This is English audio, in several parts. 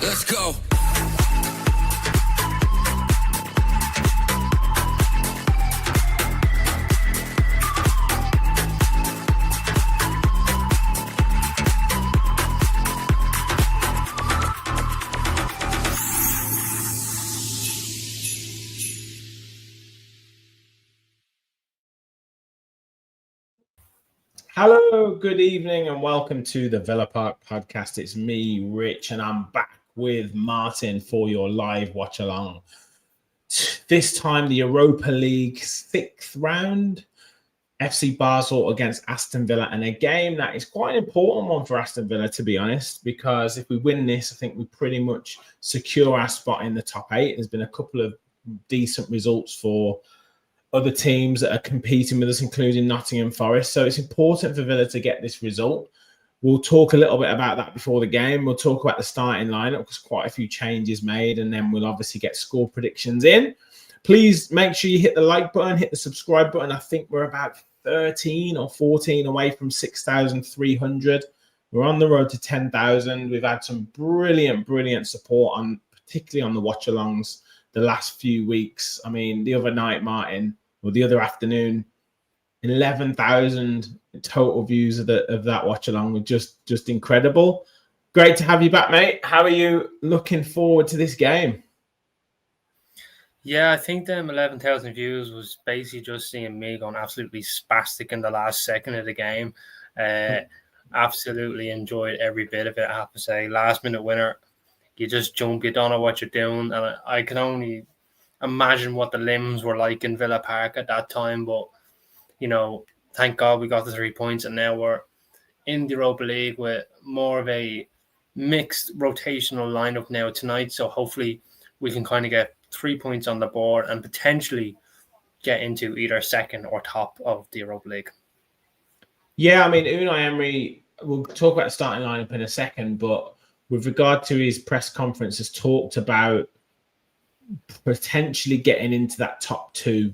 Let's go. Hello, good evening, and welcome to the Villa Park podcast. It's me, Rich, and I'm back with Martin for your live watch along. This time, the Europa League 6th round, FC Basel against Aston Villa, and a game that is quite an important one for Aston Villa, to be honest, because if we win this, I think we pretty much secure our spot in the top 8. There's been a couple of decent results for other teams that are competing with us, including Nottingham Forest. So it's important for Villa to get this result. We'll talk a little bit about that before the game. We'll talk about the starting lineup because quite a few changes made, and then we'll obviously get score predictions in. Please make sure you hit the like button, hit the subscribe button. I think we're about 13 or 14 away from 6,300. We're on the road to 10,000. We've had some brilliant support particularly on the watch-alongs the last few weeks. I mean, the other night, Martin, or the other afternoon, 11,000 total views of that watch along were just incredible. Great to have you back, mate. How are you looking forward to this game? Yeah, I think them 11,000 views was basically just seeing me going absolutely spastic in the last second of the game. Absolutely enjoyed every bit of it, I have to say. Last minute winner, you just jump, you don't know what you're doing. And I can only imagine what the limbs were like in Villa Park at that time. But, you know, thank God we got the 3 points, and now we're in the Europa League with more of a mixed rotational lineup now tonight. So hopefully we can kind of get 3 points on the board and potentially get into either second or top of the Europa League. Yeah, I mean, Unai Emery, we'll talk about the starting lineup in a second, but with regard to his press conference, has talked about potentially getting into that top 2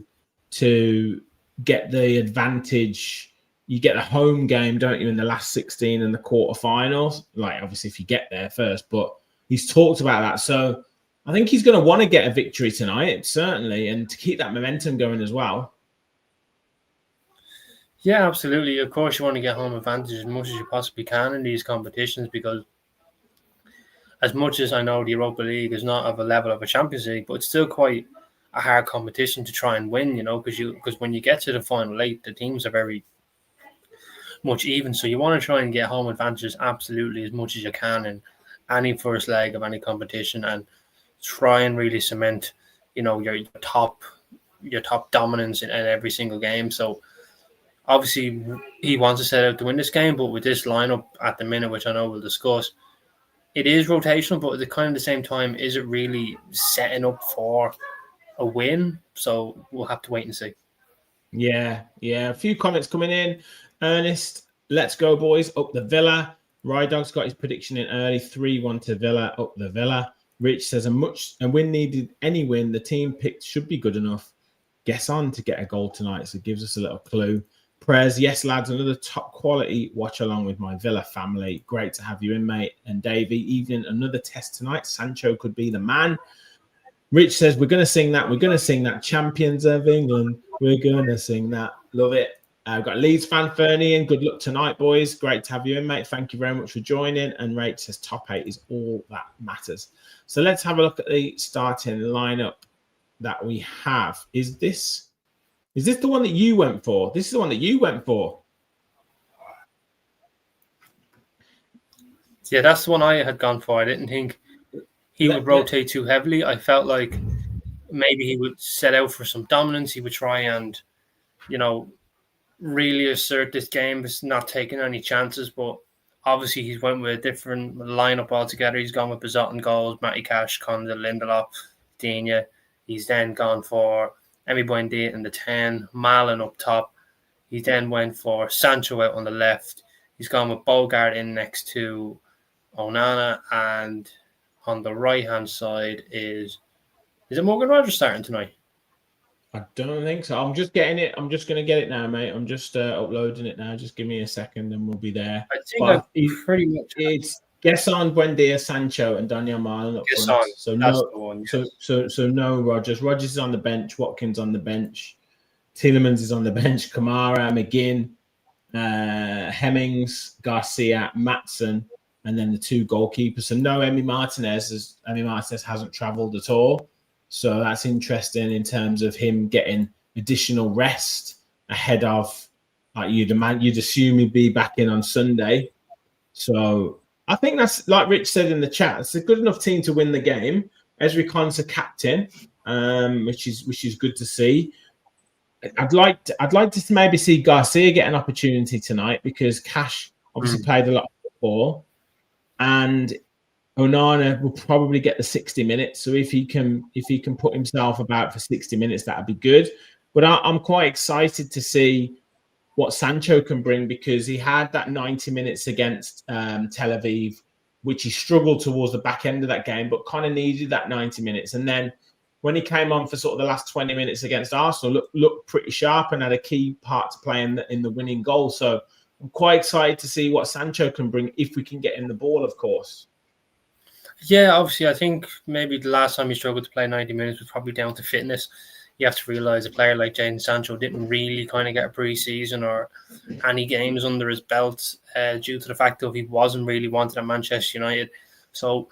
to get the advantage. You get a home game, don't you, in the last 16 and the quarterfinals? Like, obviously, if you get there first, but he's talked about that. So I think he's going to want to get a victory tonight, certainly, and to keep that momentum going as well. Yeah, absolutely. Of course, you want to get home advantage as much as you possibly can in these competitions, because as much as I know the Europa League is not of a level of a Champions League, but it's still quite a hard competition to try and win, because when you get to the final 8, the teams are very much even. So you want to try and get home advantages absolutely as much as you can in any first leg of any competition, and try and really cement, your top dominance in every single game. So obviously he wants to set out to win this game, but with this lineup at the minute, which I know we'll discuss, it is rotational, but at the kind of the same time, is it really setting up for a win? So we'll have to wait and see. Yeah. A few comments coming in. Ernest, let's go, boys. Up the Villa. Rydog's got his prediction in early. 3-1 to Villa. Up the Villa. Rich says a win needed. Any win the team picked should be good enough. Guess on to get a goal tonight. So it gives us a little clue. Prayers, yes, lads, another top quality watch along with my Villa family. Great to have you in, mate. And Davey, evening, another test tonight. Sancho could be the man. Rich says, we're going to sing that. We're going to sing that. Champions of England. We're going to sing that. Love it. I've got Leeds fan Fernie in. Good luck tonight, boys. Great to have you in, mate. Thank you very much for joining. And Rach says top 8 is all that matters. So let's have a look at the starting lineup that we have. Is this the one that you went for? This is the one that you went for. Yeah, that's the one I had gone for. I didn't think he would rotate too heavily. I felt like maybe he would set out for some dominance. He would try and, really assert this game, but not taking any chances. But obviously he's went with a different lineup altogether. He's gone with Bazot in goals, Matty Cash, Conda, Lindelof, Digne. He's then gone for Emi Buendia in the 10, Malin up top. He then went for Sancho out on the left. He's gone with Bogart in next to Onana, and on the right-hand side is it Morgan Rogers starting tonight? I don't think so. I'm just getting it. I'm just going to get it now, mate. I'm just uploading it now. Just give me a second and we'll be there. I think pretty much... Gesson, Buendia, Sancho, and Daniel Marlon up front. So that's the one. Yes. So no Rogers. Rogers is on the bench. Watkins on the bench. Tielemans is on the bench. Kamara, McGinn, Hemmings, Garcia, Matson, and then the 2 goalkeepers. So no Emi Martinez. Emi Martinez hasn't travelled at all. So that's interesting in terms of him getting additional rest ahead of, like you'd assume he'd be back in on Sunday. So I think that's, like Rich said in the chat, it's a good enough team to win the game. Ezri Khan's a captain, which is good to see. I'd like to maybe see Garcia get an opportunity tonight because Cash obviously played a lot of football, and Onana will probably get the 60 minutes. So if he can put himself about for 60 minutes, that'd be good. But I'm quite excited to see what Sancho can bring, because he had that 90 minutes against Tel Aviv, which he struggled towards the back end of that game, but kind of needed that 90 minutes. And then when he came on for sort of the last 20 minutes against Arsenal, looked pretty sharp and had a key part to play in the winning goal. So I'm quite excited to see what Sancho can bring if we can get him the ball, of course. Yeah, obviously, I think maybe the last time he struggled to play 90 minutes was probably down to fitness. You have to realise a player like Jadon Sancho didn't really kind of get a pre-season or any games under his belt due to the fact that he wasn't really wanted at Manchester United. So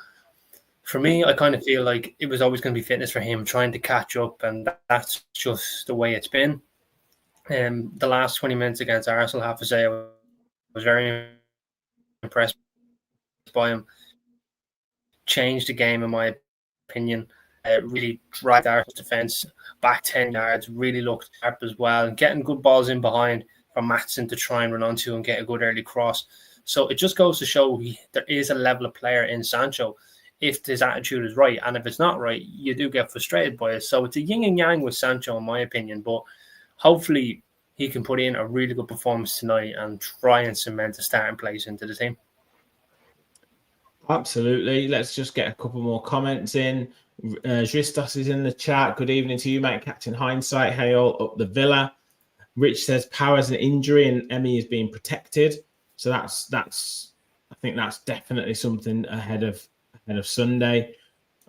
for me, I kind of feel like it was always going to be fitness for him, trying to catch up, and that's just the way it's been. The last 20 minutes against Arsenal, I have to say, I was very impressed by him. Changed the game, in my opinion. Really dragged our defence back 10 yards, really looked sharp as well, and getting good balls in behind from Matson to try and run onto and get a good early cross. So it just goes to show there is a level of player in Sancho if his attitude is right. And if it's not right, you do get frustrated by it. So it's a yin and yang with Sancho, in my opinion. But hopefully he can put in a really good performance tonight and try and cement a starting place into the team. Absolutely. Let's just get a couple more comments in. Zristos is in the chat. Good evening to you, mate. Captain Hindsight. Hail up the Villa. Rich says Power's an injury and Emmy is being protected. So that's I think that's definitely something ahead of Sunday.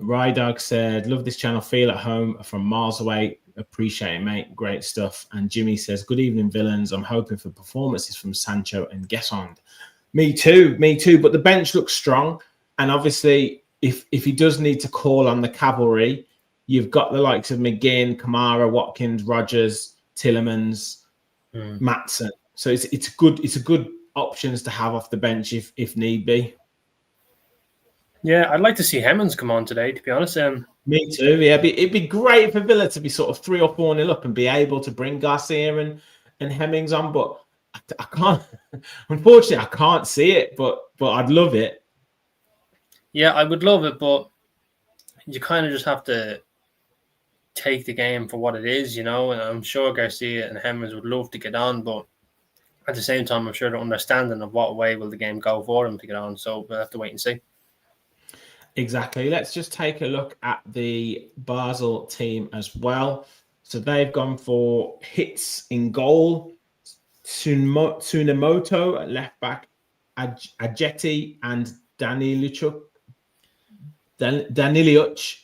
Rydog said, love this channel. Feel at home from miles away. Appreciate it, mate. Great stuff. And Jimmy says, good evening, villains. I'm hoping for performances from Sancho and Gesson. Me too. But the bench looks strong. And obviously, if he does need to call on the cavalry, you've got the likes of McGinn, Kamara, Watkins, Rogers, Tielemans, Matson. So it's a good options to have off the bench if need be. Yeah, I'd like to see Hemmings come on today, to be honest. Me too. Yeah, it'd be great for Villa to be sort of 3 or 4-0 up and be able to bring Garcia and Hemmings on, but I can't. Unfortunately, I can't see it, but I'd love it. Yeah, I would love it, but you kind of just have to take the game for what it is, And I'm sure Garcia and Hemmings would love to get on, but at the same time, I'm sure they're understanding of what way will the game go for them to get on. So we'll have to wait and see. Exactly. Let's just take a look at the Basel team as well. So they've gone for hits in goal. Tsunemoto at left back, Ajeti and Daniliuc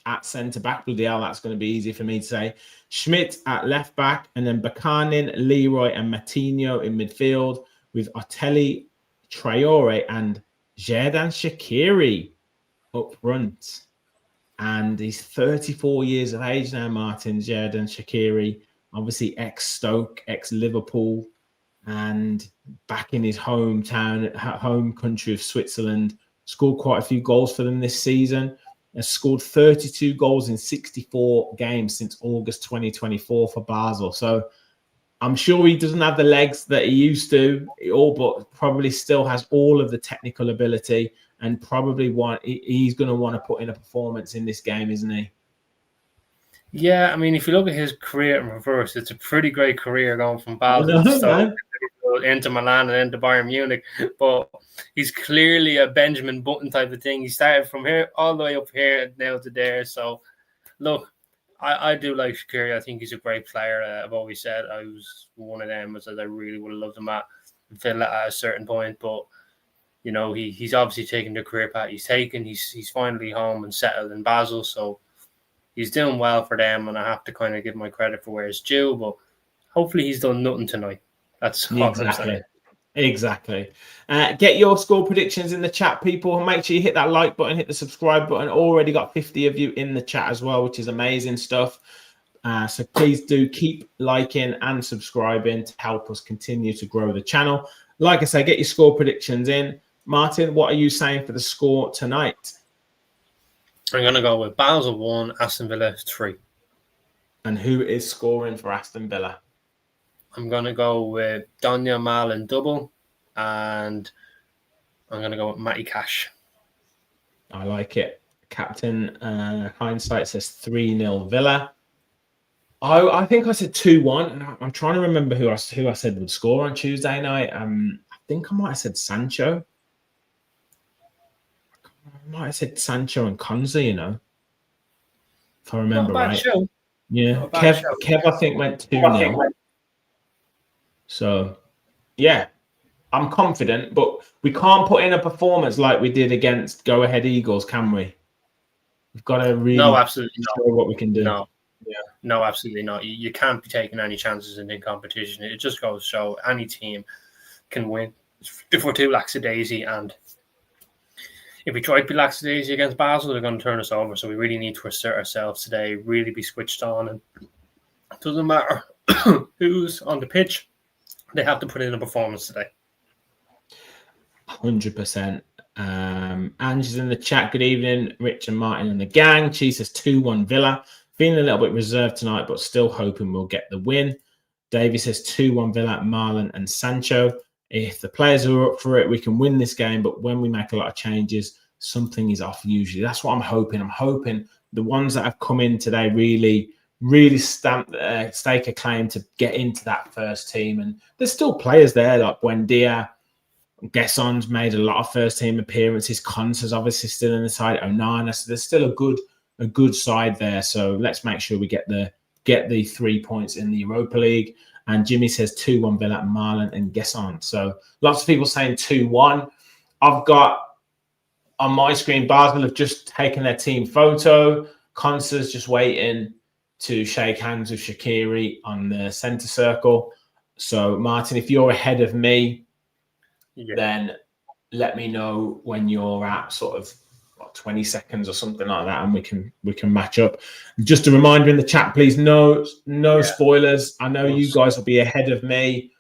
at centre back. Bloody hell, that's going to be easy for me to say. Schmidt at left back, and then Bakanin, Leroy, and Matinho in midfield with Otelli, Traore, and Xherdan Shaqiri up front. And he's 34 years of age now, Martin Xherdan Shaqiri, obviously ex-Stoke, ex-Liverpool, and back in his home country of Switzerland. Scored quite a few goals for them this season. Has scored 32 goals in 64 games since August 2024 for Basel. So I'm sure he doesn't have the legs that he used to, but probably still has all of the technical ability, and probably he's going to want to put in a performance in this game, isn't he? Yeah, I mean, if you look at his career in reverse, it's a pretty great career going from Basel to Stoke, into Milan and into Bayern Munich. But he's clearly a Benjamin Button type of thing. He started from here all the way up here and now to there. So, look, I do like Shaqiri. I think he's a great player. I've always said I was one of them, as I really would have loved him at Villa at a certain point. But he's obviously taken the career path he's taken. He's finally home and settled in Basel, so he's doing well for them, and I have to kind of give my credit for where it's due. But hopefully, he's done nothing tonight. That's all I'm saying. Exactly. Get your score predictions in the chat, people. Make sure you hit that like button, hit the subscribe button. Already got 50 of you in the chat as well, which is amazing stuff. So please do keep liking and subscribing to help us continue to grow the channel. Like I say, get your score predictions in. Martin, what are you saying for the score tonight? I'm going to go with Basel 1, Aston Villa 3. And who is scoring for Aston Villa? I'm going to go with Daniel Malin double, and I'm going to go with Matty Cash. I like it. Captain Hindsight says 3-0 Villa. I think I said 2-1, and I'm trying to remember who I said would score on Tuesday night. I think I might have said Sancho. I might have said Sancho and Konza, if I remember right. Show. Yeah, Kev, I think went 2-0. So, yeah, I'm confident, but we can't put in a performance like we did against Go Ahead Eagles, can we? We've got to really absolutely show what we can do. No, absolutely not. You can't be taking any chances in the competition. It just goes to show any team can win if we're too lackadaisy. And if we try to be lackadaisy against Basel, they're going to turn us over. So we really need to assert ourselves today, really be switched on. And it doesn't matter who's on the pitch. They have to put in a performance today. 100%. Angie's in the chat. Good evening, Rich and Martin and the gang. She says 2-1 Villa. Feeling a little bit reserved tonight, but still hoping we'll get the win. Davey says 2-1 Villa, Marlon and Sancho. If the players are up for it, we can win this game. But when we make a lot of changes, something is off usually. That's what I'm hoping. I'm hoping the ones that have come in today really stake a claim to get into that first team. And there's still players there like Buendia. Gesson's made a lot of first team appearances. Konsa's obviously still in the side. Onana. So there's still a good side there. So let's make sure we get the 3 points in the Europa League. And Jimmy says 2-1 Villa, Marlon and Gesson. So lots of people saying 2-1. I've got on my screen, Basel have just taken their team photo. Konsa's just waiting to shake hands with Shaqiri on the centre circle. So Martin, if you're ahead of me, then let me know when you're at sort of 20 seconds or something like that, and we can match up. Just a reminder in the chat, please, no spoilers. I know you guys will be ahead of me,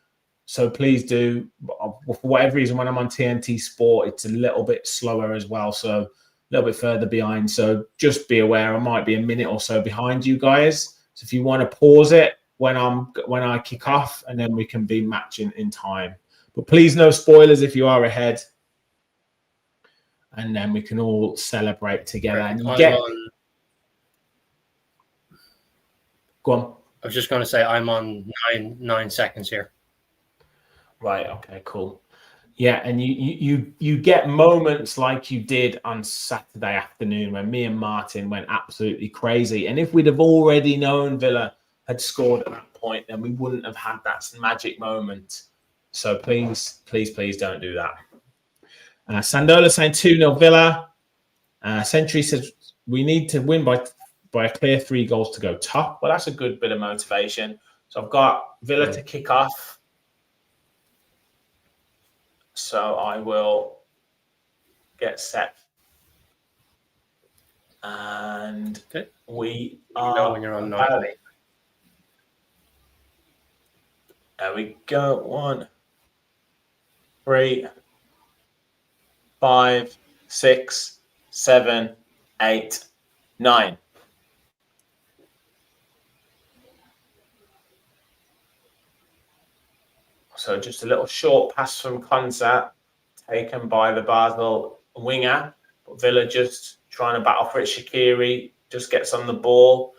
so please do. For whatever reason, when I'm on TNT Sport, it's a little bit slower as well, so a little bit further behind. So just be aware, I might be a minute or so behind you guys. So if you want to pause it when I kick off, and then we can be matching in time. But please, no spoilers if you are ahead. And then we can all celebrate together. And you Go on. I was just going to say I'm on 9 seconds here. Right. Okay. Cool. Yeah, and you get moments like you did on Saturday afternoon when me and Martin went absolutely crazy. And if we'd have already known Villa had scored at that point, then we wouldn't have had that magic moment. So please don't do that. Sandola saying 2-0 Villa. Century says we need to win by a clear 3 goals to go top. Well, that's a good bit of motivation. So I've got Villa to kick off. So I will get set. And we are... when you're on there we go. 1, 3, 5, 6, 7, 8, 9. So just a little short pass from Konsa, taken by the Basel winger. But Villa just trying to battle for it. Shaqiri just gets on the ball.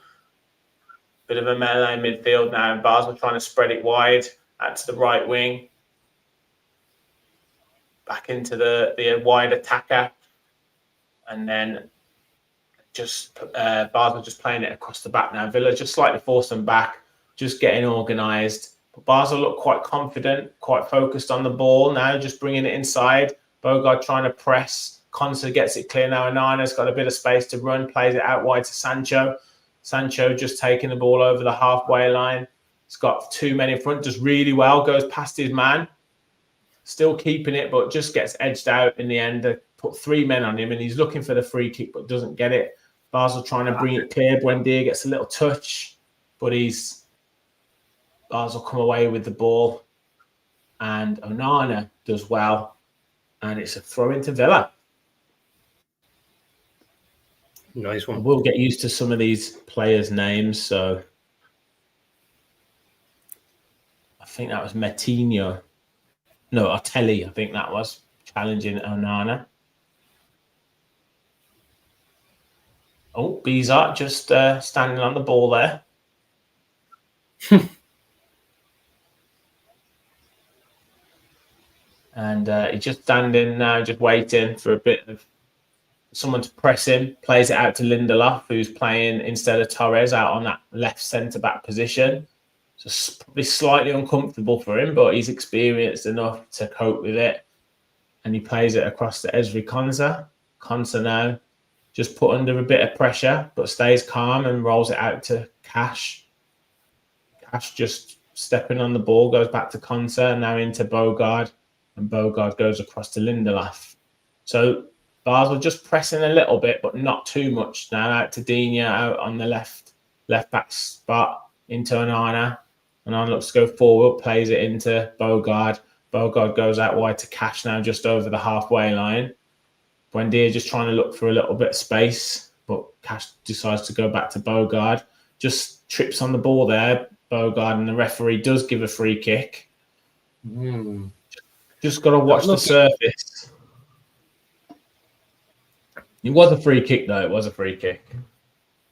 Bit of a melee midfield now. Basel trying to spread it wide out to the right wing. Back into the wide attacker. And then just Basel just playing it across the back now. Villa just slightly forced them back, just getting organised. But Basel look quite confident, quite focused on the ball now, just bringing it inside. Bogard trying to press. Konsa gets it clear now. Onana's got a bit of space to run, plays it out wide to Sancho. Sancho just taking the ball over the halfway line. He's got 2 men in front, does really well, goes past his man. Still keeping it, but just gets edged out in the end. They put 3 men on him, and he's looking for the free kick, but doesn't get it. Basel trying to bring it clear. Buendia gets a little touch, but Basel come away with the ball. And Onana does well. And it's a throw into Villa. Nice one. We'll get used to some of these players' names. So I think that was Metinho. No, Artelli, I think that was challenging Onana. Oh, Bizart just standing on the ball there. And he's just standing now, just waiting for a bit of someone to press him. Plays it out to Lindelof, who's playing instead of Torres out on that left centre-back position. So it's probably slightly uncomfortable for him, but he's experienced enough to cope with it. And he plays it across to Ezri Konsa. Konsa now just put under a bit of pressure, but stays calm and rolls it out to Cash. Cash just stepping on the ball, goes back to Konsa, now into Bogard. And Bogard goes across to Lindelof. So Basel just pressing a little bit, but not too much now. Out to Digne, out on the left back spot into Onana. Onana looks to go forward, plays it into Bogard. Bogard goes out wide to Cash now, just over the halfway line. Buendia just trying to look for a little bit of space, but Cash decides to go back to Bogard. Just trips on the ball there, Bogard, and the referee does give a free kick. Just got to watch the surface. It was a free kick, though. It was a free kick.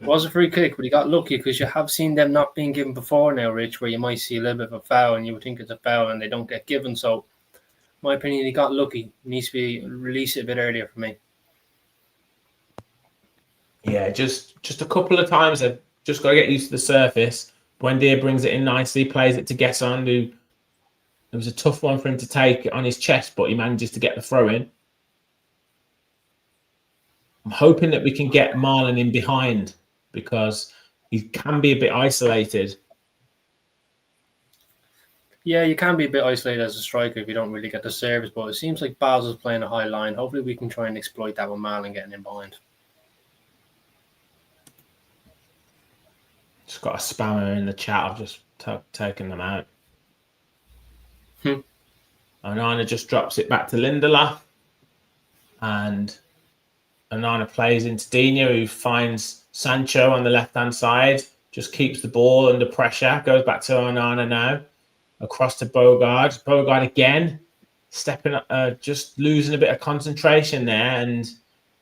It was a free kick, but he got lucky because you have seen them not being given before now, Rich, where you might see a little bit of a foul and you would think it's a foul and they don't get given. So, in my opinion, he got lucky. He needs to be released a bit earlier for me. Yeah, just a couple of times. They've just got to get used to the surface. Buendia brings it in nicely, plays it to Gesson, who it was a tough one for him to take on his chest, but he manages to get the throw in. I'm hoping that we can get Marlon in behind because he can be a bit isolated. Yeah, you can be a bit isolated as a striker if you don't really get the service, but it seems like Basel's playing a high line. Hopefully we can try and exploit that with Marlon getting in behind. Just got a spammer in the chat. I've just taken them out. Onana just drops it back to Lindelof. And Onana plays into Digne, who finds Sancho on the left-hand side. Just keeps the ball under pressure. Goes back to Onana now. Across to Bogard. Bogard again. Stepping up, just losing a bit of concentration there and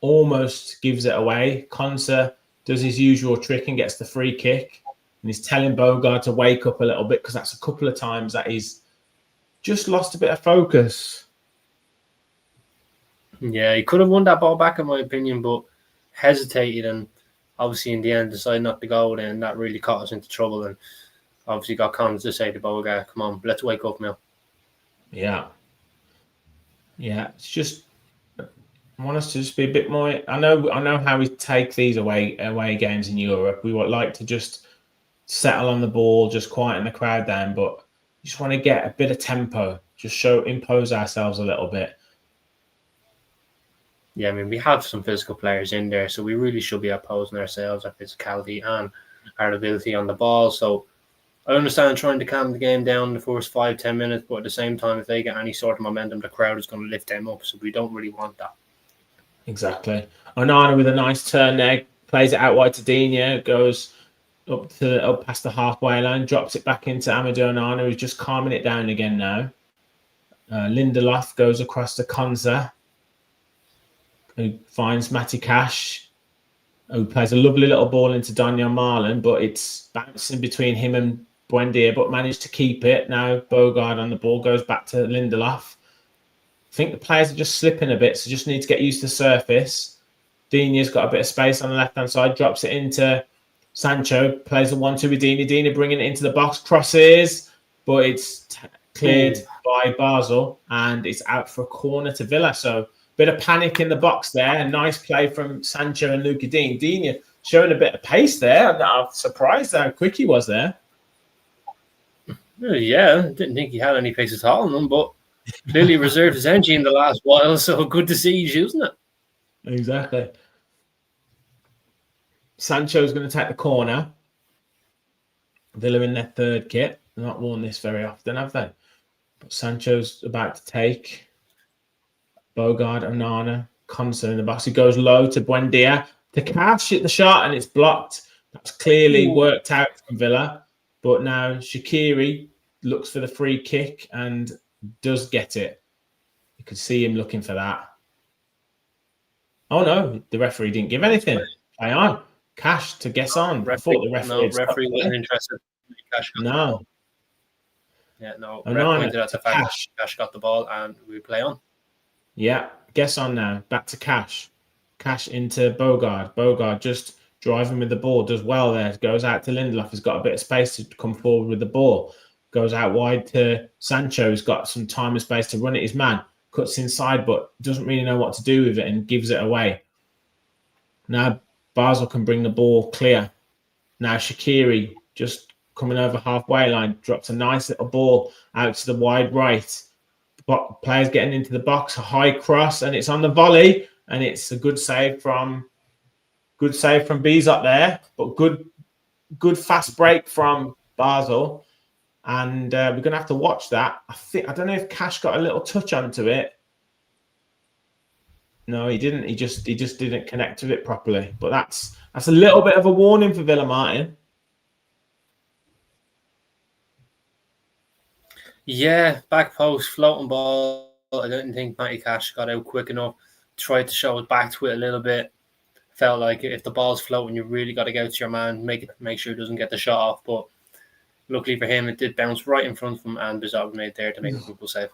almost gives it away. Konsa does his usual trick and gets the free kick. And he's telling Bogard to wake up a little bit because that's a couple of times that he's just lost a bit of focus. Yeah, he could have won that ball back, in my opinion, but hesitated and obviously in the end decided not to go there, and that really caught us into trouble. And obviously got Collins to say to Bogard, come on, let's wake up now. Yeah. Yeah, it's just I want us to just be a bit more. I know how we take these away games in Europe. We would like to just settle on the ball, just quieten the crowd down, but you just want to get a bit of tempo, just impose ourselves a little bit. Yeah, I mean, we have some physical players in there, so we really should be opposing ourselves, our physicality and our ability on the ball. So I understand trying to calm the game down in the first 5-10 minutes, but at the same time, if they get any sort of momentum, the crowd is going to lift them up. So we don't really want that. Exactly. Onana with a nice turn there, plays it out wide to Digne, goes up past the halfway line, drops it back into Amadou Onana, who's just calming it down again now. Lindelof goes across to Konsa, who finds Matty Cash, who plays a lovely little ball into Daniel Marlon, but it's bouncing between him and Buendia, but managed to keep it. Now Bogard on the ball, goes back to Lindelof. I think the players are just slipping a bit, so just need to get used to the surface. Digne's got a bit of space on the left-hand side, drops it into Sancho, plays a 1-2 with Digne. Digne bringing it into the box, crosses, but it's cleared by Basel, and it's out for a corner to Villa. So bit of panic in the box there. A nice play from Sancho and Luca Dean. Dean showing a bit of pace there. I'm surprised how quick he was there. Yeah, didn't think he had any pace at all in them, but clearly reserved his energy in the last while, so good to see he's using it. Exactly. Sancho's going to take the corner. Villa in their third kit. They've not worn this very often, have they? But Sancho's about to take Bogard, Onana, Konsa in the box. He goes low to Buendia to Cash at the shot, and it's blocked. That's clearly worked out from Villa. But now Shaqiri looks for the free kick and does get it. You could see him looking for that. Oh no, the referee didn't give anything. Play on. Cash to guess on. I thought the referee wasn't interested. No. Yeah, no. Onana pointed out the fact that Cash got the ball and we play on. Yeah, guess on now. Back to Cash. Cash into Bogard. Bogard just driving with the ball. Does well there. Goes out to Lindelof. He's got a bit of space to come forward with the ball. Goes out wide to Sancho. He's got some time and space to run at his man. Cuts inside, but doesn't really know what to do with it and gives it away. Now Basel can bring the ball clear. Now Shaqiri just coming over halfway line. Drops a nice little ball out to the wide right. Players getting into the box, a high cross, and it's on the volley, and it's a good save from Bees up there, but good fast break from Basel, and we're gonna have to watch that. I don't know if Cash got a little touch onto it. No, he didn't. He just didn't connect with it properly. But that's a little bit of a warning for Villa, Martin. Yeah, back post, floating ball. I didn't think Matty Cash got out quick enough. Tried to show his back to it a little bit. Felt like if the ball's floating, you really got to go to your man, make sure he doesn't get the shot off. But luckily for him, it did bounce right in front of him, and Bizarre made there to make a good save.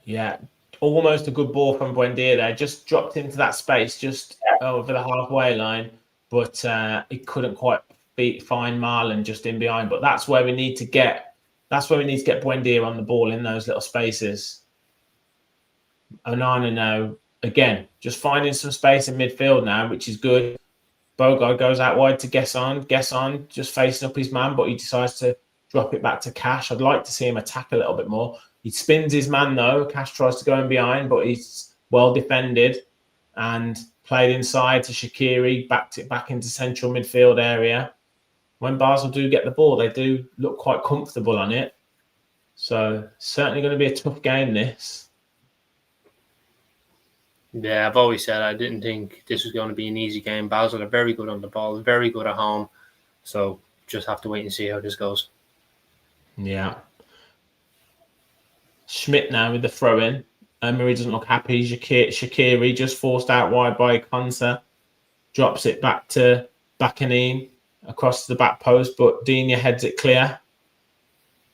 Yeah, almost a good ball from Buendia there. Just dropped into that space, just over the halfway line, but he couldn't quite find Marlon just in behind. But that's where we need to get. That's where we need to get Buendia on the ball in those little spaces. Onana now, again, just finding some space in midfield now, which is good. Bogard goes out wide to Gesson, just facing up his man, but he decides to drop it back to Cash. I'd like to see him attack a little bit more. He spins his man, though. Cash tries to go in behind, but he's well defended and played inside to Shaqiri, backed it back into central midfield area. When Basel do get the ball, they do look quite comfortable on it. So certainly going to be a tough game, this. Yeah, I've always said I didn't think this was going to be an easy game. Basel are very good on the ball, very good at home. So just have to wait and see how this goes. Yeah. Schmidt now with the throw-in. Emery doesn't look happy. Shaqiri just forced out wide by Konsa. Drops it back to Bakanine across the back post, but Digne heads it clear.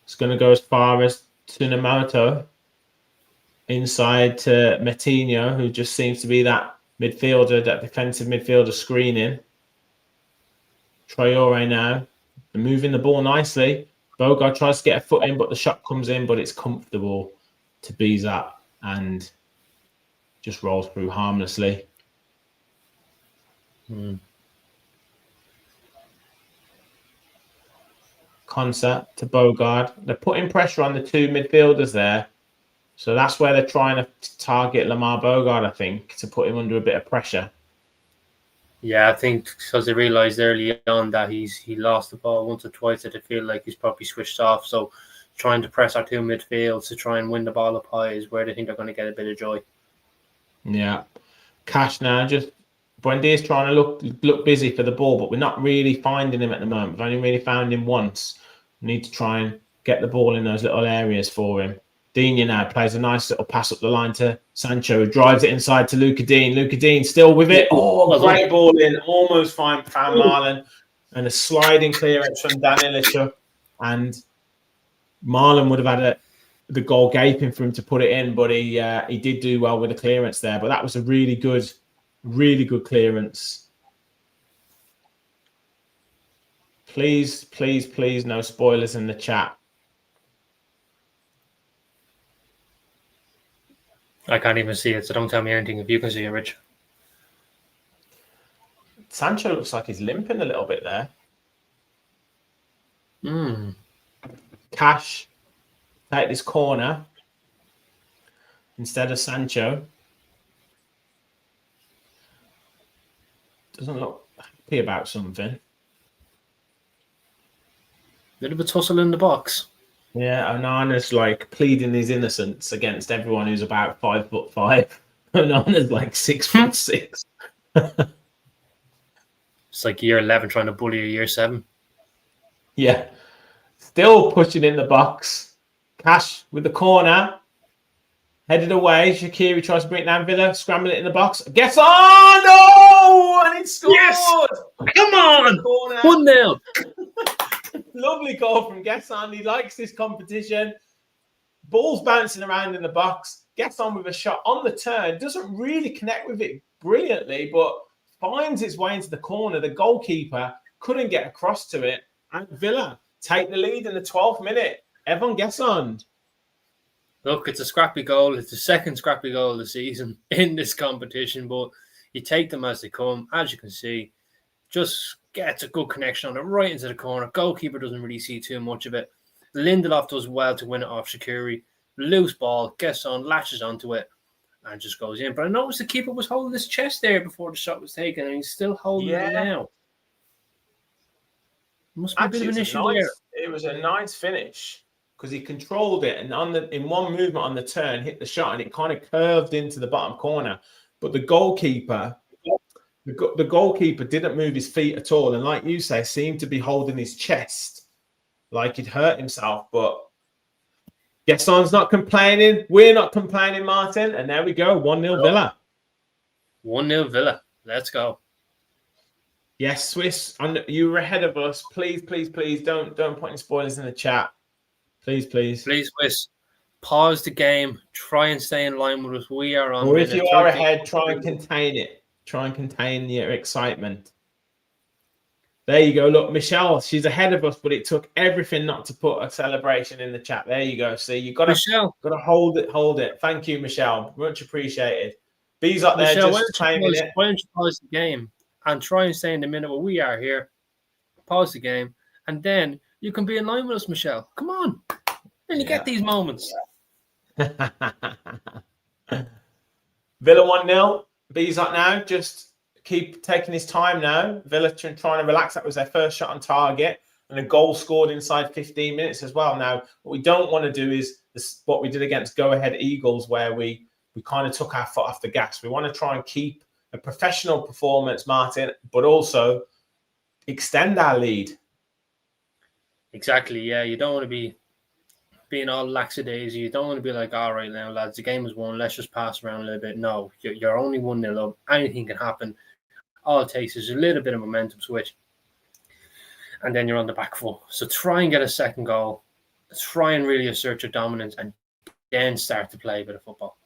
It's going to go as far as Tsunemoto. Inside to Metinho, who just seems to be that midfielder, that defensive midfielder screening. Traore now. They're moving the ball nicely. Bogard tries to get a foot in, but the shot comes in, but it's comfortable to Bizat and just rolls through harmlessly. Konsa to Bogard. They're putting pressure on the two midfielders there. So that's where they're trying to target Lamar Bogard, I think, to put him under a bit of pressure. Yeah, I think because they realised early on that he lost the ball once or twice, that they feel like he's probably switched off. So trying to press our two midfields to try and win the ball up high is where they think they're going to get a bit of joy. Yeah. Cash now, just Buendia's trying to look busy for the ball, but we're not really finding him at the moment. We've only really found him once. We need to try and get the ball in those little areas for him. Digne now plays a nice little pass up the line to Sancho, who drives it inside to Luca Dean. Luca Dean still with it. Oh, great ball in. Almost found Marlon. And a sliding clearance from Daniel Ishuk. And Marlon would have had the goal gaping for him to put it in, but he did do well with the clearance there. But that was a really good clearance. Please, no spoilers in the chat. I can't even see it, so don't tell me anything if you can see it, Rich. Sancho looks like he's limping a little bit there. Cash take this corner instead of Sancho. Doesn't look happy about something. Bit of a tussle in the box. Yeah, Onana's like pleading his innocence against everyone who's about 5'5". Onana's like 6'6". It's like year 11 trying to bully a year 7. Yeah. Still pushing in the box. Cash with the corner. Headed away. Shaqiri tries to bring it down. Villa scrambling it in the box. Gets on! No! And it scored! Yes! Come on! 1-0. Lovely goal from Gesson. He likes this competition. Ball's bouncing around in the box. Gets on with a shot on the turn. Doesn't really connect with it brilliantly, but finds its way into the corner. The goalkeeper couldn't get across to it. And Villa take the lead in the 12th minute. Evan Gesson. Look, it's a scrappy goal. It's the second scrappy goal of the season in this competition, but you take them as they come. As you can see, just gets a good connection on it right into the corner. Goalkeeper doesn't really see too much of it. Lindelof does well to win it off Shaqiri. Loose ball, gets on, latches onto it, and just goes in. But I noticed the keeper was holding his chest there before the shot was taken, and he's still holding it now. Must be a bit of an issue there. It was a nice finish because he controlled it, and in one movement on the turn, hit the shot, and it kind of curved into the bottom corner. But the goalkeeper didn't move his feet at all, and like you say, seemed to be holding his chest like he'd hurt himself. But Gesson's not complaining. We're not complaining, Martin. And there we go, 1-0 Villa. 1-0 Villa. Let's go. Yes, Swiss. You were ahead of us. Please, please, please don't put any spoilers in the chat. Please, please. Please, Swiss. Pause the game. Try and stay in line with us. We are on. Or if you are ahead, try and contain it. Try and contain your excitement. There you go. Look, Michelle, she's ahead of us, but it took everything not to put a celebration in the chat. There you go. See, you've got to hold it. Thank you, Michelle. Much appreciated. B's up there Michelle, just claiming it. Why don't you pause the game and try and stay in the minute where we are here. Pause the game, and then you can be in line with us, Michelle. Come on. Then you get these moments. Villa 1-0. B's up now. Just keep taking his time now. Villa trying to relax. That was their first shot on target. And a goal scored inside 15 minutes as well. Now, what we don't want to do is what we did against Go Ahead Eagles, where we kind of took our foot off the gas. We want to try and keep a professional performance, Martin, but also extend our lead. Exactly, yeah. You don't want to be being all lackadaisy. You don't want to be like, all right now, lads, the game is won. Let's just pass around a little bit. No, you're only 1-0 up. Anything can happen. All it takes is a little bit of momentum switch, and then you're on the back foot. So try and get a second goal. Try and really assert your dominance, and then start to play a bit of football.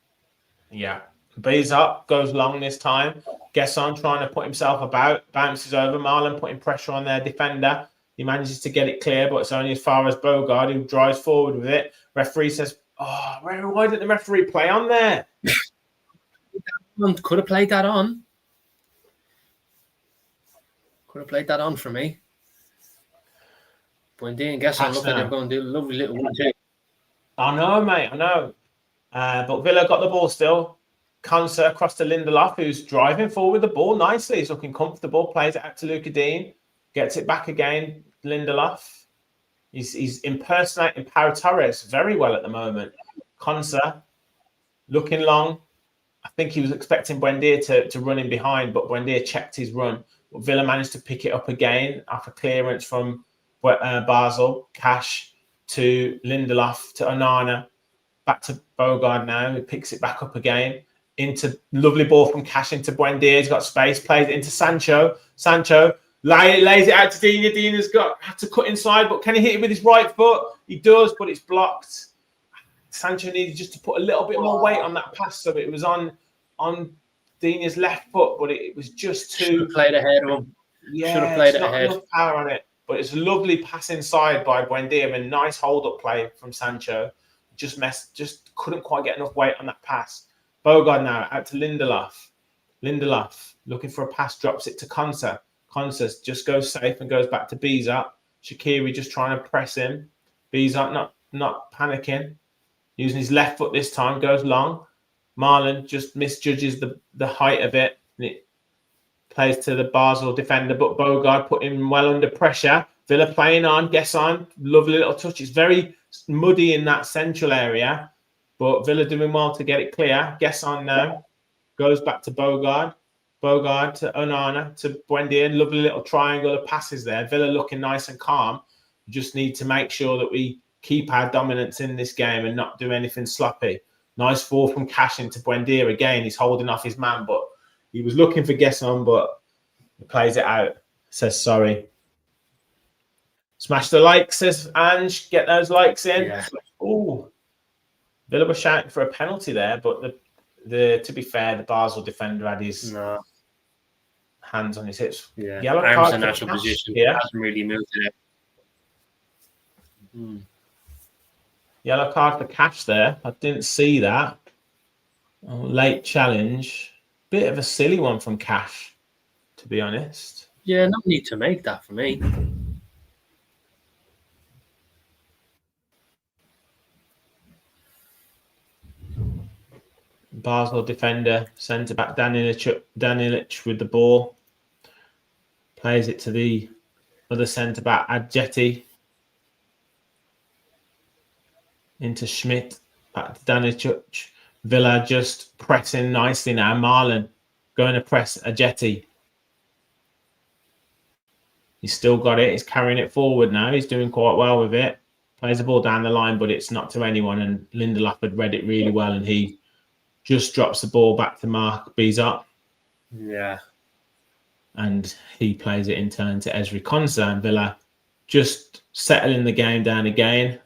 Yeah. B's up, goes long this time. Gesson trying to put himself about, bounces over. Marlon putting pressure on their defender. He manages to get it clear, but it's only as far as Bogard, who drives forward with it. Referee says, why didn't the referee play on there? Could have played that on. Could have played that on for me. Buendia and Gesson look like they're going to do a lovely little 1-2. I know, mate, I know. But Villa got the ball still. Konsa across to Lindelof, who's driving forward the ball nicely. He's looking comfortable. Plays it out to Luka Dean. Gets it back again. Lindelof. He's impersonating Pau Torres very well at the moment. Konsa looking long. I think he was expecting Buendia to run in behind, but Buendia checked his run. But Villa managed to pick it up again after clearance from Basel. Cash to Lindelof to Onana. Back to Bogard now. He picks it back up again. Into lovely ball from Cash into Buendia. He's got space. Plays it into Sancho. Sancho lays it out to Dina. Dina's had to cut inside, but can he hit it with his right foot? He does, but it's blocked. Sancho needed just to put a little bit more weight on that pass, so it was on Dina's left foot, but it was just too. Should have played ahead of him. Yeah, should have played it ahead. Enough power on it, but it's a lovely pass inside by Buendia and nice hold-up play from Sancho. Just couldn't quite get enough weight on that pass. Bogard now out to Lindelof. Lindelof looking for a pass, drops it to Konsa. Konsa just goes safe and goes back to Bizot. Shaqiri just trying to press him. Bizot not panicking. Using his left foot this time, goes long. Marlon just misjudges the height of it. And it plays to the Basel defender, but Bogard put him well under pressure. Villa playing on, Gesson, lovely little touch. It's very muddy in that central area, but Villa doing well to get it clear. Gesson now goes back to Bogard. Bogard to Onana to Buendia. Lovely little triangle of passes there. Villa looking nice and calm. We just need to make sure that we keep our dominance in this game and not do anything sloppy. Nice ball from Cash into Buendia again. He's holding off his man, but he was looking for Gesson, but he plays it out. Says sorry. Smash the like, says Ange. Get those likes in. Yeah. Oh, Villa were shouting for a penalty there, but the to be fair, the Basel defender had his hands on his hips. Yeah, Yellow arms card in for natural Cash. position. Yeah. Hasn't really moved it. Yellow card for Cash there. I didn't see that. Oh, late challenge. Bit of a silly one from Cash, to be honest. Yeah, no need to make that for me. Basel defender, centre back Danilic with the ball. Plays it to the other centre back, Adjeti. Into Schmidt, back to Danilic. Villa just pressing nicely now. Marlon going to press Adjeti. He's still got it. He's carrying it forward now. He's doing quite well with it. Plays the ball down the line, but it's not to anyone. And Lindelof had read it really well, and he just drops the ball back to Mark Bizot. Yeah. And he plays it in turn to Ezri Konsa, and Villa just settling the game down again.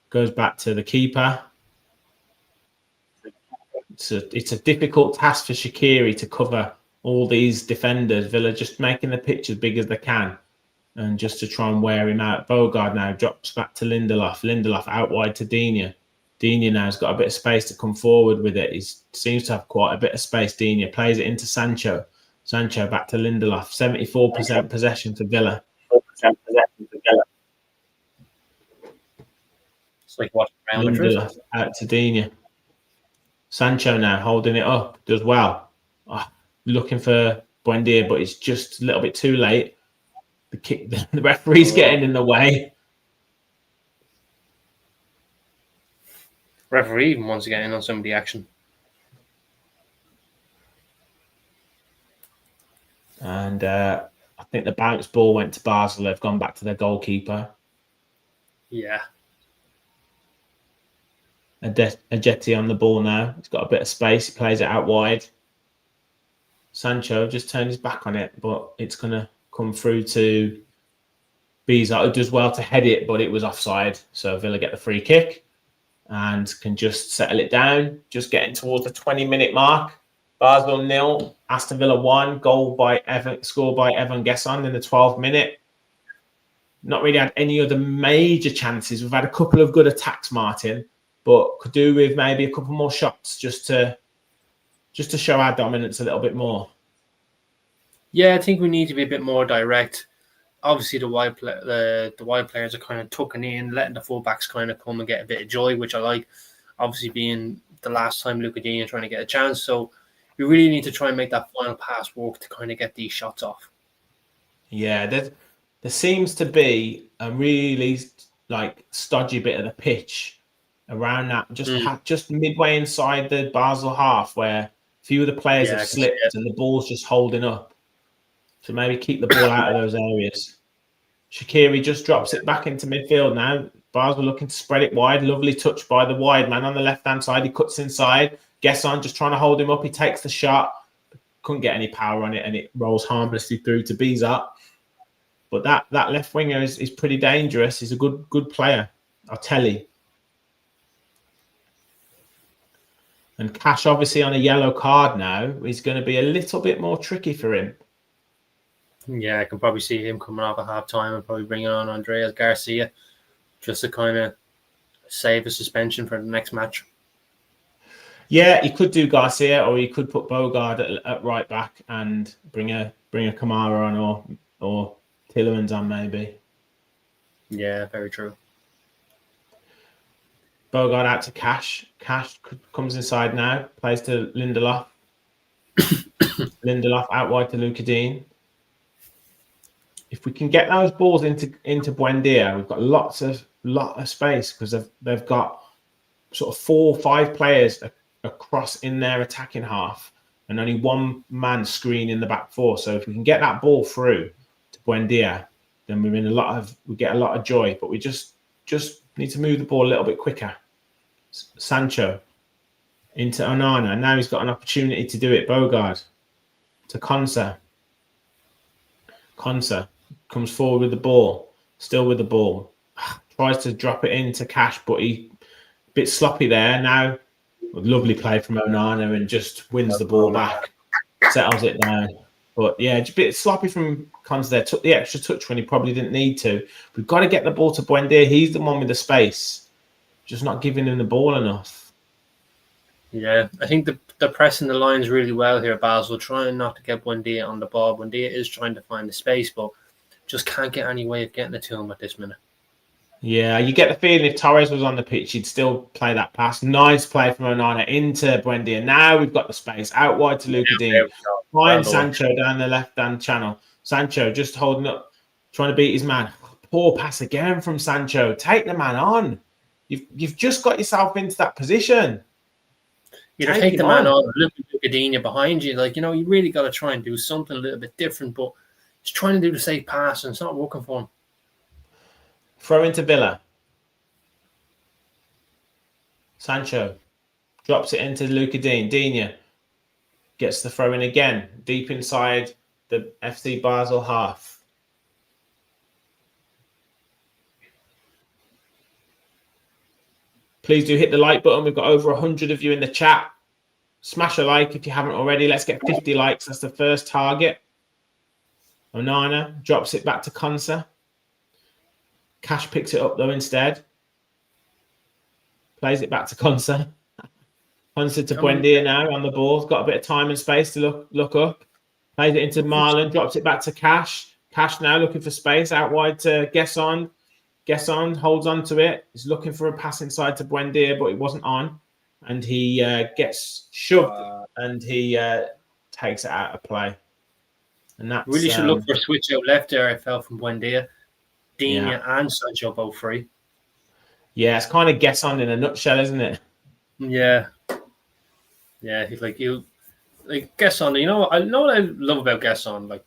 Goes back to the keeper. It's a difficult task for Shaqiri to cover all these defenders. Villa just making the pitch as big as they can, and just to try and wear him out. Bogard now drops back to Lindelof. Lindelof out wide to Digne. Digne now has got a bit of space to come forward with it. He seems to have quite a bit of space. Digne plays it into Sancho. Sancho back to Lindelof. 74% possession for Villa. 4% possession for Villa. It's like watching Real Madrid. Lindelof out to Digne. Sancho now holding it up. Does well. Looking for Buendia, but it's just a little bit too late. The referee's getting in the way. Referee even wants to get in on some of the action. And I think the bounce ball went to Basel. They've gone back to their goalkeeper. Yeah. Ajeti on the ball now. He's got a bit of space. He plays it out wide. Sancho just turned his back on it, but it's going to come through to Bizot, who does well to head it, but it was offside. So Villa get the free kick and can just settle it down. Just getting towards the 20-minute mark. Basel 0, Aston Villa 1. Goal by scored by Evan Gesson in the 12th minute. Not really had any other major chances. We've had a couple of good attacks, Martin, but could do with maybe a couple more shots just to show our dominance a little bit more. Yeah, I think we need to be a bit more direct. Obviously, the wide players are kind of tucking in, letting the fullbacks kind of come and get a bit of joy, which I like. Obviously, being the last time Luca Digne trying to get a chance, so we really need to try and make that final pass work to kind of get these shots off. Yeah, there seems to be a really stodgy bit of the pitch around that, just midway inside the Basel half, where a few of the players have slipped and the ball's just holding up. So maybe keep the ball out of those areas. Shaqiri just drops it back into midfield now. Basel looking to spread it wide. Lovely touch by the wide man on the left-hand side. He cuts inside. Gesson just trying to hold him up. He takes the shot. Couldn't get any power on it, and it rolls harmlessly through to Bizot. But that left winger is pretty dangerous. He's a good player, I'll tell you. And Cash, obviously, on a yellow card now, is going to be a little bit more tricky for him. Yeah, I can probably see him coming off at half-time and probably bringing on Andreas Garcia just to kind of save a suspension for the next match. Yeah, he could do Garcia, or he could put Bogard at right back and bring a Kamara on, or Tillemans on maybe. Yeah, very true. Bogard out to Cash. Cash comes inside now. Plays to Lindelof. Lindelof out wide to Luka Dean. If we can get those balls into Buendia, we've got lot of space, because they've got sort of 4 or 5 players across in their attacking half, and only one man screen in the back 4. So if we can get that ball through to Buendia, then we get a lot of joy. But we just need to move the ball a little bit quicker. Sancho into Onana. Now he's got an opportunity to do it. Bogard to Konsa. Konsa comes forward with the ball. Still with the ball. Tries to drop it into Cash, but he a bit sloppy there. Now, lovely play from Onana, and just wins the ball back. Settles it down. But yeah, just a bit sloppy from Konsa there. Took the extra touch when he probably didn't need to. We've got to get the ball to Buendia. He's the one with the space. Just not giving him the ball enough. Yeah, I think they're pressing the lines really well here, Basel, trying not to get Buendia on the ball. Buendia is trying to find the space, but just can't get any way of getting it to him at this minute. Yeah, you get the feeling if Torres was on the pitch, he'd still play that pass. Nice play from Onana into Buendia. Now we've got the space. Out wide to Luka Dean. Find Sancho down the left-hand channel. Sancho just holding up, trying to beat his man. Poor pass again from Sancho. Take the man on. You've just got yourself into that position. Either take the man on or look at Gardenia behind you. You really got to try and do something a little bit different, but he's trying to do the safe pass and it's not working for him. Throw into Villa. Sancho drops it into Luka Dean. Dina gets the throw in again, deep inside the FC Basel half. Please do hit the like button. We've got over 100 of you in the chat. Smash a like if you haven't already. Let's get 50 likes. That's the first target. Onana drops it back to Konsa. Cash picks it up though instead. Plays it back to Konsa. Konsa to Buendia now on the ball. Got a bit of time and space to look up. Plays it into Marlon. Drops it back to Cash. Cash now looking for space out wide to Gesson. Gesson holds on to it. He's looking for a pass inside to Buendia, but it wasn't on. And he gets shoved and he takes it out of play. And that's really should look for a switch out left there. I fell from Buendia. Dina and Sancho both free. Yeah, it's kind of Gesson in a nutshell, isn't it? Yeah. Yeah, he's like Gesson. You know what I love about Gesson?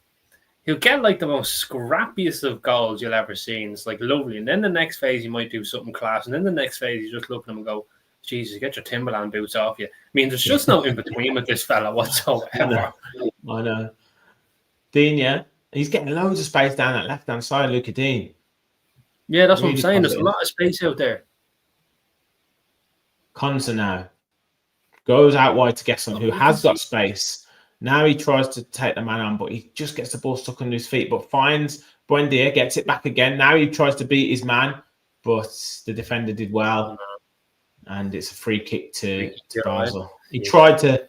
He'll get the most scrappiest of goals you'll ever seen. It's lovely. And then the next phase, he might do something class. And then the next phase, you just look at him and go, Jesus, get your Timberland boots off you. I mean, there's just no in between with this fella whatsoever. I know. Dina, he's getting loads of space down that left-hand side, Luka Dean. Yeah, that's what I'm saying. There's a lot of space out there. Konsa now goes out wide to Gesson, who has got space. Now he tries to take the man on, but he just gets the ball stuck under his feet, but finds Buendia, gets it back again. Now he tries to beat his man, but the defender did well. And it's a free kick to Basel. He tried to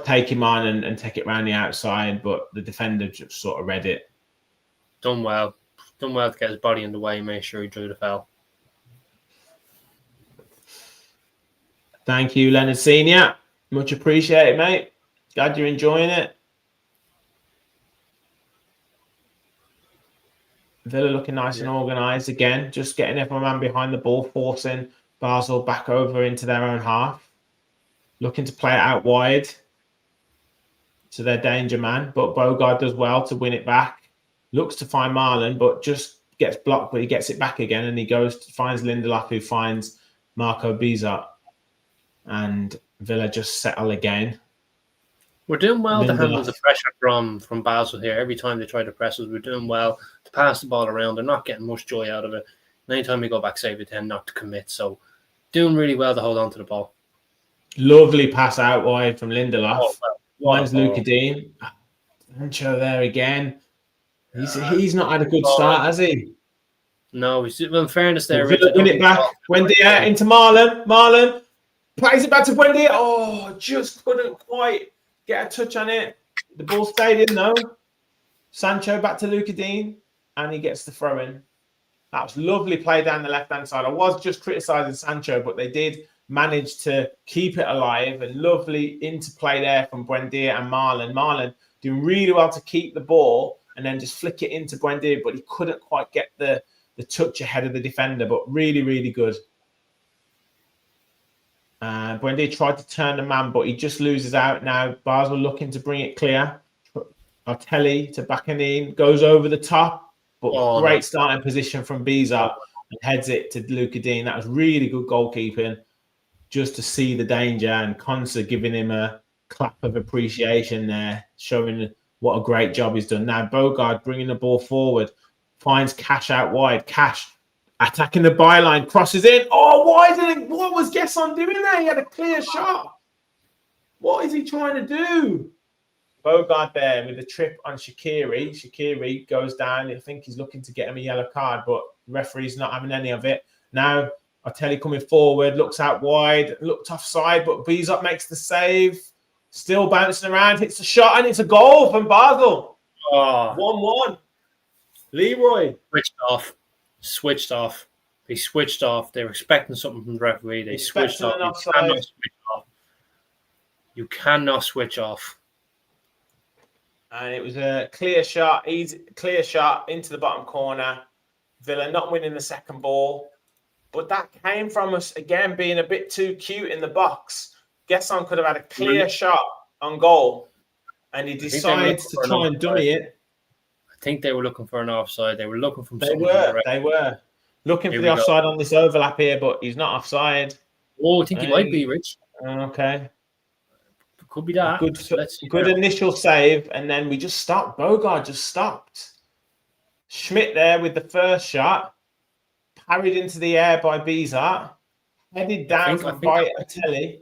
take him on and take it around the outside, but the defender just sort of read it. Done well to get his body in the way and make sure he drew the foul. Thank you, Leonard Senior. Much appreciated, mate. Glad you're enjoying it. Villa looking nice and organised again. Just getting everyone behind the ball, forcing Basel back over into their own half. Looking to play it out wide to their danger man. But Bogard does well to win it back. Looks to find Marlon, but just gets blocked, but he gets it back again. And he finds Lindelof, who finds Marco Bizot. And Villa just settle again. We're doing well to handle the pressure from Basel here. Every time they try to press us, we're doing well to pass the ball around. They're not getting much joy out of it. And anytime we go back, say we tend not to commit. So doing really well to hold on to the ball. Lovely pass out wide from Lindelof. Finds Luka Dean. Sancho there again. He's not had a good start, has he? No, in fairness there. Win it back. Wendy into Marlon. Marlon Plays it back to Buendia. Oh, just couldn't quite get a touch on it. The ball stayed in though. Sancho back to Luka Dean, and he gets the throw in. That was lovely play down the left-hand side. I was just criticising Sancho, but they did manage to keep it alive, and lovely interplay there from Buendia and Marlon. Marlon doing really well to keep the ball and then just flick it into Buendia, but he couldn't quite get the touch ahead of the defender, but really, really good. Buendia tried to turn the man, but he just loses out now. Basel looking to bring it clear. Artelli to Bakanin, goes over the top, but great starting position from Bizot and heads it to Luka Dean. That was really good goalkeeping, just to see the danger, and Konsa giving him a clap of appreciation there, showing what a great job he's done. Now Bogard bringing the ball forward, finds Cash out wide. Cash attacking the byline, crosses in. Oh, what was Gesson doing there? He had a clear shot. What is he trying to do? Bogard there with a trip on Shaqiri. Shaqiri goes down. I think he's looking to get him a yellow card, but the referee's not having any of it. Now, Artelli coming forward, looks out wide, looked offside, but Bizot makes the save. Still bouncing around, hits the shot, and it's a goal from Basel. 1-1. Leroy. Switched off. They switched off. They were expecting something from the referee. They switched off. You cannot switch off. And it was a clear shot, into the bottom corner. Villa not winning the second ball. But that came from us, again, being a bit too cute in the box. Gesson could have had a clear shot on goal. And he decides to try and dummy it. I think they were looking for an offside. They were looking for something. They were. Looking for the offside on this overlap here, but he's not offside. Oh, I think he might be, Rich. Okay. Could be that. Good initial save, and then we just stopped. Bogard just stopped. Schmidt there with the first shot, parried into the air by Bizot, headed down by Artelli.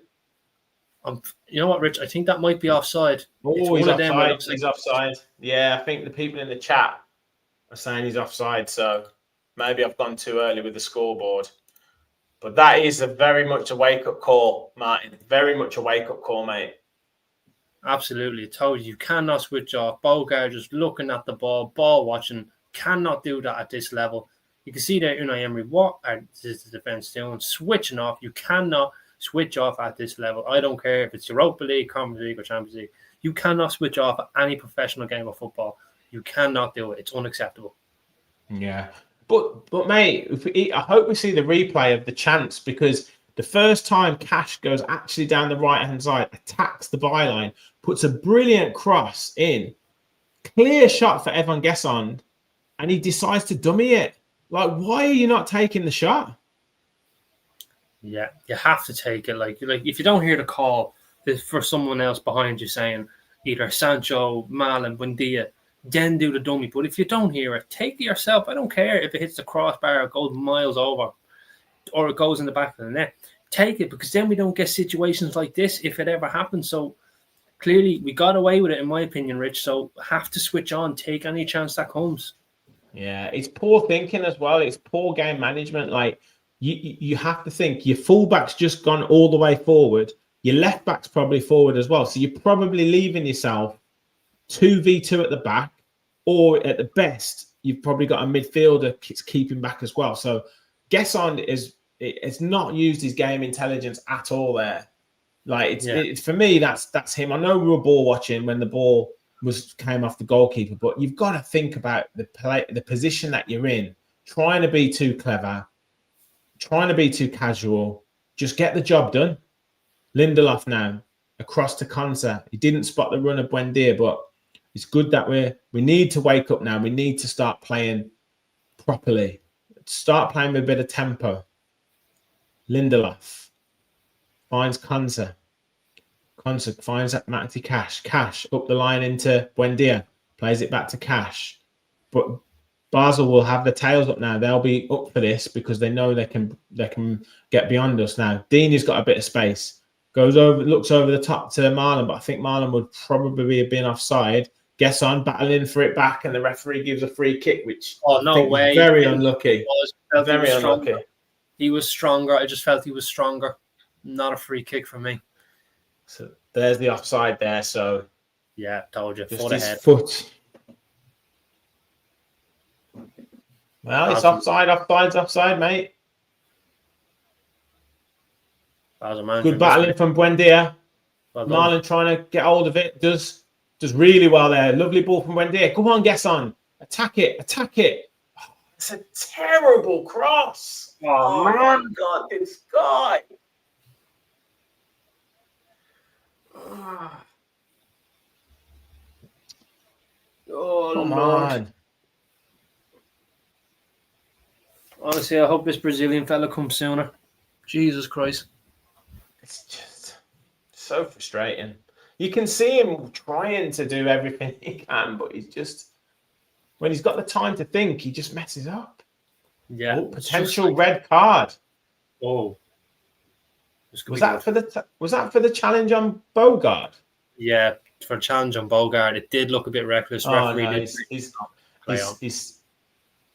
You know what, Rich? I think that might be offside. Oh, he's offside. He's offside. Yeah, I think the people in the chat are saying he's offside, so maybe I've gone too early with the scoreboard. But that is very much a wake-up call, Martin. Very much a wake-up call, mate. Absolutely. I told you cannot switch off. Bogard just looking at the ball watching. Cannot do that at this level. You can see there, Unai Emery, what is the defence doing? Switching off. You cannot switch off at this level. I don't care if it's Europa League, Conference League, or Champions League. You cannot switch off at any professional game of football. You cannot do it. It's unacceptable. Yeah. But mate, I hope we see the replay of the chance, because the first time Cash goes actually down the right-hand side, attacks the byline, puts a brilliant cross in, clear shot for Evan Gesson, and he decides to dummy it. Like, why are you not taking the shot? Yeah, you have to take it. Like if you don't hear the call, there's for someone else behind you saying either Sancho, Marlon, Buendia, then do the dummy. But if you don't hear it, take it yourself. I don't care if it hits the crossbar, it goes miles over, or it goes in the back of the net. Take it, because then we don't get situations like this if it ever happens. So clearly we got away with it, in my opinion, Rich. So have to switch on, take any chance that comes. Yeah, it's poor thinking as well. It's poor game management. Like, you have to think your fullback's just gone all the way forward. Your left back's probably forward as well. So you're probably leaving yourself 2v2 at the back, or at the best, you've probably got a midfielder keeping back as well. So Gesson it's not used his game intelligence at all there. Like, it's for me, that's him. I know we were ball watching when the ball came off the goalkeeper, but you've got to think about the position that you're in, trying to be too clever, trying to be too casual. Just get the job done. Lindelof now across to Konsa. He didn't spot the run of Buendia, but it's good that we need to wake up now. We need to start playing properly. Start playing with a bit of tempo. Lindelof finds Konsa. Konsa finds Matty Cash. Cash up the line into Buendia. Plays it back to Cash. But Basel will have the tails up now. They'll be up for this because they know they can get beyond us now. Deeney's got a bit of space. Looks over the top to Marlon, but I think Marlon would probably have been offside. Gesson battling for it back, and the referee gives a free kick, which way. Very unlucky. Very unlucky. He was stronger. I just felt he was stronger. Not a free kick for me. So there's the offside there. So yeah, told you. just Foot his ahead. foot. Well, it's offside, offside, mate. Good battling from Buendia. Well Marlon trying to get hold of it. Does really well there. Lovely ball from Buendia. Come on, Gesson. Attack it. Oh, it's a terrible cross. Oh man. My God, this guy. Oh, Come Lord. on. Honestly, I hope this Brazilian fella comes sooner. Jesus Christ. It's just so frustrating. You can see him trying to do everything he can, but he's just, when he's got the time to think, he just messes up. Yeah. Potential red card. Oh. Was that for the challenge on Bogard? Yeah, for a challenge on Bogard, it did look a bit reckless. Referee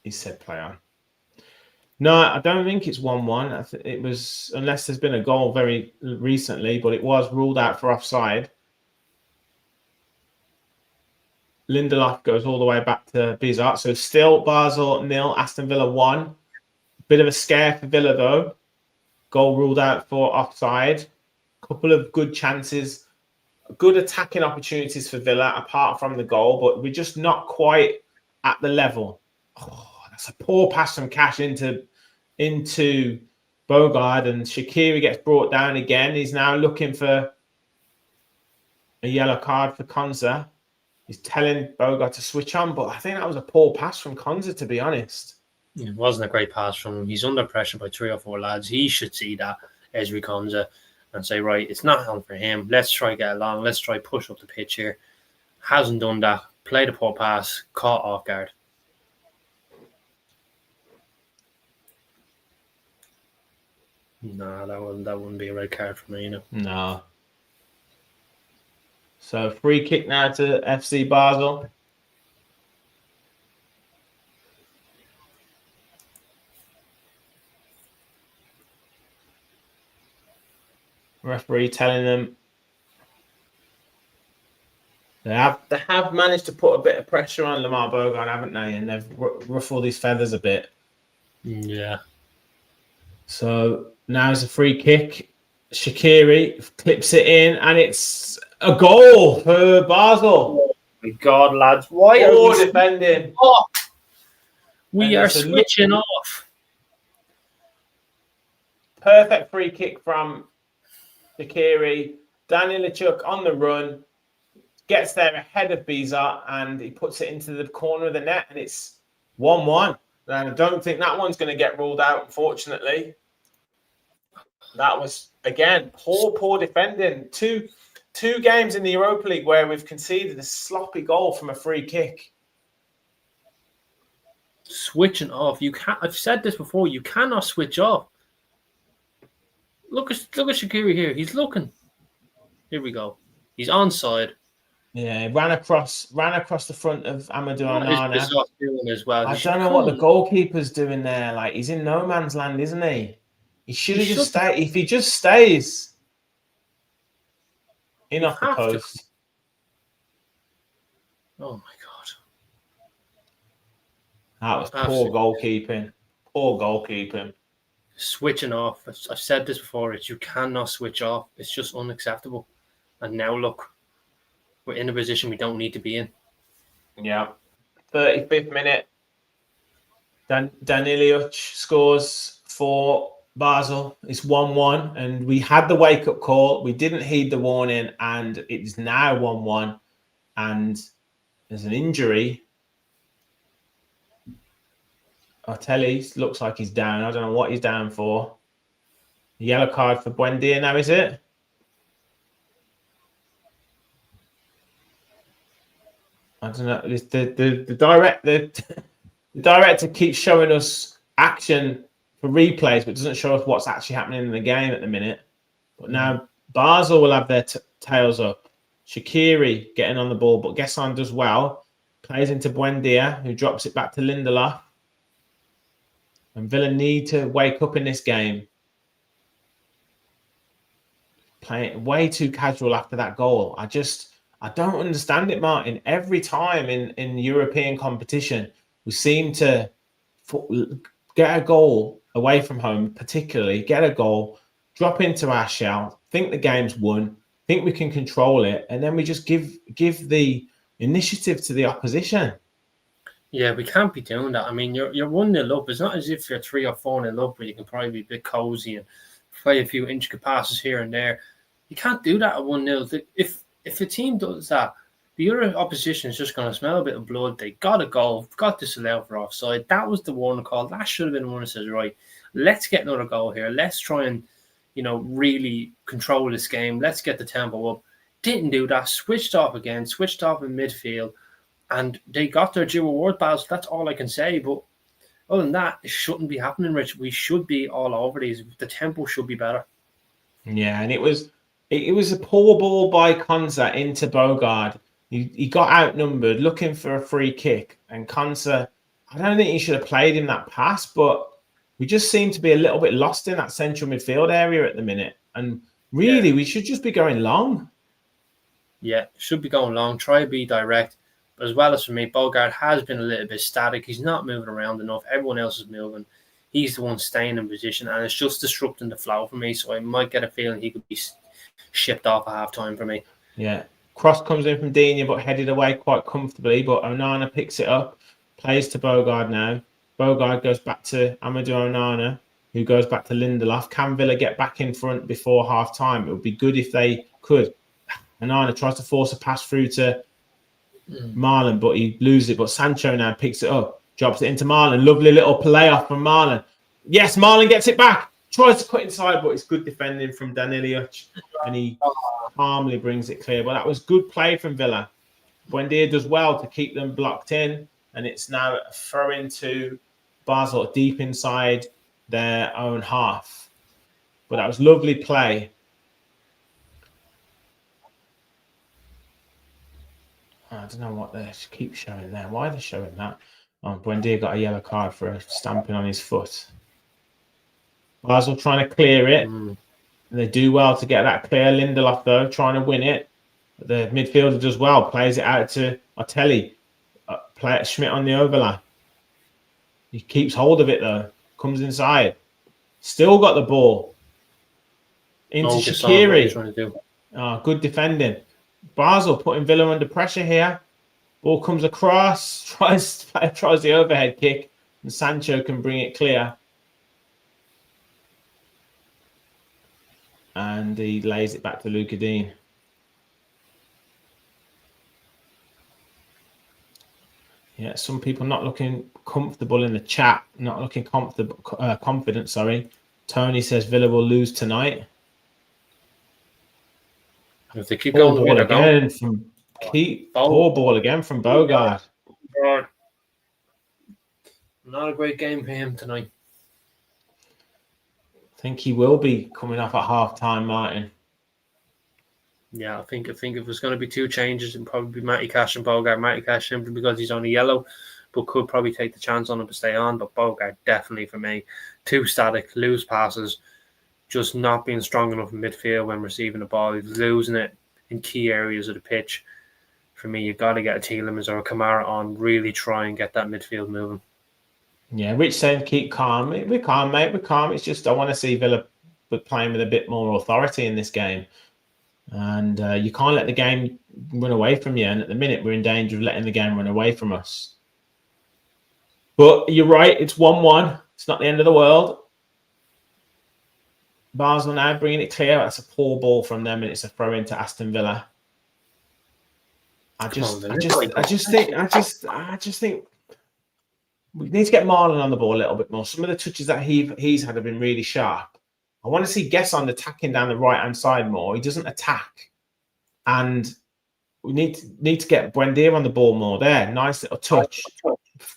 he said play on. No, I don't think it's 1-1. It was, unless there's been a goal very recently, but it was ruled out for offside. Lindelof goes all the way back to Bizot. So still Basel 0, Aston Villa 1. Bit of a scare for Villa though. Goal ruled out for offside. Couple of good chances. Good attacking opportunities for Villa apart from the goal, but we're just not quite at the level. Oh, that's a poor pass from Cash into Bogard, and Shaqiri gets brought down again. He's now looking for a yellow card for Konza. He's telling Bogard to switch on, but I think that was a poor pass from Konza, to be honest. It wasn't a great pass from him. He's under pressure by 3 or 4 lads. He should see that, Ezri Konza, and say, right, it's not on for him. Let's try get along. Let's try push up the pitch here. Hasn't done that. Played a poor pass. Caught off guard. No, that wouldn't be a red card for me, you know. No. So free kick now to FC Basel. Referee telling them they have managed to put a bit of pressure on Lamar Bogard, haven't they? And they've ruffled his feathers a bit. Yeah. So now it's a free kick. Shaqiri clips it in, and it's a goal for Basel. Oh my God, lads! Why are we defending? Off? We are switching off. Perfect free kick from Shaqiri. Daniel Lachuk on the run, gets there ahead of Bizot, and he puts it into the corner of the net, and it's 1-1. And I don't think that one's going to get ruled out, unfortunately. That was, again, poor defending. Two games in the Europa League where we've conceded a sloppy goal from a free kick. Switching off. You can't. I've said this before. You cannot switch off. Look at Shaqiri here. He's looking. Here we go. He's onside. Yeah, ran across the front of Amadou Onana. As well. I don't know what the goalkeeper's doing there. Like, he's in no man's land, isn't he? He should have just stayed. If he just stays in off the post. Oh my God. That was poor goalkeeping. Poor goalkeeping. Switching off. I've said this before. You cannot switch off. It's just unacceptable. And now look, we're in a position we don't need to be in. Yeah. 35th minute. Daniliuc scores for Basel. It's 1-1, and we had the wake-up call. We didn't heed the warning, and it is now 1-1. And there's an injury. Artelli looks like he's down. I don't know what he's down for. Yellow card for Buendia now, is it? I don't know. The director keeps showing us action for replays, but doesn't show us what's actually happening in the game at the minute. But now Basel will have their tails up. Shaqiri getting on the ball, but Gesson does well. Plays into Buendia, who drops it back to Lindelof. And Villa need to wake up in this game. playing way too casual after that goal. I don't understand it, Martin. Every time in European competition, we seem to get a goal away from home, particularly get a goal, drop into our shell, think the game's won, think we can control it, and then we just give the initiative to the opposition. Yeah, we can't be doing that. I mean, you're 1-0 up. It's not as if you're 3 or 4-0 up where you can probably be a bit cozy and play a few intricate passes here and there. You can't do that at 1-0. If a team does that, the other opposition is just going to smell a bit of blood. They got a goal, got disallowed for offside. That was the one call. That should have been the one that says, right, let's get another goal here. Let's try and, really control this game. Let's get the tempo up. Didn't do that. Switched off again. Switched off in midfield. And they got their due reward, Basel. That's all I can say. But other than that, it shouldn't be happening, Rich. We should be all over these. The tempo should be better. Yeah, and it was a poor ball by Konsa into Bogard. He got outnumbered, looking for a free kick. And Konsa, I don't think he should have played him that pass, but we just seem to be a little bit lost in that central midfield area at the minute. And really, we should just be going long. Yeah, should be going long. Try to be direct. But as well as for me, Bogard has been a little bit static. He's not moving around enough. Everyone else is moving. He's the one staying in position, and it's just disrupting the flow for me. So I might get a feeling he could be shipped off at half-time for me. Yeah. Cross comes in from Dina, but headed away quite comfortably. But Onana picks it up, plays to Bogard now. Bogard goes back to Amadou Onana, who goes back to Lindelof. Can Villa get back in front before half-time? It would be good if they could. Onana tries to force a pass through to Marlon, but he loses it. But Sancho now picks it up, drops it into Marlon. Lovely little playoff from Marlon. Yes, Marlon gets it back. Tries to cut inside, but it's good defending from Danilic, and he calmly brings it clear. But that was good play from Villa. Buendia does well to keep them blocked in, and it's now a throw into Basel deep inside their own half. But that was lovely play. I don't know what they keep showing there. Why are they showing that? Oh, Buendia got a yellow card for stamping on his foot. Basel trying to clear it. And they do well to get that clear. Lindelof, though, trying to win it. The midfielder does well. Plays it out to Otelli. Play it Schmidt on the overlap. He keeps hold of it, though. Comes inside. Still got the ball. Into Shaqiri. Oh, good defending. Basel putting Villa under pressure here. Ball comes across. Tries the overhead kick. And Sancho can bring it clear. And he lays it back to Luca Dean. Yeah, some people not looking comfortable in the chat. Not looking confident, sorry. Tony says Villa will lose tonight. If they keep going, poor ball again from Bogard. Not a great game for him tonight. I think he will be coming off at half-time, Martin. Yeah, I think if there's going to be two changes, it'd probably be Matty Cash and Bogard. Matty Cash simply because he's only yellow, but could probably take the chance on him to stay on. But Bogard definitely for me. Too static, lose passes, just not being strong enough in midfield when receiving the ball. He's losing it in key areas of the pitch. For me, you've got to get a Tielemans or a Kamara on, really try and get that midfield moving. Yeah, Rich saying keep calm. We're calm, mate. We're calm. It's just I want to see Villa playing with a bit more authority in this game. And you can't let the game run away from you. And at the minute, we're in danger of letting the game run away from us. But you're right. It's 1-1. It's not the end of the world. Basel now bringing it clear. That's a poor ball from them, and it's a throw into Aston Villa. I just think we need to get Marlon on the ball a little bit more. Some of the touches that he's had have been really sharp. I want to see Gesson attacking down the right-hand side more. He doesn't attack. And we need to get Buendia on the ball more there. Nice little touch.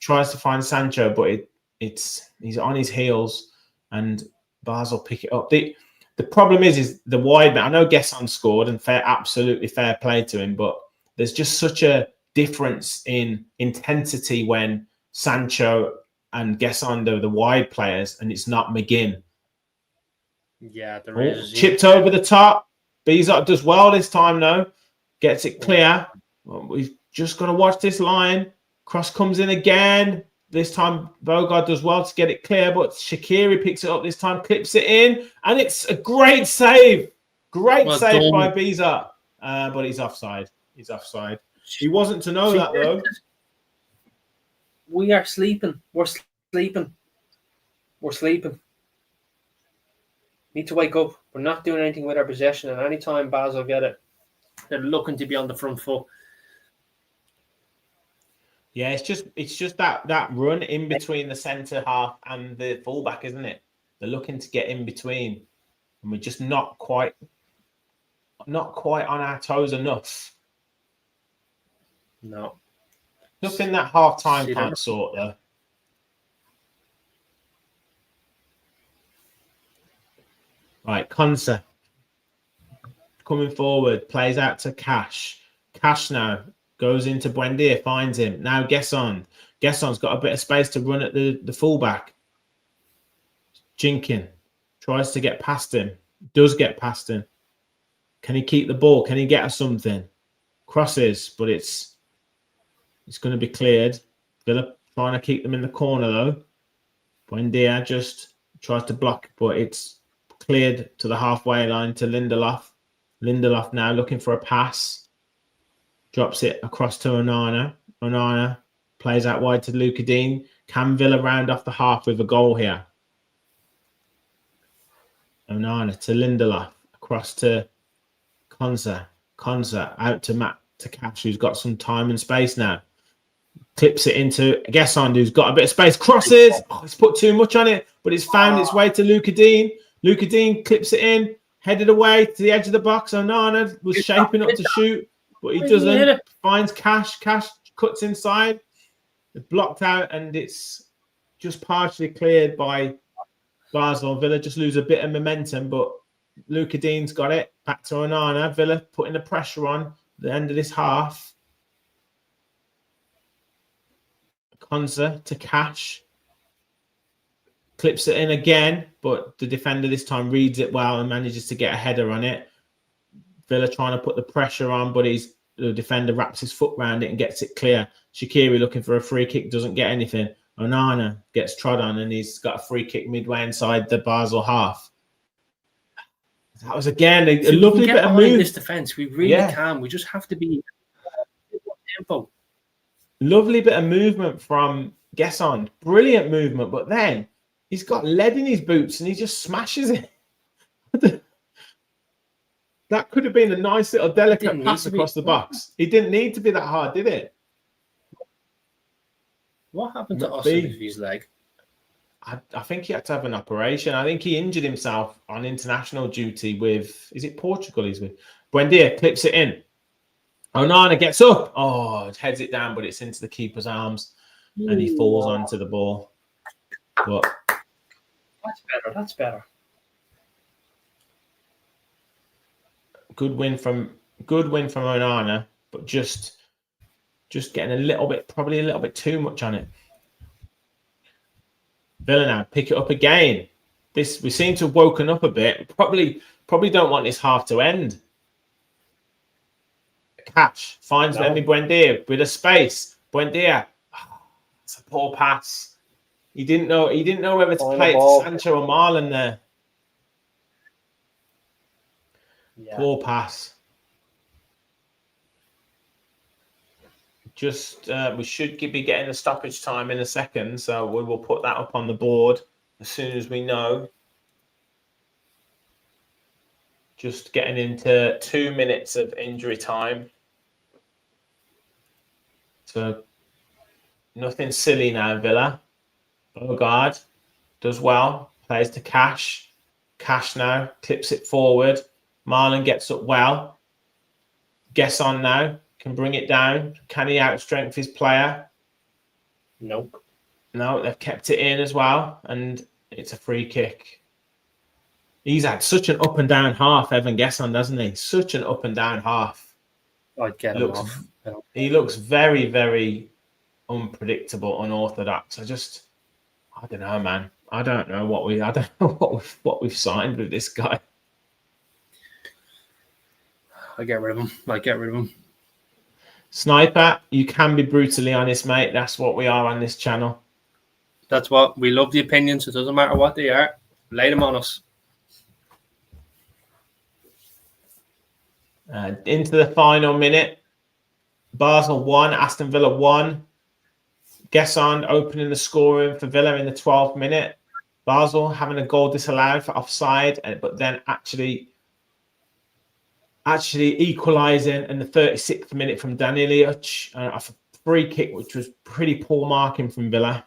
Tries to find Sancho, but he's on his heels and Basel pick it up. The problem is the wide man. I know Gesson scored and absolutely fair play to him, but there's just such a difference in intensity when Sancho and Gesson are the wide players and it's not McGinn. Yeah, there is. Chipped over the top. Bizot does well this time, though. Gets it clear. Well, we've just got to watch this line. Cross comes in again. This time, Bogard does well to get it clear, but Shaqiri picks it up this time, clips it in, and it's a great save. Great save by Bizot. But he's offside. He's offside. He wasn't to know that, though. We are sleeping. We're sleeping. We're sleeping. Need to wake up. We're not doing anything with our possession. And anytime Basel get it, they're looking to be on the front foot. Yeah, it's just that run in between the centre half and the fullback, isn't it? They're looking to get in between, and we're just not quite on our toes enough. No. Nothing that half time can't sort, though. Right, Konsa coming forward, plays out to Cash. Cash now goes into Buendia, finds him. Now Gesson. Gesson's got a bit of space to run at the fullback. Jinkin tries to get past him. Does get past him. Can he keep the ball? Can he get us something? Crosses, but it's going to be cleared. Villa trying to keep them in the corner, though. Buendia just tries to block, but it's cleared to the halfway line to Lindelof. Lindelof now looking for a pass. Drops it across to Onana. Onana plays out wide to Luka Dean. Can Villa round off the half with a goal here? Onana to Lindelof. Across to Konsa. Konsa out to Cash, who's got some time and space now. Clips it into Gesson, who's got a bit of space. Crosses. Oh, he's put too much on it, but it's found its way to Luka Dean. Luka Dean clips it in, headed away to the edge of the box. Onana was shaping up to shoot, but he doesn't. Finds Cash. Cash cuts inside. It's blocked out, and it's just partially cleared by Basel. Villa just lose a bit of momentum, but Luka Dean's got it. Back to Onana. Villa putting the pressure on at the end of this half. Konsa to Cash. Clips it in again, but the defender this time reads it well and manages to get a header on it. Villa trying to put the pressure on, but the defender wraps his foot around it and gets it clear. Shaqiri looking for a free kick, doesn't get anything. Onana gets trod on, and he's got a free kick midway inside the Basel half. That was again a lovely bit of move. This defense, we really can. We just have to be tempo. Lovely bit of movement from Gesson. Brilliant movement, but then he's got lead in his boots and he just smashes it. That could have been a nice little delicate pass across the box. It didn't need to be that hard, did it? What happened to Austin with his leg? I think he had to have an operation. I think he injured himself on international duty with, is it Portugal he's with? Buendia clips it in. Onana gets up. Oh, heads it down, but it's into the keeper's arms and he falls onto the ball. But that's better. Good win from Onana, but just getting probably a little bit too much on it. Villa now pick it up again. We seem to have woken up a bit. Probably don't want this half to end. Catch finds Emi Buendia with a space. Buendia, it's a poor pass. He didn't know whether to play it to Sancho or Marlon there. Yeah. Poor pass. Just we should be getting a stoppage time in a second, so we will put that up on the board as soon as we know. Just getting into 2 minutes of injury time. So nothing silly now, Villa. Bogard does well, plays to Cash. Cash now clips it forward. Marlon gets up well. Gesson now can bring it down. Can he outstrength his player? Nope. No, they've kept it in as well, and it's a free kick. He's had such an up and down half, Evan Gesson, doesn't he? Such an up and down half. I'd get him off. He looks very, very unpredictable, unorthodox. I don't know, man. I don't know what we've signed with this guy. I get rid of him. I get rid of him. Sniper, you can be brutally honest, mate. That's what we are on this channel. That's what we love, the opinions. It doesn't matter what they are. Lay them on us. Into the final minute. Basel 1, Aston Villa 1. Gesson opening the scoring for Villa in the 12th minute. Basel having a goal disallowed for offside, but then actually equalising in the 36th minute from Danilic off a free kick, which was pretty poor marking from Villa.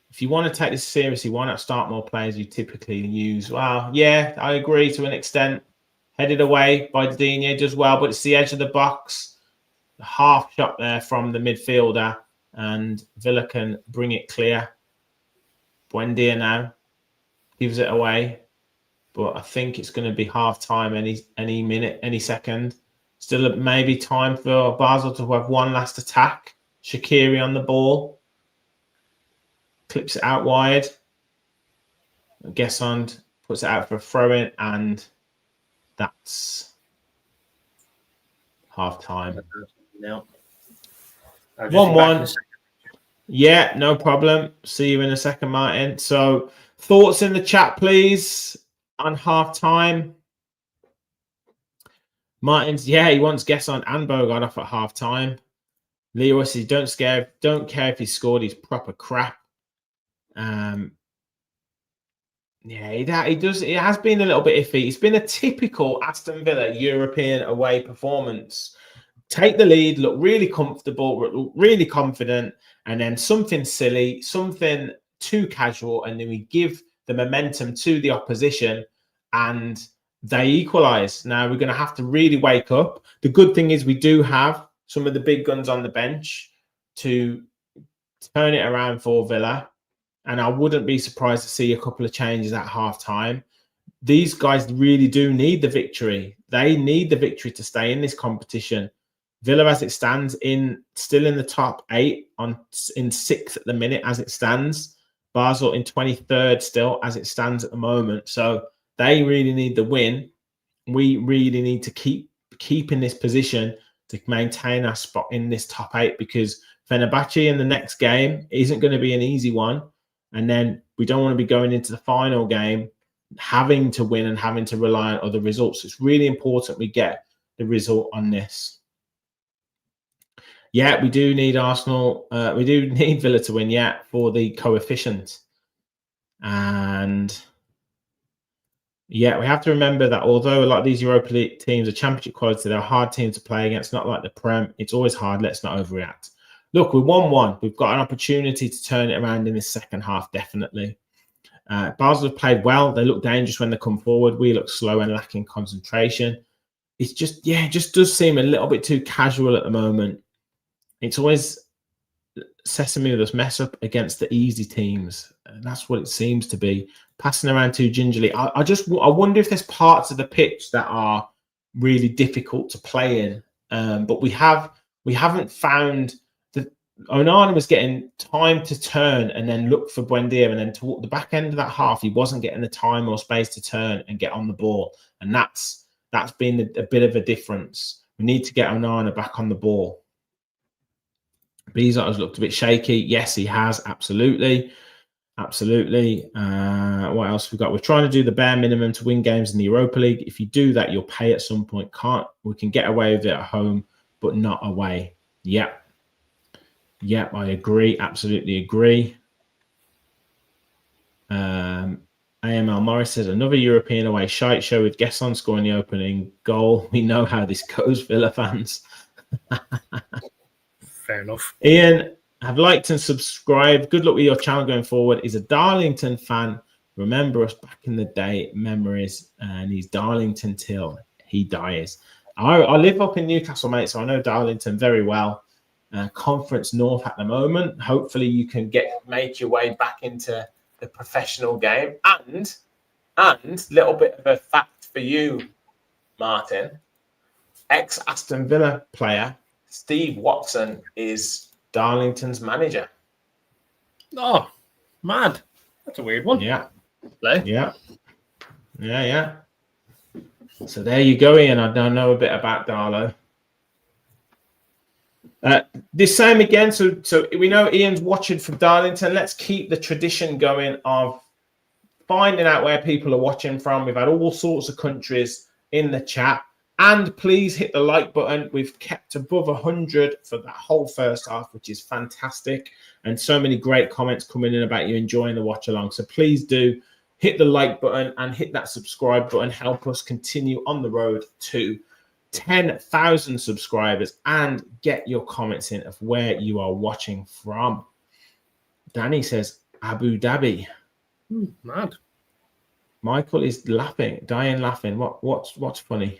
If you want to take this seriously, why not start more players you typically use? Well, yeah, I agree to an extent. Headed away by Digne does well, but it's the edge of the box. A half shot there from the midfielder, and Villa can bring it clear. Buendia now gives it away, but I think it's going to be half time any minute, any second. Still maybe time for Basel to have one last attack. Shaqiri on the ball. Clips it out wide. Gesson puts it out for a throw-in, and that's half time. No. 1-1. Yeah, no problem. See you in a second, Martin. So, thoughts in the chat, please, on half time. Martin's, yeah, he wants Gesson and Bogard off at half time. Leo says, don't care if he scored, he's proper crap. Yeah, he does. It has been a little bit iffy. It's been a typical Aston Villa European away performance. Take the lead, look really comfortable, look really confident, and then something silly, something too casual, and then we give the momentum to the opposition, and they equalise. Now we're going to have to really wake up. The good thing is we do have some of the big guns on the bench to turn it around for Villa. And I wouldn't be surprised to see a couple of changes at half time. These guys really do need the victory. They need the victory to stay in this competition. Villa, as it stands, still in the top 8, in 6th at the minute as it stands. Basel in 23rd still as it stands at the moment. So they really need the win. We really need to keep in this position to maintain our spot in this top 8, because Fenerbahce in the next game isn't going to be an easy one. And then we don't want to be going into the final game having to win and having to rely on other results. It's really important we get the result on this. Yeah, we do need Arsenal. We do need Villa to win, yeah, for the coefficient. And yeah, we have to remember that although a lot of these Europa League teams are championship quality, they're a hard team to play against, not like the Prem. It's always hard. Let's not overreact. Look, we're 1-1. We've got an opportunity to turn it around in the second half, definitely. Basel have played well. They look dangerous when they come forward. We look slow and lacking concentration. It's just, yeah, it just does seem a little bit too casual at the moment. It's always sesame with us mess up against the easy teams. And that's what it seems to be. Passing around too gingerly. I wonder if there's parts of the pitch that are really difficult to play in. But we haven't found that. Onana was getting time to turn and then look for Buendia, and then toward the back end of that half, he wasn't getting the time or space to turn and get on the ball. And that's been a bit of a difference. We need to get Onana back on the ball. Bizot has looked a bit shaky. Yes, he has. Absolutely. Absolutely. What else we got? We're trying to do the bare minimum to win games in the Europa League. If you do that, you'll pay at some point. We can get away with it at home, but not away. Yep. Yep, I agree. Absolutely agree. AML Morris says, another European away shite show with Gesson scoring the opening goal. We know how this goes, Villa fans. Fair enough. Ian, have liked and subscribed. Good luck with your channel going forward. He's a Darlington fan. Remember us back in the day, memories, and he's Darlington till he dies. I live up in Newcastle, mate, so I know Darlington very well. Conference North at the moment. Hopefully you can make your way back into the professional game. And little bit of a fact for you, Martin. Ex-Aston Villa player Steve Watson is Darlington's manager. Oh, mad. That's a weird one. Yeah. Play. Yeah. So there you go, Ian. I don't know a bit about Darlow. This same again. So we know Ian's watching from Darlington. Let's keep the tradition going of finding out where people are watching from. We've had all sorts of countries in the chat. And please hit the like button. We've kept above 100 for that whole first half, which is fantastic. And so many great comments coming in about you enjoying the watch along. So please do hit the like button and hit that subscribe button. Help us continue on the road to 10,000 subscribers and get your comments in of where you are watching from. Danny says Abu Dhabi. Mad. Michael is dying laughing. What's funny?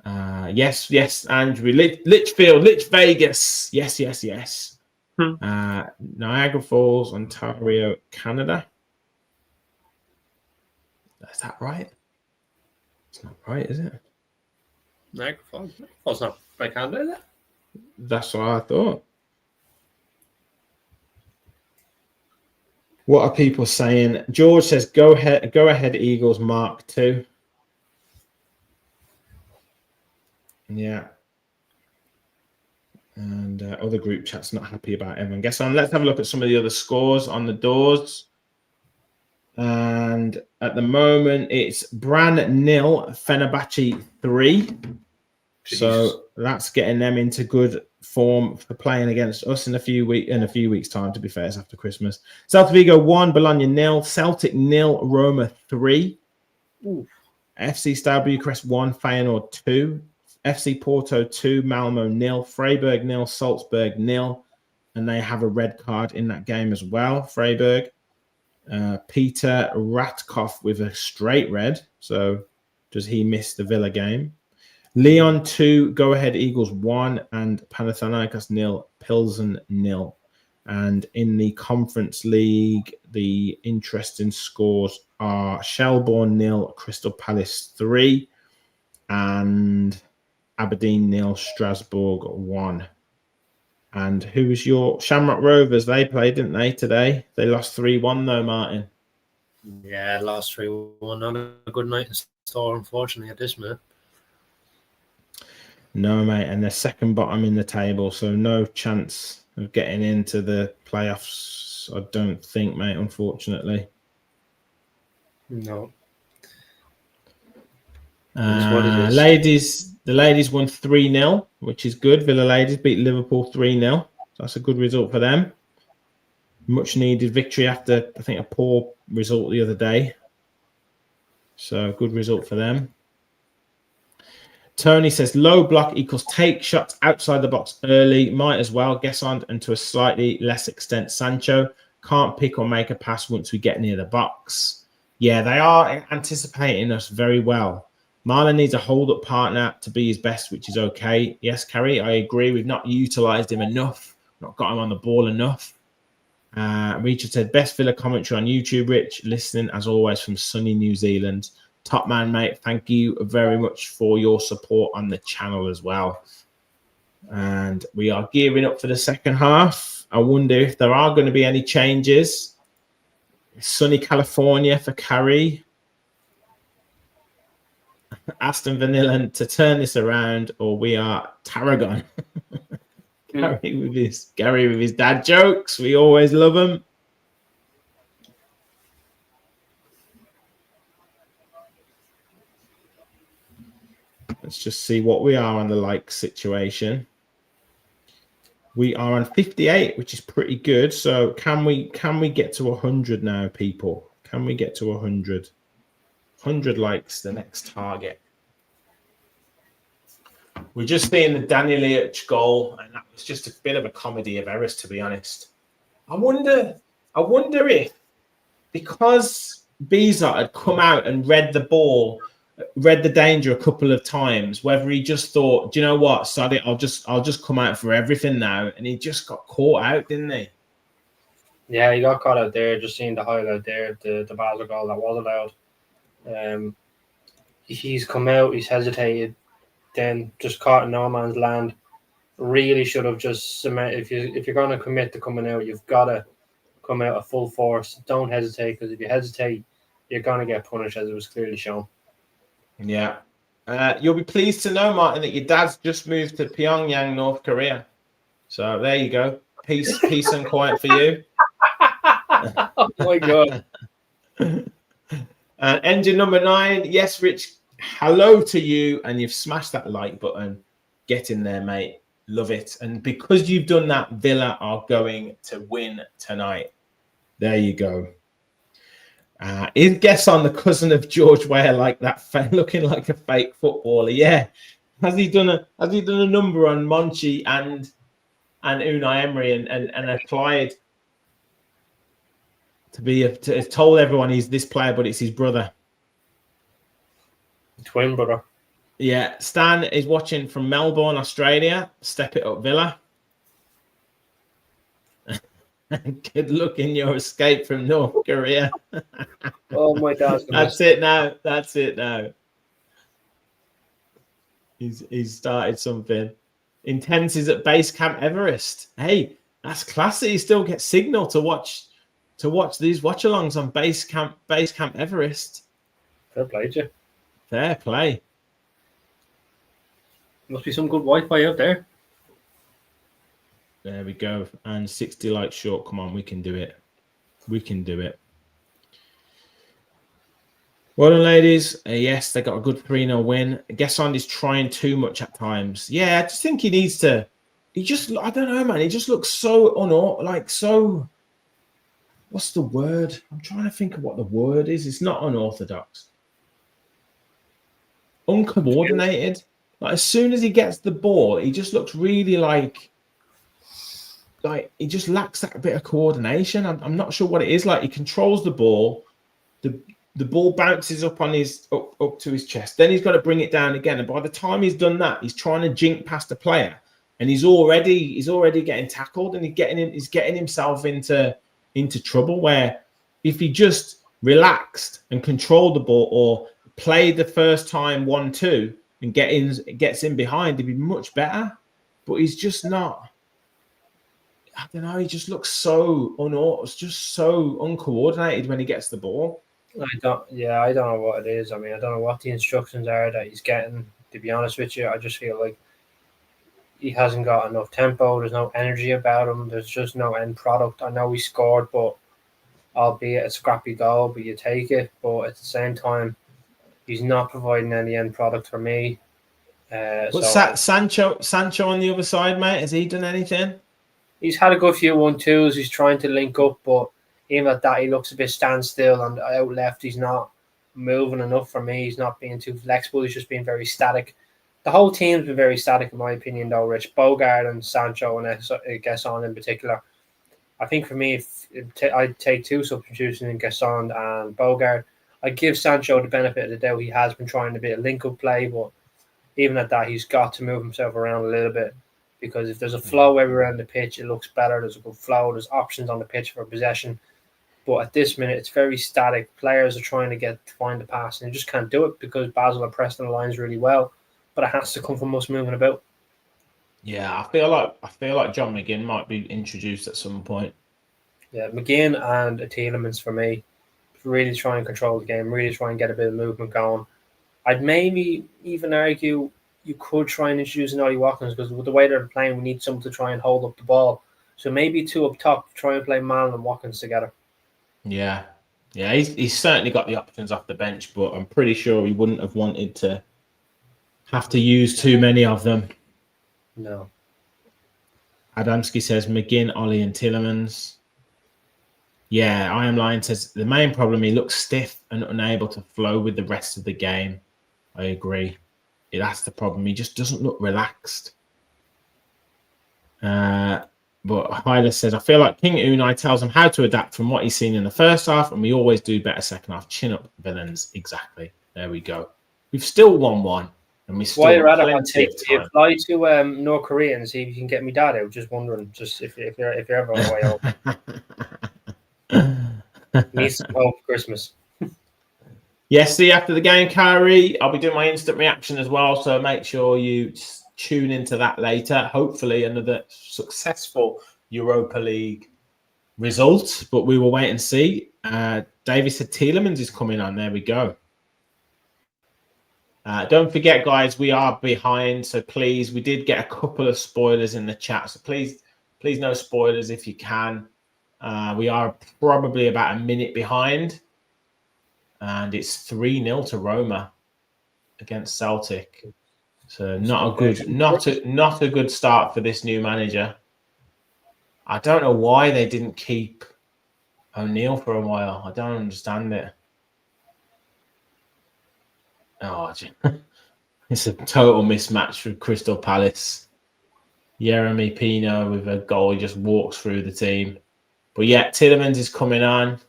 Yes, Andrew. Litchfield, Lich Vegas. Yes. Niagara Falls, Ontario, Canada. Is that right? It's not right, is it? Niagara Falls not by Canada, is it? That's what I thought. What are people saying? George says, go ahead, Eagles, Mark 2. Yeah. And other group chats not happy about everyone. Guess on. Let's have a look at some of the other scores on the doors. And at the moment, it's Bran 0, Fenerbahce 3. Jeez. So that's getting them into good form for playing against us in a few weeks' time. To be fair, it's after Christmas. Celta Vigo 1, Bologna 0, Celtic 0, Roma 3. Ooh. FC Steaua Bucharest 1, Feyenoord 2. FC Porto 2, Malmo 0, Freiburg 0, Salzburg 0, and they have a red card in that game as well. Freiburg. Peter Ratkoff with a straight red. So does he miss the Villa game? Leon 2, Go Ahead Eagles 1, and Panathinaikos 0, Pilsen 0. And in the Conference League, the interesting scores are Shelbourne 0, Crystal Palace 3, and Aberdeen 0, Strasbourg 1. And who was your Shamrock Rovers? They played, didn't they, today? They lost 3-1 though, Martin. Yeah, lost 3-1. Not a good night in store, unfortunately, at this minute. No, mate. And they're second bottom in the table, so no chance of getting into the playoffs, I don't think, mate, unfortunately. No. The ladies won 3-0, which is good. Villa ladies beat Liverpool 3-0. That's a good result for them. Much needed victory after, I think, a poor result the other day. So good result for them. Tony says low block equals take shots outside the box early. Might as well guess on, and to a slightly less extent Sancho. Can't pick or make a pass once we get near the box. Yeah, they are anticipating us very well. Marlon needs a hold-up partner to be his best, which is okay. Yes, Carrie, I agree. We've not utilised him enough, not got him on the ball enough. Richard said, best Villa commentary on YouTube, Rich. Listening, as always, from sunny New Zealand. Top man, mate. Thank you very much for your support on the channel as well. And we are gearing up for the second half. I wonder if there are going to be any changes. Sunny California for Carrie. Aston Villa to turn this around, or we are Tarragon. Gary with his dad jokes. We always love them. Let's just see what we are on the like situation. We are on 58, which is pretty good. So can we get to 100 now, people? Can we get to 100? 100 likes, the next target. We're just seeing the Daniel Liach goal, and that was just a bit of a comedy of errors, to be honest. I wonder if, because Beezer had come out and read the danger a couple of times, whether he just thought, do you know what, sod it, I'll just come out for everything now, and he just got caught out, didn't he? Yeah, he got caught out there. Just seeing the highlight there, the Basel goal that was allowed. He's come out, he's hesitated, then just caught in no man's land. Really should have just submitted. If you're going to commit to coming out, you've got to come out at full force. Don't hesitate, because if you hesitate, you're going to get punished, as it was clearly shown. Yeah. You'll be pleased to know, Martin, that your dad's just moved to Pyongyang, North Korea. So there you go. Peace and quiet for you. Oh my God. Engine number 9. Yes, Rich. Hello to you. And you've smashed that like button. Get in there, mate. Love it. And because you've done that, Villa are going to win tonight. There you go. Is Gesson the cousin of George Weah, like that, looking like a fake footballer? Yeah. Has he done a number on Monchi and Unai Emery and applied to told everyone he's this player, but it's his brother. Twin brother. Yeah. Stan is watching from Melbourne, Australia. Step it up, Villa. Good luck in your escape from North Korea. Oh my God. That's it now. He's started something. Intense is at base camp Everest. Hey, that's classy. You still get signal to watch these watch-alongs on base camp Everest. Fair play to you. Fair play. Must be some good Wi-Fi out there. There we go. And 60 likes short. Come on, we can do it. Well done, ladies. Yes, they got a good 3-0 win. Gesson is trying too much at times. Yeah, I just think he needs to. I don't know, man. He just looks so so. What's the word? I'm trying to think of what the word is. It's not unorthodox. Uncoordinated. Like as soon as he gets the ball, he just looks really like he just lacks that bit of coordination. I'm not sure what it is. Like he controls the ball. The ball bounces up on up to his chest. Then he's got to bring it down again. And by the time he's done that, he's trying to jink past a player, and he's already getting tackled, and he's getting himself into trouble. Where if he just relaxed and controlled the ball, or played the first time 1-2 and gets in behind, he'd be much better. But he's just not. I don't know. He just looks so uncoordinated when he gets the ball. I don't know what it is. I mean, I don't know what the instructions are that he's getting. To be honest with you, I just feel like he hasn't got enough tempo. There's no energy about him. There's just no end product. I know he scored, but albeit a scrappy goal, but you take it. But at the same time, he's not providing any end product for me. But Sancho on the other side, mate, has he done anything? He's had a good few 1-2s. He's trying to link up, but even at that, he looks a bit standstill, and out left, he's not moving enough for me. He's not being too flexible. He's just being very static. The whole team's been very static, in my opinion, though, Rich. Bogart and Sancho, and Gesson in particular. I think for me, I'd take 2 substitutions in Gesson and Bogart. I'd give Sancho the benefit of the doubt. He has been trying a bit of link-up play, but even at that, he's got to move himself around a little bit, because if there's a flow everywhere on the pitch, it looks better. There's a good flow. There's options on the pitch for possession. But at this minute, it's very static. Players are trying to find the pass, and they just can't do it because Basel are pressing the lines really well. But it has to come from us moving about. Yeah, I feel like John McGinn might be introduced at some point. Yeah, McGinn and Tielemans for me. Really try and control the game. Really try and get a bit of movement going. I'd maybe even argue you could try and introduce an Ollie Watkins, because with the way they're playing, we need someone to try and hold up the ball. So maybe 2 up top, try and play Malen and Watkins together. Yeah, he's certainly got the options off the bench, but I'm pretty sure he wouldn't have wanted to have to use too many of them. No. Adamski says McGinn, Ollie, and Tielemans. Yeah, I Am Lying says the main problem, he looks stiff and unable to flow with the rest of the game. I agree. That's the problem. He just doesn't look relaxed. But Hyla says, I feel like King Unai tells him how to adapt from what he's seen in the first half, and we always do better second half. Chin up, villains. Exactly. There we go. We've still 1-1, and we still have plenty of time. Fly to North Korea and see if you can get me dad out. Just wondering, just if you're ever on the way home. Needs some home for Christmas. Yes, see, after the game, Kyrie, I'll be doing my instant reaction as well, so make sure you tune into that later. Hopefully another successful Europa League result, but we will wait and see. David said Tielemans is coming on. There we go. Don't forget, guys, we are behind. So please, we did get a couple of spoilers in the chat. So please no spoilers if you can. We are probably about a minute behind. And it's 3-0 to Roma against Celtic. So not a good start for this new manager. I don't know why they didn't keep O'Neill for a while. I don't understand it. Oh, it's a total mismatch with Crystal Palace. Jeremy Pino with a goal, he just walks through the team. But yeah, Tielemans is coming on.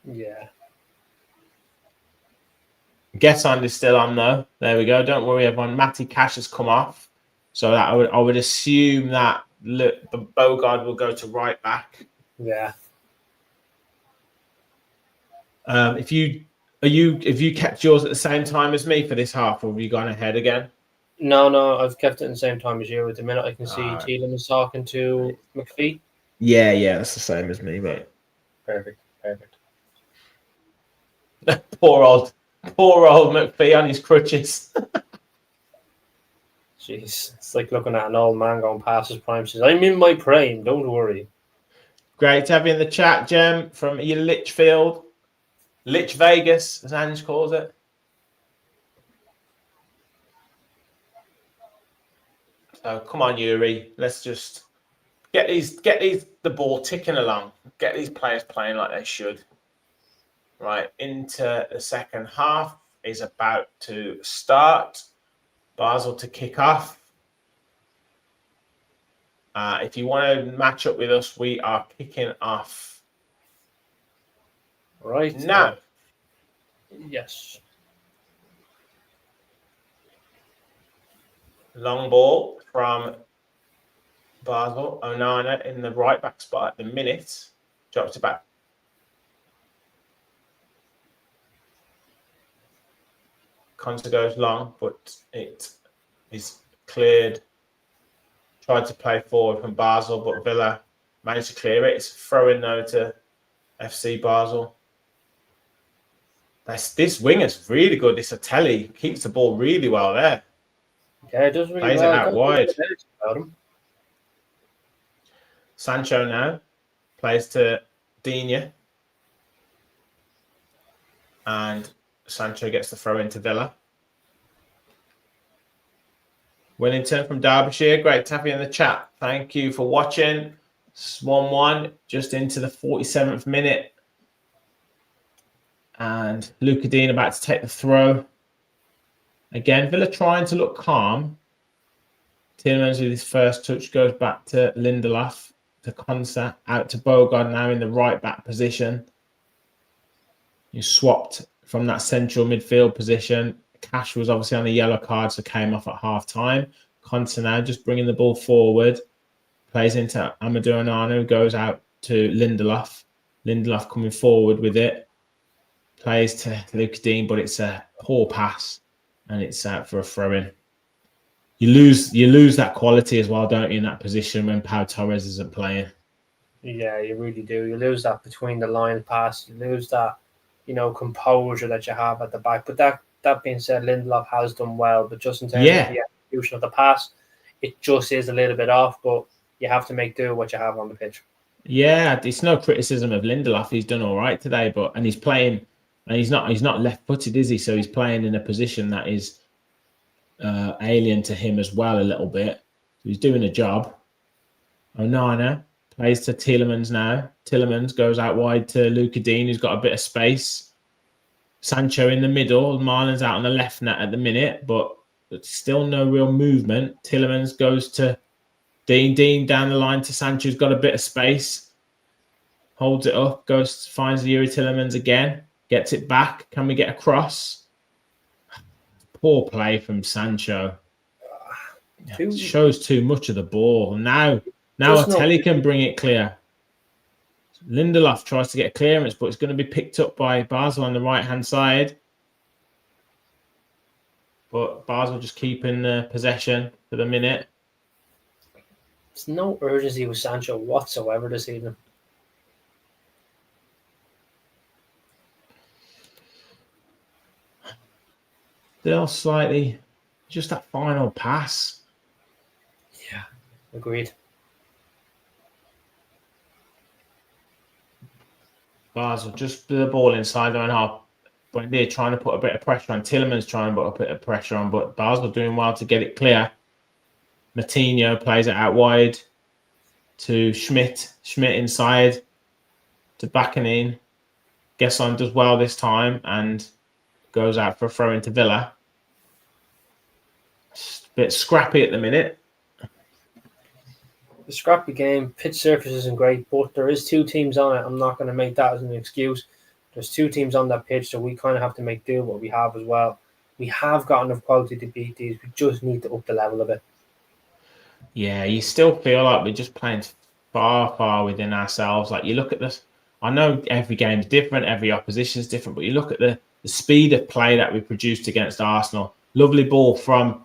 Yeah. Getson is still on though. There we go. Don't worry, everyone. Matty Cash has come off, so that I would assume that Bogard will go to right back. Yeah. Have you kept yours at the same time as me for this half, or have you gone ahead again? No, I've kept it in the same time as you. At the minute, I can see Tielemans talking to McPhee. Yeah, that's the same as me, mate. Perfect. Poor old McPhee on his crutches. Jeez, it's like looking at an old man going past his prime. Says, "I'm in my prime. Don't worry." Great to have you in the chat, Jem, from your Litchfield. Lich Vegas, as Ange calls it. So come on, Yuri. Let's just get the ball ticking along. Get these players playing like they should. Right, into the second half is about to start. Basel to kick off. If you want to match up with us, we are kicking off right now. Yes. Long ball from Basel. Onana in the right back spot at the minute. Drops it back. Conte goes long, but it is cleared. Tried to play forward from Basel, but Villa managed to clear it. It's throwing though to FC Basel. This winger's really good. This Atelli keeps the ball really well there. Yeah, it does really Plays well. it out wide. Sancho now plays to Digne. And Sancho gets the throw into Villa. Wellington from Derbyshire. Great to have you in the chat. Thank you for watching. It's 1-1, just into the 47th minute. And Luca Dean about to take the throw. Again, Villa trying to look calm. Tielemans with his first touch goes back to Lindelof, to Konsa, out to Bogard now in the right back position. You swapped from that central midfield position. Cash was obviously on a yellow card, so came off at half time. Konsa now just bringing the ball forward. Plays into Amadou Onana, goes out to Lindelof. Lindelof coming forward with it. Plays to Luke Dean, but it's a poor pass, and it's out for a throw-in. You lose that quality as well, don't you, in that position when Pau Torres isn't playing? Yeah, you really do. You lose that between the line pass. You lose that, composure that you have at the back. But that being said, Lindelof has done well, but just in terms of the execution of the pass, it just is a little bit off. But you have to make do with what you have on the pitch. Yeah, it's no criticism of Lindelof. He's done all right today, and he's playing, and he's not left-footed, is he? So he's playing in a position that is alien to him as well a little bit. So he's doing a job. Onana plays to Tielemans now. Tielemans goes out wide to Luca Dean, who's got a bit of space. Sancho in the middle. Marlon's out on the left net at the minute, but still no real movement. Tielemans goes to Dean. Dean down the line to Sancho, who's got a bit of space. Holds it up, finds Yuri Tielemans again. Gets it back. Can we get a cross? Poor play from Sancho. Shows too much of the ball. Now Atelli can bring it clear. Lindelof tries to get clearance, but it's going to be picked up by Basel on the right-hand side. But Basel just keeping possession for the minute. There's no urgency with Sancho whatsoever this evening. Still slightly, just that final pass. Yeah, agreed. Basel just the ball inside their own half. When they're trying to put a bit of pressure on, Tillemans trying to put a bit of pressure on, but Basel doing well to get it clear. Matinho plays it out wide to Schmidt. Schmidt inside to Baccanin. Gesson does well this time and goes out for a throw into Villa. It's a bit scrappy at the minute. The scrappy game, pitch surface isn't great, but there is 2 teams on it. I'm not going to make that as an excuse. There's 2 teams on that pitch, so we kind of have to make do what we have as well. We have got enough quality to beat these. We just need to up the level of it. Yeah, you still feel like we're just playing far, far within ourselves. Like you look at this, I know every game's different, every opposition's different, but you look at the speed of play that we produced against Arsenal. Lovely ball from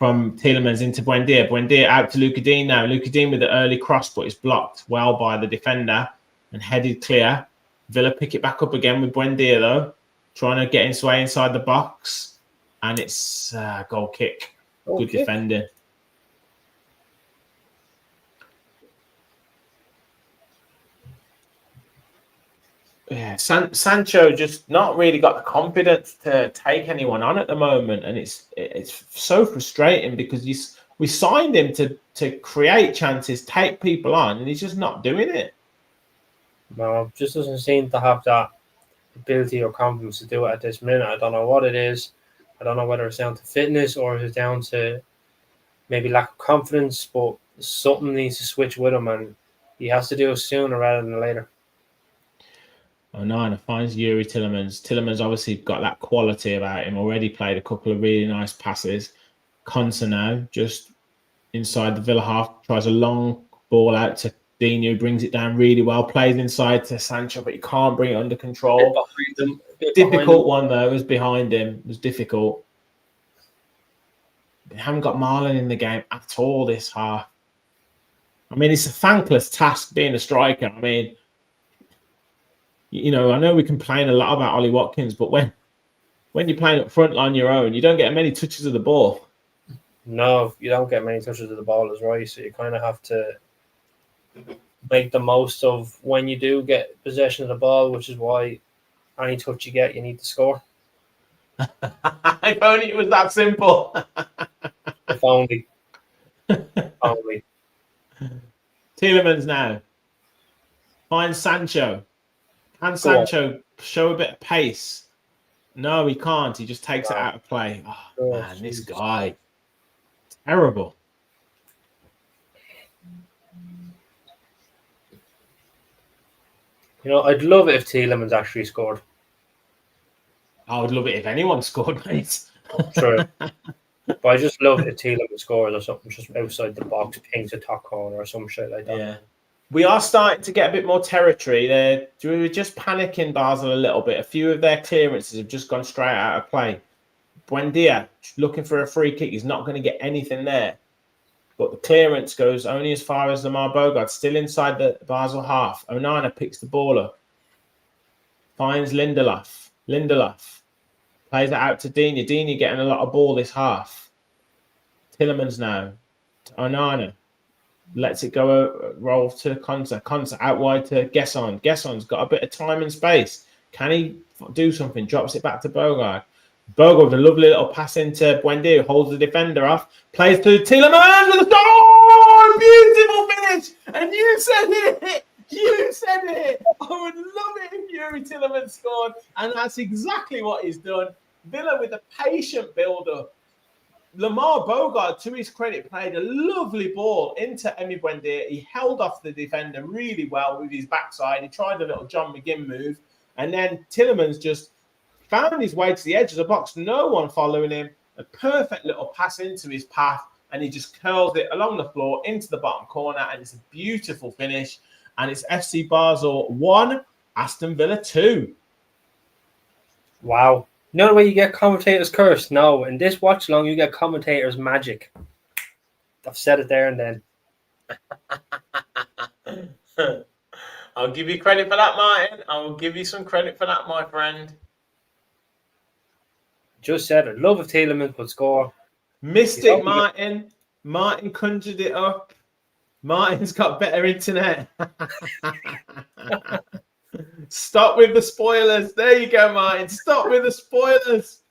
Tielemans into Buendia. Buendia out to Luka Dean now. Luka Dean with the early cross, but it's blocked well by the defender and headed clear. Villa pick it back up again with Buendia though, trying to get his way inside the box, and it's a goal kick. Good defending. Yeah, Sancho just not really got the confidence to take anyone on at the moment, and it's so frustrating because we signed him to create chances, take people on, and he's just not doing it. No, just doesn't seem to have that ability or confidence to do it at this minute. I don't know what it is. I don't know whether it's down to fitness or it's down to maybe lack of confidence, but something needs to switch with him, and he has to do it sooner rather than later. Onana finds Yuri Tillemans. Tillemans obviously got that quality about him. Already played a couple of really nice passes. Konsa now just inside the Villa half, tries a long ball out to Dino, brings it down really well, plays inside to Sancho, but he can't bring it under control. Difficult one though, it was behind him. It was difficult. They haven't got Marlon in the game at all this half. I mean, it's a thankless task being a striker. I mean, you know, I know we complain a lot about Ollie Watkins, but when you're playing up front on your own, you don't get many touches of the ball. No, you don't get many touches of the ball, is right. So you kind of have to make the most of when you do get possession of the ball, which is why any touch you get, you need to score. If only it was that simple. If only. Only. Tielemans now finds Sancho. Can Sancho show a bit of pace? No, he can't. He just takes it out of play. Oh, man, this guy. Terrible. You know, I'd love it if Tielemans actually scored. I would love it if anyone scored, mate. True. But I just love it if Tielemans scores or something just outside the box, pings a top corner or some shit like that. Yeah. We are starting to get a bit more territory. We were just panicking Basel a little bit. A few of their clearances have just gone straight out of play. Buendia looking for a free kick. He's not going to get anything there. But the clearance goes only as far as Lamar Bogart, still inside the Basel half. Onana picks the ball up. Finds Lindelof. Lindelof plays it out to Dini. Dini getting a lot of ball this half. Tielemans now to Onana. Lets it go, roll to Konsa. Konsa out wide to Gesson. Gesson's got a bit of time and space. Can he do something? Drops it back to Bogart. Bogart with a lovely little pass into Buendia, holds the defender off. Plays to Tielemans with a goal! Beautiful finish! And you said it! You said it! I would love it if Yuri Tielemans scored. And that's exactly what he's done. Villa with a patient build-up. Lamar Bogart, to his credit, played a lovely ball into Emi Buendia. He held off the defender really well with his backside. He tried a little John McGinn move. And then Tielemans just found his way to the edge of the box. No one following him. A perfect little pass into his path. And he just curls it along the floor into the bottom corner. And it's a beautiful finish. And it's FC Basel 1, Aston Villa 2. Wow. You know the way you get commentators cursed? No, in this watch along, you get commentators magic. I've said it there and then. I'll give you credit for that, Martin. I will give you some credit for that, my friend. Just said it. Love if Tielemans would score. Mystic Martin. Martin conjured it up. Martin's got better internet. Stop with the spoilers. There you go, Martin. Stop with the spoilers.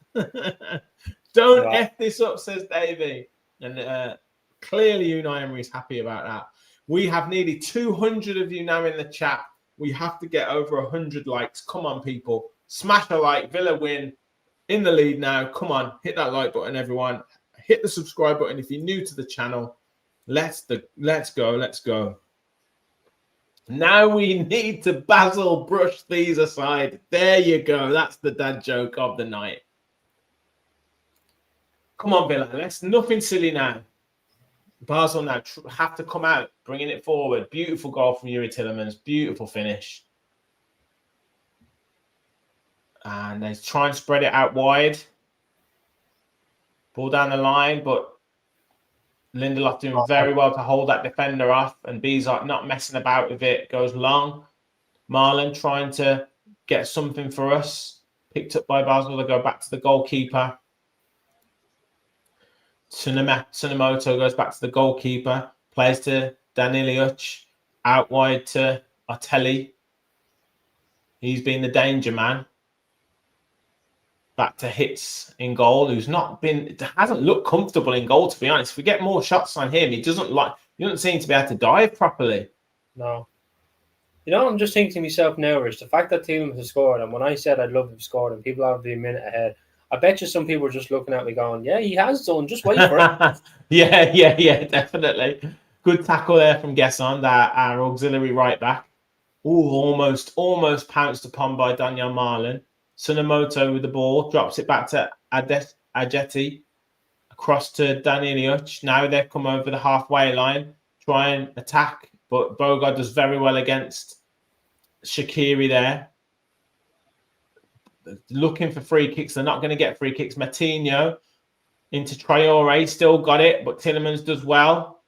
Don't F this up, says Davey. And clearly Unai Emery's happy about that. We have nearly 200 of you now in the chat. We have to get over 100 likes. Come on, people. Smash a like. Villa win. In the lead now. Come on. Hit that like button, everyone. Hit the subscribe button if you're new to the channel. Let's go. Now we need to Basel brush these aside. There you go. That's the dad joke of the night. Come on, Villa. Let's nothing silly now. Basel now have to come out, bringing it forward. Beautiful goal from Yuri Tielemans. Beautiful finish. And they try and spread it out wide. Ball down the line, but Lindelof doing very well to hold that defender off, and Bizot not messing about with it. Goes long. Marlon trying to get something for us. Picked up by Basel. They go back to the goalkeeper. Tsunemoto goes back to the goalkeeper. Plays to Daniliuc. Out wide to Artelli. He's been the danger man. Back to Hits in goal, hasn't looked comfortable in goal, to be honest. If we get more shots on him, he doesn't seem to be able to dive properly. No. I'm just thinking to myself now, Rich, the fact that Tielemans has scored, and when I said I'd love him scored, and people have been a minute ahead, I bet you some people are just looking at me going, yeah, he has done, just wait for it. yeah, definitely. Good tackle there from Gesson, our auxiliary right back. Almost pounced upon by Daniel Marlin. Tsunemoto with the ball, drops it back to Ajeti, across to Daniliuc. Now they've come over the halfway line, try and attack, but Bogard does very well against Shaqiri there. Looking for free kicks. They're not going to get free kicks. Matinho into Traore, still got it, but Tielemans does well.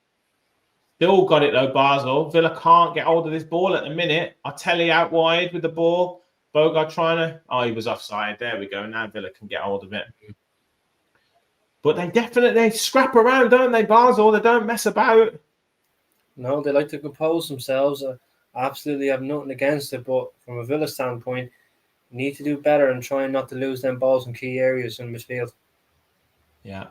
Still got it though, Basel. Villa can't get hold of this ball at the minute. Artelli out wide with the ball. Bogard trying to... Oh, he was offside. There we go. Now Villa can get hold of it. But they scrap around, don't they, Basel? They don't mess about. No, they like to compose themselves. I absolutely have nothing against it, but from a Villa standpoint, you need to do better and try not to lose them balls in key areas in midfield. Yeah.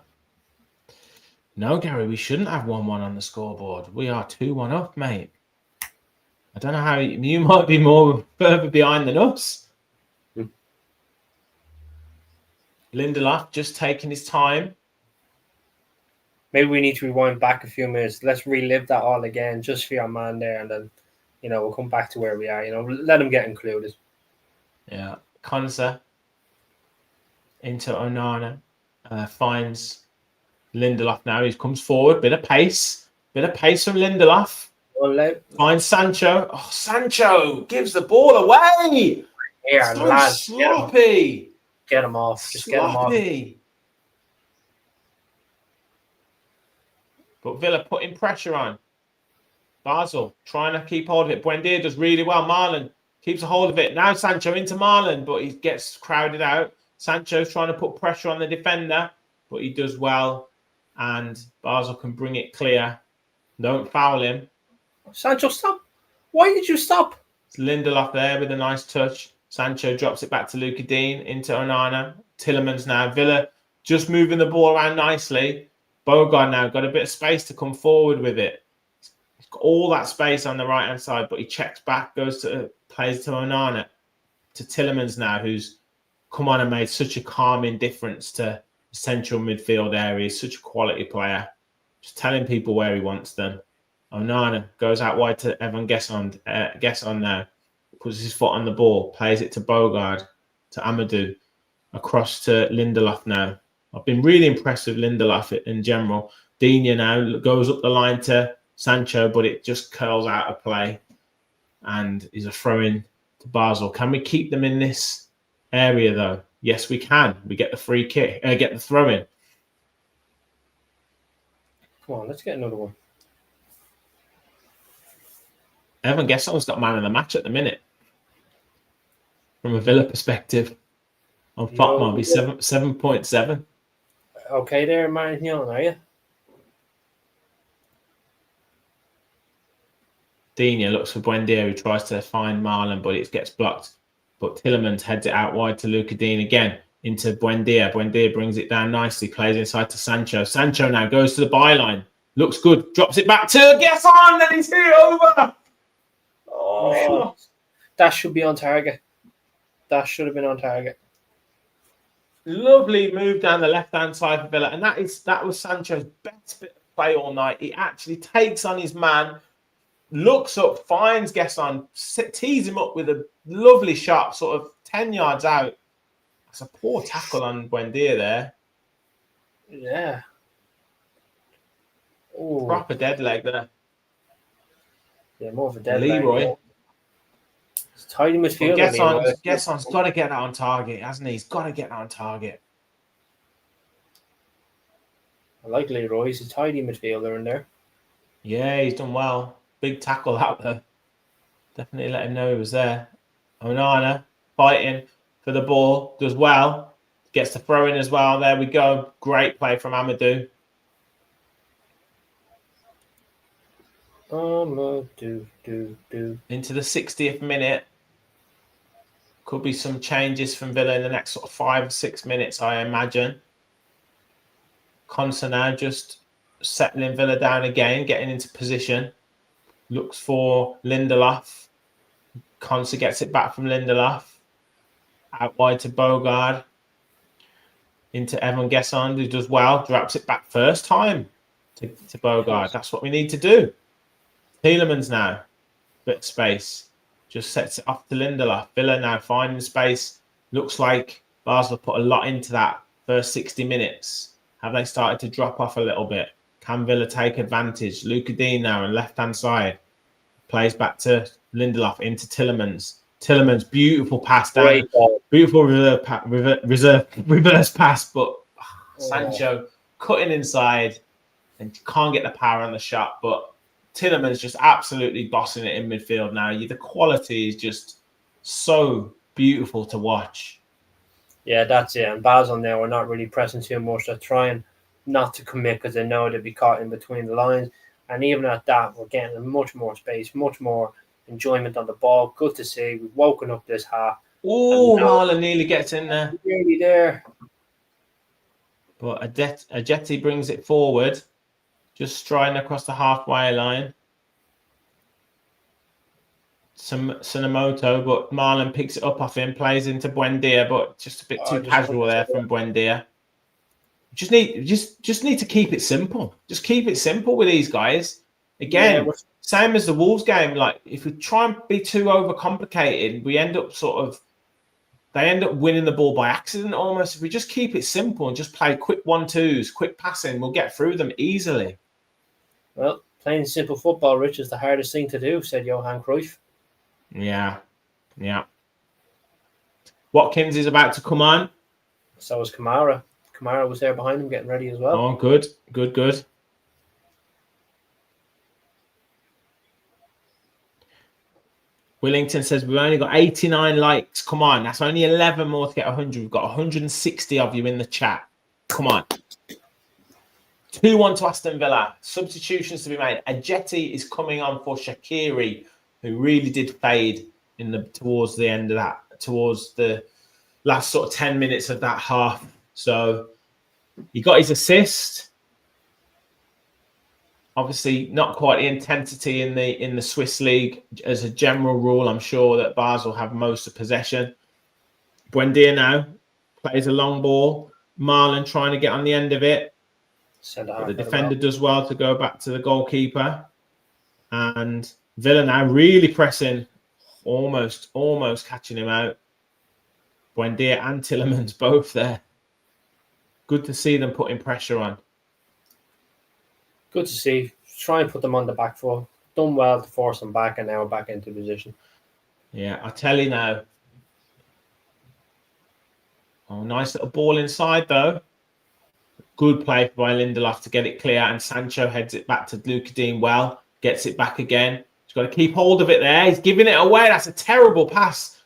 No, Gary, we shouldn't have 1-1 on the scoreboard. We are 2-1 up, mate. I don't know how you might be more further behind than us. Lindelof just taking his time. Maybe we need to rewind back a few minutes. Let's relive that all again, just for your man there, and then we'll come back to where we are. Let him get included. Yeah, Konsa into Onana finds Lindelof now. He comes forward, bit of pace from Lindelof. Finds Sancho. Oh, Sancho gives the ball away. Here, so lads, sloppy. Get him off. Just get him off. But Villa putting pressure on. Basel trying to keep hold of it. Buendia does really well. Marlon keeps a hold of it. Now Sancho into Marlon, but he gets crowded out. Sancho's trying to put pressure on the defender, but he does well. And Basel can bring it clear. Don't foul him. Sancho, stop. Why did you stop? It's Lindelof there with a nice touch. Sancho drops it back to Luka Dean into Onana. Tielemans now. Villa just moving the ball around nicely. Bogard now got a bit of space to come forward with it. He's got all that space on the right-hand side, but he checks back, plays to Onana. To Tielemans now, who's come on and made such a calming difference to the central midfield area. He's such a quality player. Just telling people where he wants them. Onana goes out wide to Evan Gesson now. Puts his foot on the ball. Plays it to Bogard. To Amadou. Across to Lindelof now. I've been really impressed with Lindelof in general. Digne now goes up the line to Sancho, but it just curls out of play. And is a throw-in to Basel. Can we keep them in this area, though? Yes, we can. We get the free kick. Get the throw-in. Come on, let's get another one. Evan Gesson's got man of the match at the minute. From a Villa perspective. On Fatma, it'll be 7.7. Okay there, Martin Young, are you? Dina looks for Buendia, who tries to find Marlon, but it gets blocked. But Tillemans heads it out wide to Luca Dean again into Buendia. Buendia brings it down nicely, plays inside to Sancho. Sancho now goes to the byline. Looks good, drops it back to Gesson, and he's here over. Oh, that should be on target. That should have been on target. Lovely move down the left-hand side for Villa, and that was Sancho's best bit of play all night. He actually takes on his man, looks up, finds Gesson, tees him up with a lovely shot, sort of 10 yards out. That's a poor tackle on Buendia there. Yeah. Ooh. Proper dead leg there. Yeah, more of a dead Leroy. leg. Yeah. It's tidy midfield. Gesson's got to get that on target, hasn't he? He's got to get that on target. I like Leroy. He's a tidy midfielder in there. Yeah, he's done well. Big tackle out there. Definitely let him know he was there. Onana fighting for the ball. Does well. Gets the throw in as well. There we go. Great play from Amadou. Into the 60th minute. Could be some changes from Villa in the next sort of 5 or 6 minutes, I imagine. Consa now just settling Villa down again, getting into position. Looks for Lindelof. Consa gets it back from Lindelof. Out wide to Bogard. Into Evan Gesson, who does well. Drops it back first time to Bogard. That's what we need to do. Tielemans now. Bit of space. Just sets it off to Lindelof. Villa now finding space. Looks like Basel put a lot into that first 60 minutes. Have they started to drop off a little bit? Can Villa take advantage? Luca Dean now on left-hand side. Plays back to Lindelof into Tielemans. Tielemans, beautiful pass down. Beautiful reverse pass, but Sancho cutting inside and can't get the power on the shot. But Tielemans just absolutely bossing it in midfield now. The quality is just so beautiful to watch. Yeah, that's it. And Basel now are not really pressing too much. They're trying not to commit because they know they'll be caught in between the lines. And even at that, we're getting much more space, much more enjoyment on the ball. Good to see. We've woken up this half. Oh, Marlon nearly gets in there. Nearly there. But Ajeti brings it forward. Just striding across the halfway line. Tsunemoto, but Marlon picks it up off him, plays into Buendia, but just a bit too casual there from Buendia. Just need to keep it simple. Just keep it simple with these guys. Again, same as the Wolves game. Like if we try and be too overcomplicated, we end up they end up winning the ball by accident almost. If we just keep it simple and just play quick 1-2s, quick passing, we'll get through them easily. Well, playing simple football, Rich, is the hardest thing to do, said Johan Cruyff. Yeah. Watkins is about to come on. So is Kamara. Kamara was there behind him getting ready as well. Oh, good. Willington says, we've only got 89 likes. Come on, that's only 11 more to get 100. We've got 160 of you in the chat. Come on. 2-1 to Aston Villa. Substitutions to be made. Ajeti is coming on for Shaqiri, who really did fade towards the end of that, towards the last sort of 10 minutes of that half. So he got his assist. Obviously, not quite the intensity in the Swiss league. As a general rule, I'm sure that Basel have most of possession. Buendia now plays a long ball. Marlon trying to get on the end of it. The defender does well to go back to the goalkeeper. And Villa now really pressing, almost catching him out. Buendia and Tielemans both there. Good to see them putting pressure on. Good to see. Try and put them on the back foot. Done well to force them back and now back into position. Yeah, I tell you now. Oh, nice little ball inside though. Good play by Lindelof to get it clear, and Sancho heads it back to Luca Dean well. Gets it back again. He's got to keep hold of it there. He's giving it away. That's a terrible pass.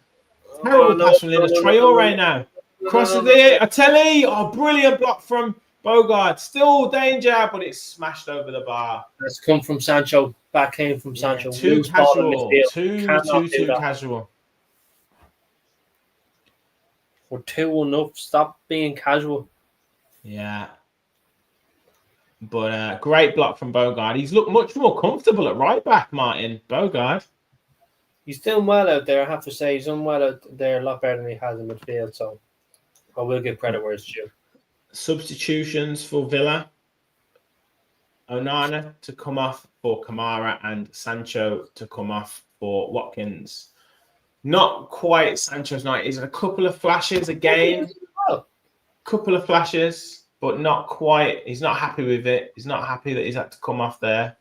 Terrible pass from Lindelof. Traore now. Crosses it. Atelli. Oh, brilliant block from Bogard. Still danger, but it's smashed over the bar. That's come from Sancho. Back came from Sancho. Too Loose ball in casual. midfield. Too Do that. casual. We're 2-1 up. Stop being casual. Yeah. But great block from Bogard. He's looked much more comfortable at right back, Martin. Bogard. He's doing well out there, I have to say. He's done well out there, a lot better than he has in midfield. So I will give credit where it's due. Substitutions for Villa. Onana to come off for Kamara and Sancho to come off for Watkins. Not quite Sancho's night. He's a couple of flashes again. Couple of flashes, but not quite. He's not happy with it. He's not happy that he's had to come off there.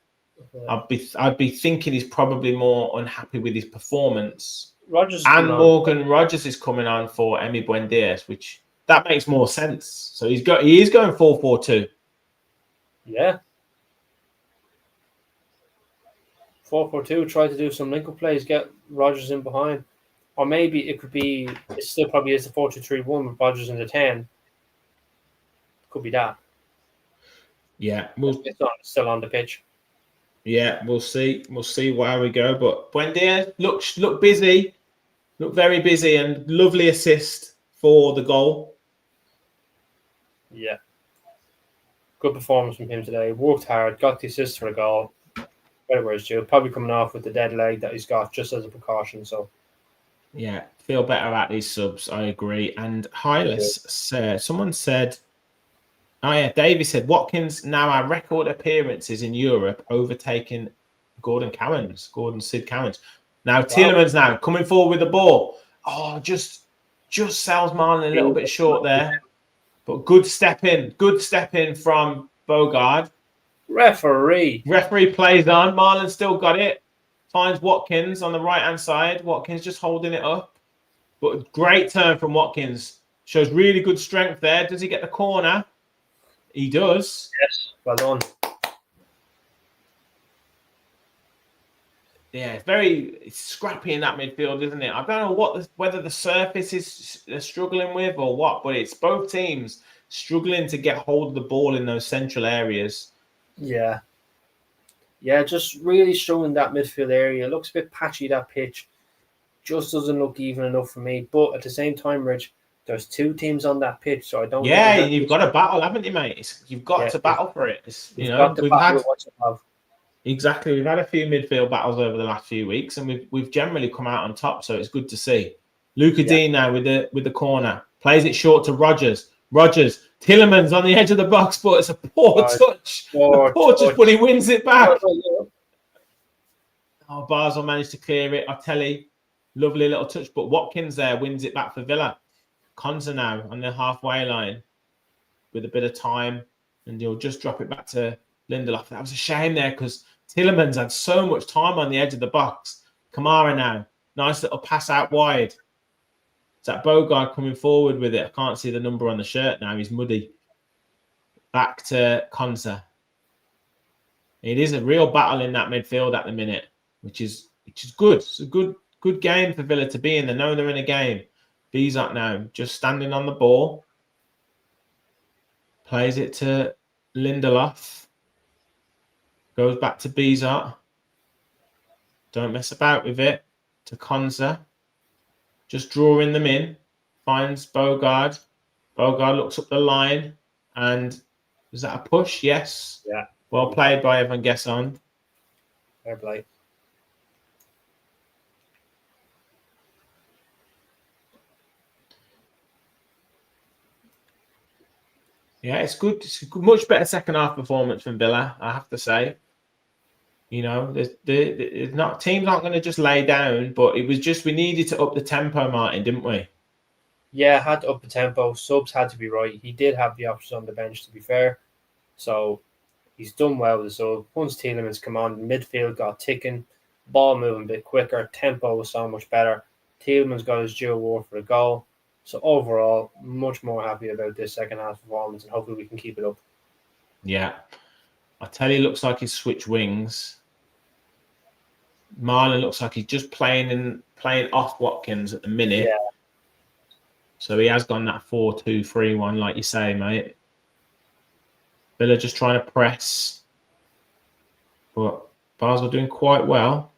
I'd be thinking he's probably more unhappy with his performance. Morgan Rogers is coming on for Emi Buendia, which that makes more sense. So he is going 4-4-2. Yeah. 4-4-2, try to do some link-up plays, get Rogers in behind. Or maybe it still probably is the 4-2-3-1 with Rogers in the 10. Could be that. Yeah. It's not still on the pitch. Yeah, we'll see. We'll see where we go. But Buendia look busy. Look very busy and lovely assist for the goal. Yeah. Good performance from him today. Worked hard, got the assist for the goal. Whatever it's due. Probably coming off with the dead leg that he's got just as a precaution. So yeah, feel better at these subs. I agree. And Hylas someone said, oh yeah, Davey said Watkins now our record appearances in Europe, overtaking Gordon Sid Cowens. Now Tielemans now coming forward with the ball. Oh, just sells Marlon a little bit short there. But good step in from Bogard. Referee plays on. Marlon still got it. Finds Watkins on the right-hand side. Watkins just holding it up. But great turn from Watkins. Shows really good strength there. Does he get the corner? He does. Yes, well done. Yeah, it's scrappy in that midfield, isn't it? I don't know whether the surface is struggling with or what, but it's both teams struggling to get hold of the ball in those central areas. Yeah. Yeah, just really showing that midfield area. It looks a bit patchy, that pitch. Just doesn't look even enough for me. But at the same time, Rich, there's two teams on that pitch, so I don't. Yeah, you've got to battle, haven't you, mate? You've got to battle for it. We've had exactly. We've had a few midfield battles over the last few weeks, and we've generally come out on top. So it's good to see. Luca Dean now with the corner plays it short to Rogers. Tielemans on the edge of the box, but it's a poor touch. Poor touch, but he wins it back. Oh, Basel managed to clear it. Atelli, lovely little touch, but Watkins there wins it back for Villa. Konza now on the halfway line with a bit of time, and you'll just drop it back to Lindelof. That was a shame there because Tielemans had so much time on the edge of the box. Kamara now, nice little pass out wide. It's that Bogard coming forward with it. I can't see the number on the shirt now. He's muddy. Back to Konza. It is a real battle in that midfield at the minute, which is good. It's a good game for Villa to be in. They know they're in a game. Bizot now just standing on the ball. Plays it to Lindelof. Goes back to Bizot. Don't mess about with it. To Konza. Just drawing them in. Finds Bogard. Bogard looks up the line. And is that a push? Yes. Yeah. Well played by Evan Gesson. Fair play. Yeah, it's good. It's a much better second half performance from Villa, I have to say. You know, teams aren't going to just lay down, but it was just we needed to up the tempo, Martin, didn't we? Yeah, had to up the tempo. Subs had to be right. He did have the options on the bench, to be fair. So he's done well with the sub. Once Tielemans come on, midfield got ticking, ball moving a bit quicker, tempo was so much better. Tielemans got his due award for the goal. So overall, much more happy about this second half performance, and hopefully we can keep it up. Yeah. I tell you, looks like he's switched wings. Marlon looks like he's just playing off Watkins at the minute. Yeah. So he has gone that 4-2-3-1, like you say, mate. Villa just trying to press. But Basel doing quite well.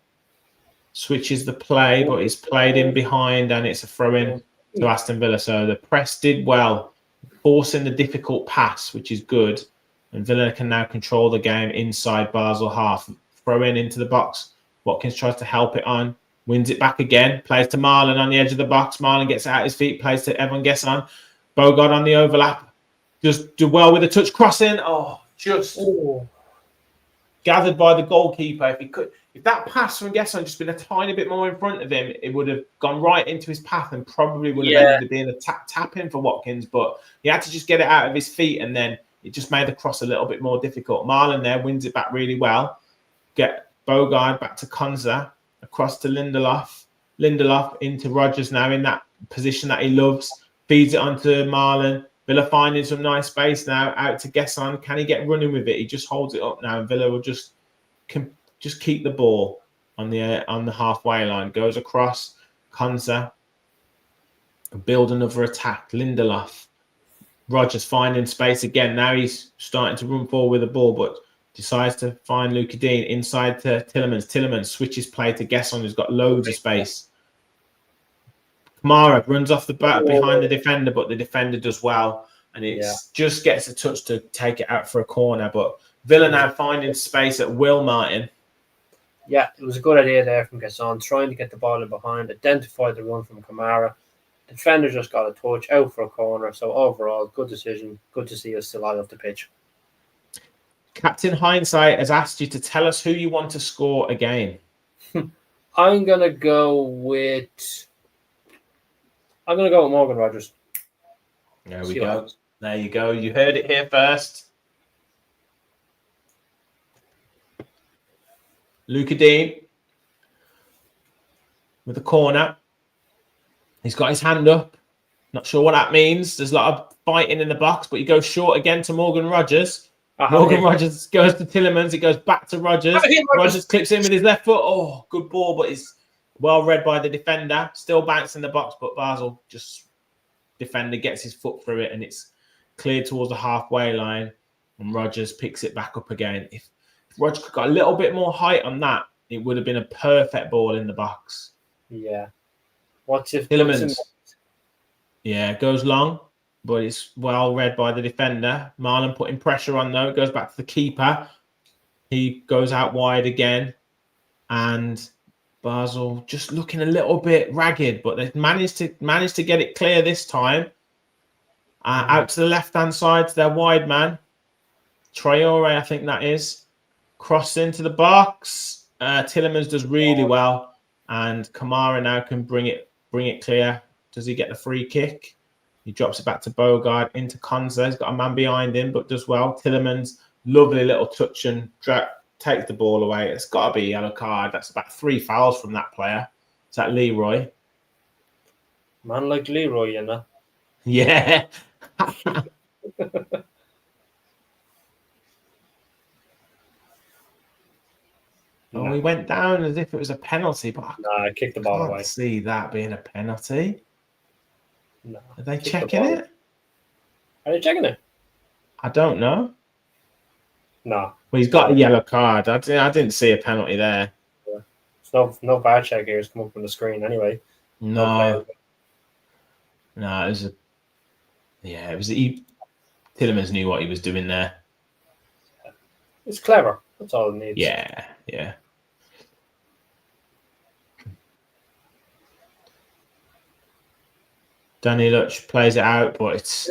Switches the play, but he's played in behind and it's a throw-in to Aston Villa. So the press did well, forcing the difficult pass, which is good. And Villa can now control the game inside Basel half. Throw in into the box. Watkins tries to help it on. Wins it back again. Plays to Marlon on the edge of the box. Marlon gets it at his feet. Plays to Evan Gesson. Bogard on the overlap. Just do well with a touch crossing. Oh, just gathered by the goalkeeper. If that pass from Gesson just been a tiny bit more in front of him, it would have gone right into his path and probably would have ended up being a tap in for Watkins. But he had to just get it out of his feet, and then it just made the cross a little bit more difficult. Marlon there wins it back really well. Get Bogard back to Konza, across to Lindelof. Lindelof into Rodgers now in that position that he loves. Feeds it onto Marlon. Villa finding some nice space now. Out to Gesson. Can he get running with it? He just holds it up now. And Villa will just keep the ball on the halfway line. Goes across. Konza. Build another attack. Lindelof. Rodgers finding space again. Now he's starting to run forward with the ball, but decides to find Luka Dean inside to Tielemans. Tielemans switches play to Gesson, who's got loads of space. Kamara runs off the bat behind the defender, but the defender does well. And it just gets a touch to take it out for a corner. But Villa now finding space at will, Martin. Yeah, it was a good idea there from Gesson, trying to get the ball in behind, identify the run from Kamara. The defender just got a touch out for a corner. So overall, good decision. Good to see us still out of the pitch. Captain Hindsight has asked you to tell us who you want to score again. I'm going to go with Morgan Rodgers. There we go. There you go. You heard it here first. Luka Dean with a corner. He's got his hand up. Not sure what that means. There's a lot of fighting in the box, but he goes short again to Morgan Rodgers. Morgan Rodgers goes to Tielemans. It goes back to Rodgers. Rodgers clips in with his left foot. Oh, good ball, but it's well read by the defender. Still banks in the box, but Basel just defender gets his foot through it and it's cleared towards the halfway line. And Rodgers picks it back up again. If Rodgers got a little bit more height on that, it would have been a perfect ball in the box. Yeah. What's if Tielemans? Yeah, goes long, but it's well read by the defender. Marlon putting pressure on though. It goes back to the keeper. He goes out wide again. And Basel just looking a little bit ragged, but they've managed to get it clear this time. Out to the left-hand side to their wide man. Traore, I think that is. Cross into the box. Tielemans does really well. And Kamara now can bring it clear. Does he get the free kick? He drops it back to Bogard into Konza. He's got a man behind him, but does well. Tielemans, lovely little touch and takes the ball away. It's got to be a yellow card. That's about 3 fouls from that player. Is that Leroy? Man like Leroy, you know. Yeah. Oh, he went down as if it was a penalty, but I kicked the ball away. Can't see that being a penalty. No. Are they checking it? Are they checking it? I don't know. No. Well, he's got a yellow card. I didn't see a penalty there. Yeah. There's no bar check here. It's come up on the screen anyway. No, it was a... Yeah, it was... Tielemans knew what he was doing there. It's clever. That's all it needs. Yeah. Danny Luch plays it out, but it's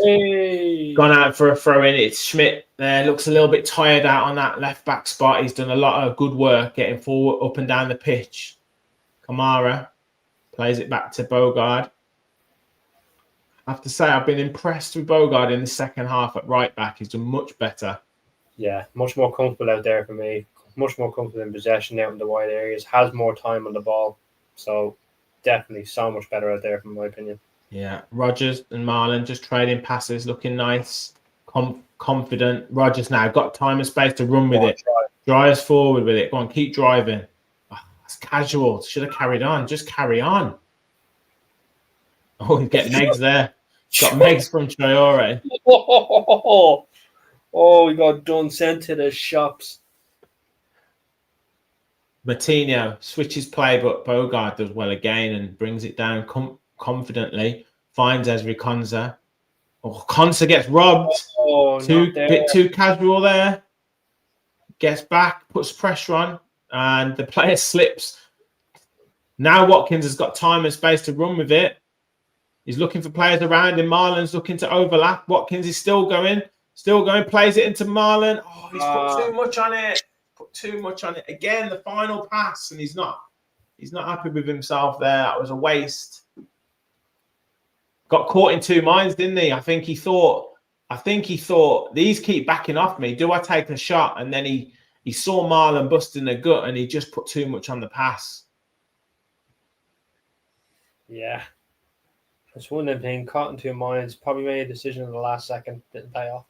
gone out for a throw-in. It's Schmidt there. Looks a little bit tired out on that left-back spot. He's done a lot of good work getting forward, up and down the pitch. Kamara plays it back to Bogard. I have to say, I've been impressed with Bogard in the second half at right-back. He's done much better. Yeah, much more comfortable out there for me. Much more comfortable in possession out in the wide areas. Has more time on the ball. So, definitely so much better out there, from my opinion. Yeah, Rodgers and Marlon just trading passes, looking nice, confident. Rodgers now got time and space to run with it. Drives forward with it. Go on, keep driving. Oh, that's casual. Should have carried on. Just carry on. Oh, and get Megs there. Got Megs from Traore. Oh, we got done sent to the shops. Martino switches play, but Bogard does well again and brings it down confidently. Finds Ezri Konsa. Oh, Konsa gets robbed. Bit too casual there. Gets back, puts pressure on, and the player slips. Now Watkins has got time and space to run with it. He's looking for players around him. Marlon's looking to overlap. Watkins is still going, plays it into Marlon. Oh, he's put too much on it. Again, the final pass, and he's not happy with himself there. That was a waste. Got caught in two minds, didn't he? I think he thought these keep backing off me. Do I take a shot? And then he saw Marlon busting the gut, and he just put too much on the pass. Yeah. It's one of them things, caught in two minds, probably made a decision in the last second, didn't pay off.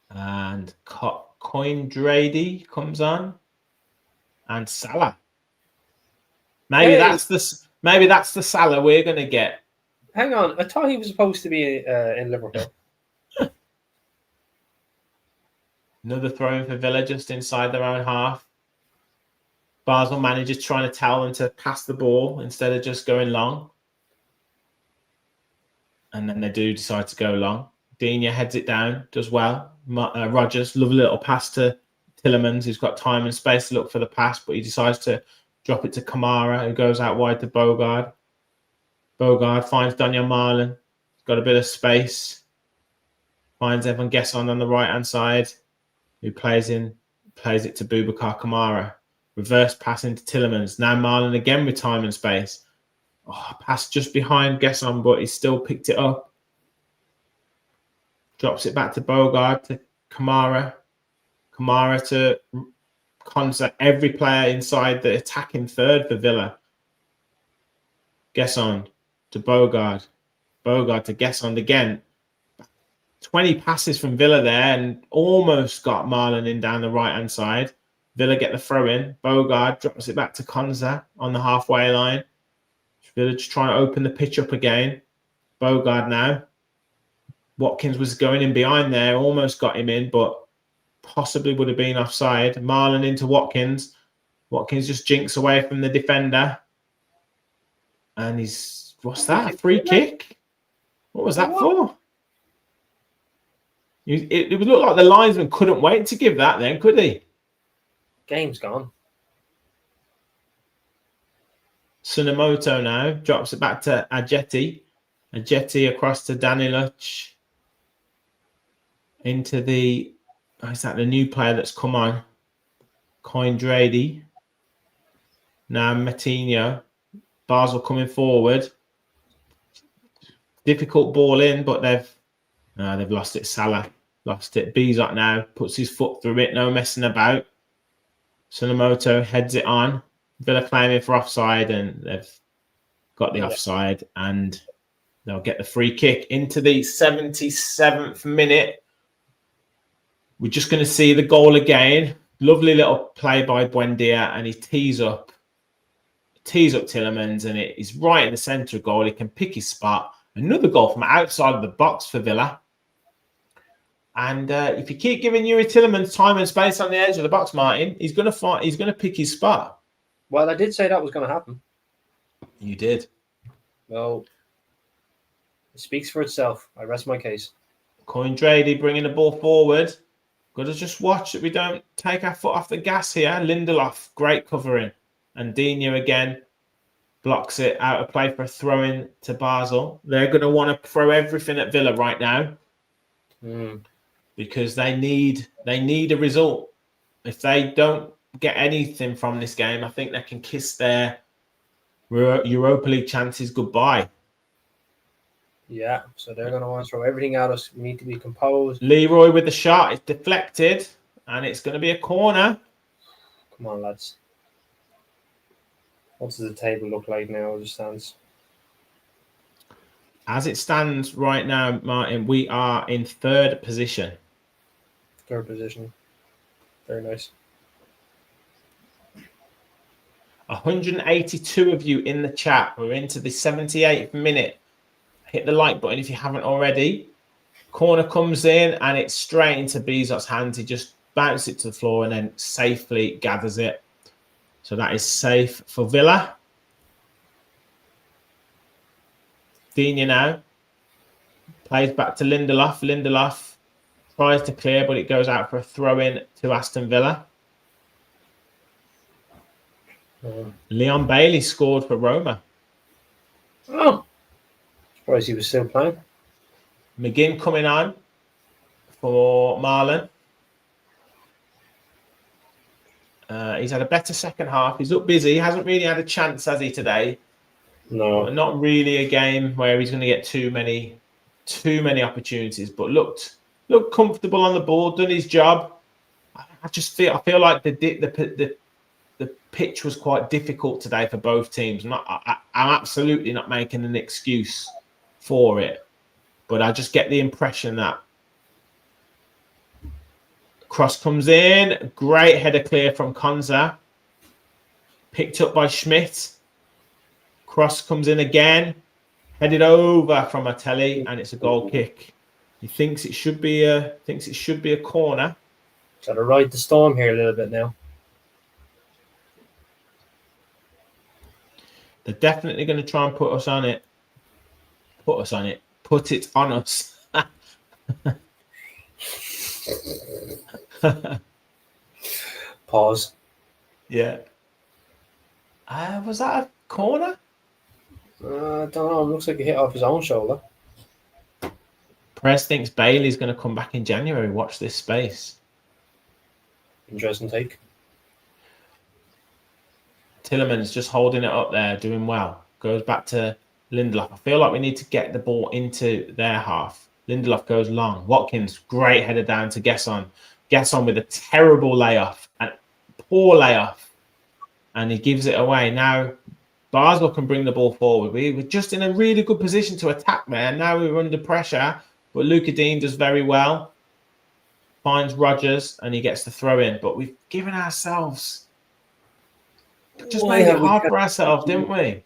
And Coindrady comes on. And Salah. Maybe that's the Salah we're gonna get. Hang on, I thought he was supposed to be in Liverpool. Another throw in for Villa just inside their own half. Basel manager trying to tell them to pass the ball instead of just going long. And then they do decide to go long. Digne heads it down, does well. Rogers, lovely little pass to Tillemans, who's got time and space to look for the pass, but he decides to drop it to Kamara, who goes out wide to Bogard. Bogard finds Daniel Marlon. He's got a bit of space. Finds Evan Gesson on the right-hand side, who plays it to Boubacar Kamara. Reverse pass into Tillemans. Now Marlon again with time and space. Oh, pass just behind Gesson, but he's still picked it up. Drops it back to Bogard, to Kamara. Kamara to Konsa. Every player inside the attacking third for Villa. Gesson to Bogard. Bogard to Gesson again. 20 passes from Villa there and almost got Marlon in down the right-hand side. Villa get the throw in. Bogard drops it back to Konsa on the halfway line. Villa just trying to open the pitch up again. Bogard now. Watkins was going in behind there, almost got him in, but possibly would have been offside. Marlon into Watkins. Watkins just jinks away from the defender. And what's that? A free kick? What was that for? It would look like the linesman couldn't wait to give that then, could he? Game's gone. Tsunomoto now drops it back to Ajeti. Ajeti across to Daniluc. Into the new player that's come on? Coindrady. Now Martino. Basel coming forward. Difficult ball in, but they've lost it. Salah lost it. Bizot now puts his foot through it. No messing about. Tsunomoto heads it on. Villa claiming for offside, and they've got the offside, and they'll get the free kick into the 77th minute. We're just going to see the goal again. Lovely little play by Buendia, and he tees up Tillemans, and it is right in the centre of goal. He can pick his spot. Another goal from outside of the box for Villa. And if you keep giving Yuri Tillemans time and space on the edge of the box, Martin, he's going to pick his spot. Well, I did say that was going to happen. You did. Well, it speaks for itself. I rest my case. Coindrady bringing the ball forward. Got to just watch that we don't take our foot off the gas here. Lindelof, great covering. And Digne again blocks it out of play for a throw-in to Basel. They're going to want to throw everything at Villa right now. Because they need a result. If they don't get anything from this game, I think they can kiss their Europa League chances goodbye. Yeah, so they're going to want to throw everything at us. We need to be composed. Leroy with the shot. It's deflected, and it's going to be a corner. Come on, lads. What does the table look like now as it stands? As it stands right now, Martin, we are in third position. Very nice. 182 of you in the chat. We're into the 78th minute. Hit the like button if you haven't already. Corner comes in and it's straight into Bezot's hands. He just bounces it to the floor and then safely gathers it. So that is safe for Villa. Dina now plays back to Lindelof. Lindelof tries to clear, but it goes out for a throw-in to Aston Villa. Leon Bailey scored for Roma. Oh, surprised he was still playing. McGinn coming on for Marlon. He's had a better second half. He's up busy. He hasn't really had a chance, has he, today? No, Not really a game where he's going to get too many opportunities. But looked comfortable on the ball, done his job. I feel like the pitch was quite difficult today for both teams. I'm absolutely not making an excuse for it, but I just get the impression that cross comes in, great header clear from Konza, picked up by Schmidt. Cross comes in again, headed over from Atelli, and it's a goal kick. He thinks it should be a corner. got to ride the storm here a little bit now. They're definitely going to try and put it on us. Pause. Yeah. Was that a corner? I don't know. It looks like he hit off his own shoulder. Perez thinks Bailey's going to come back in January. Watch this space. Interesting take. Tillerman's just holding it up there, doing well. Goes back to Lindelof. I feel like we need to get the ball into their half. Lindelof goes long. Watkins, great header down to Gesson. Gesson with a terrible layoff, and poor layoff. And he gives it away. Now, Basel can bring the ball forward. We were just in a really good position to attack there. Now we were under pressure, but Luca Dean does very well. Finds Rogers, and he gets the throw in. But we've given ourselves... Just made it hard for ourselves, didn't we?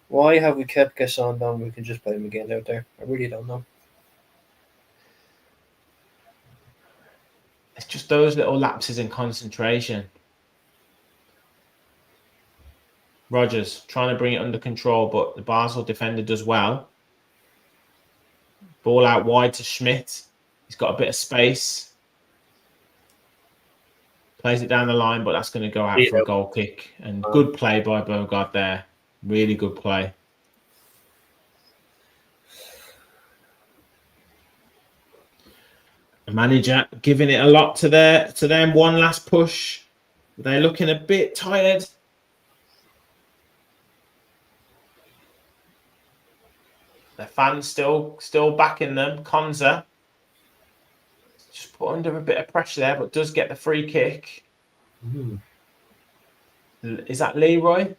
Why have we kept Gesson down? We can just play him again out there. I really don't know. It's just those little lapses in concentration. Rogers trying to bring it under control, but the Basel defender does well. Ball out wide to Schmidt. He's got a bit of space. Plays it down the line, but that's going to go out for a goal kick. And good play by Bogard there. Really good play. The manager giving it a lot to them. One last push. They're looking a bit tired. The fans still backing them. Konza just put under a bit of pressure there, but does get the free kick. Mm. Is that Leroy?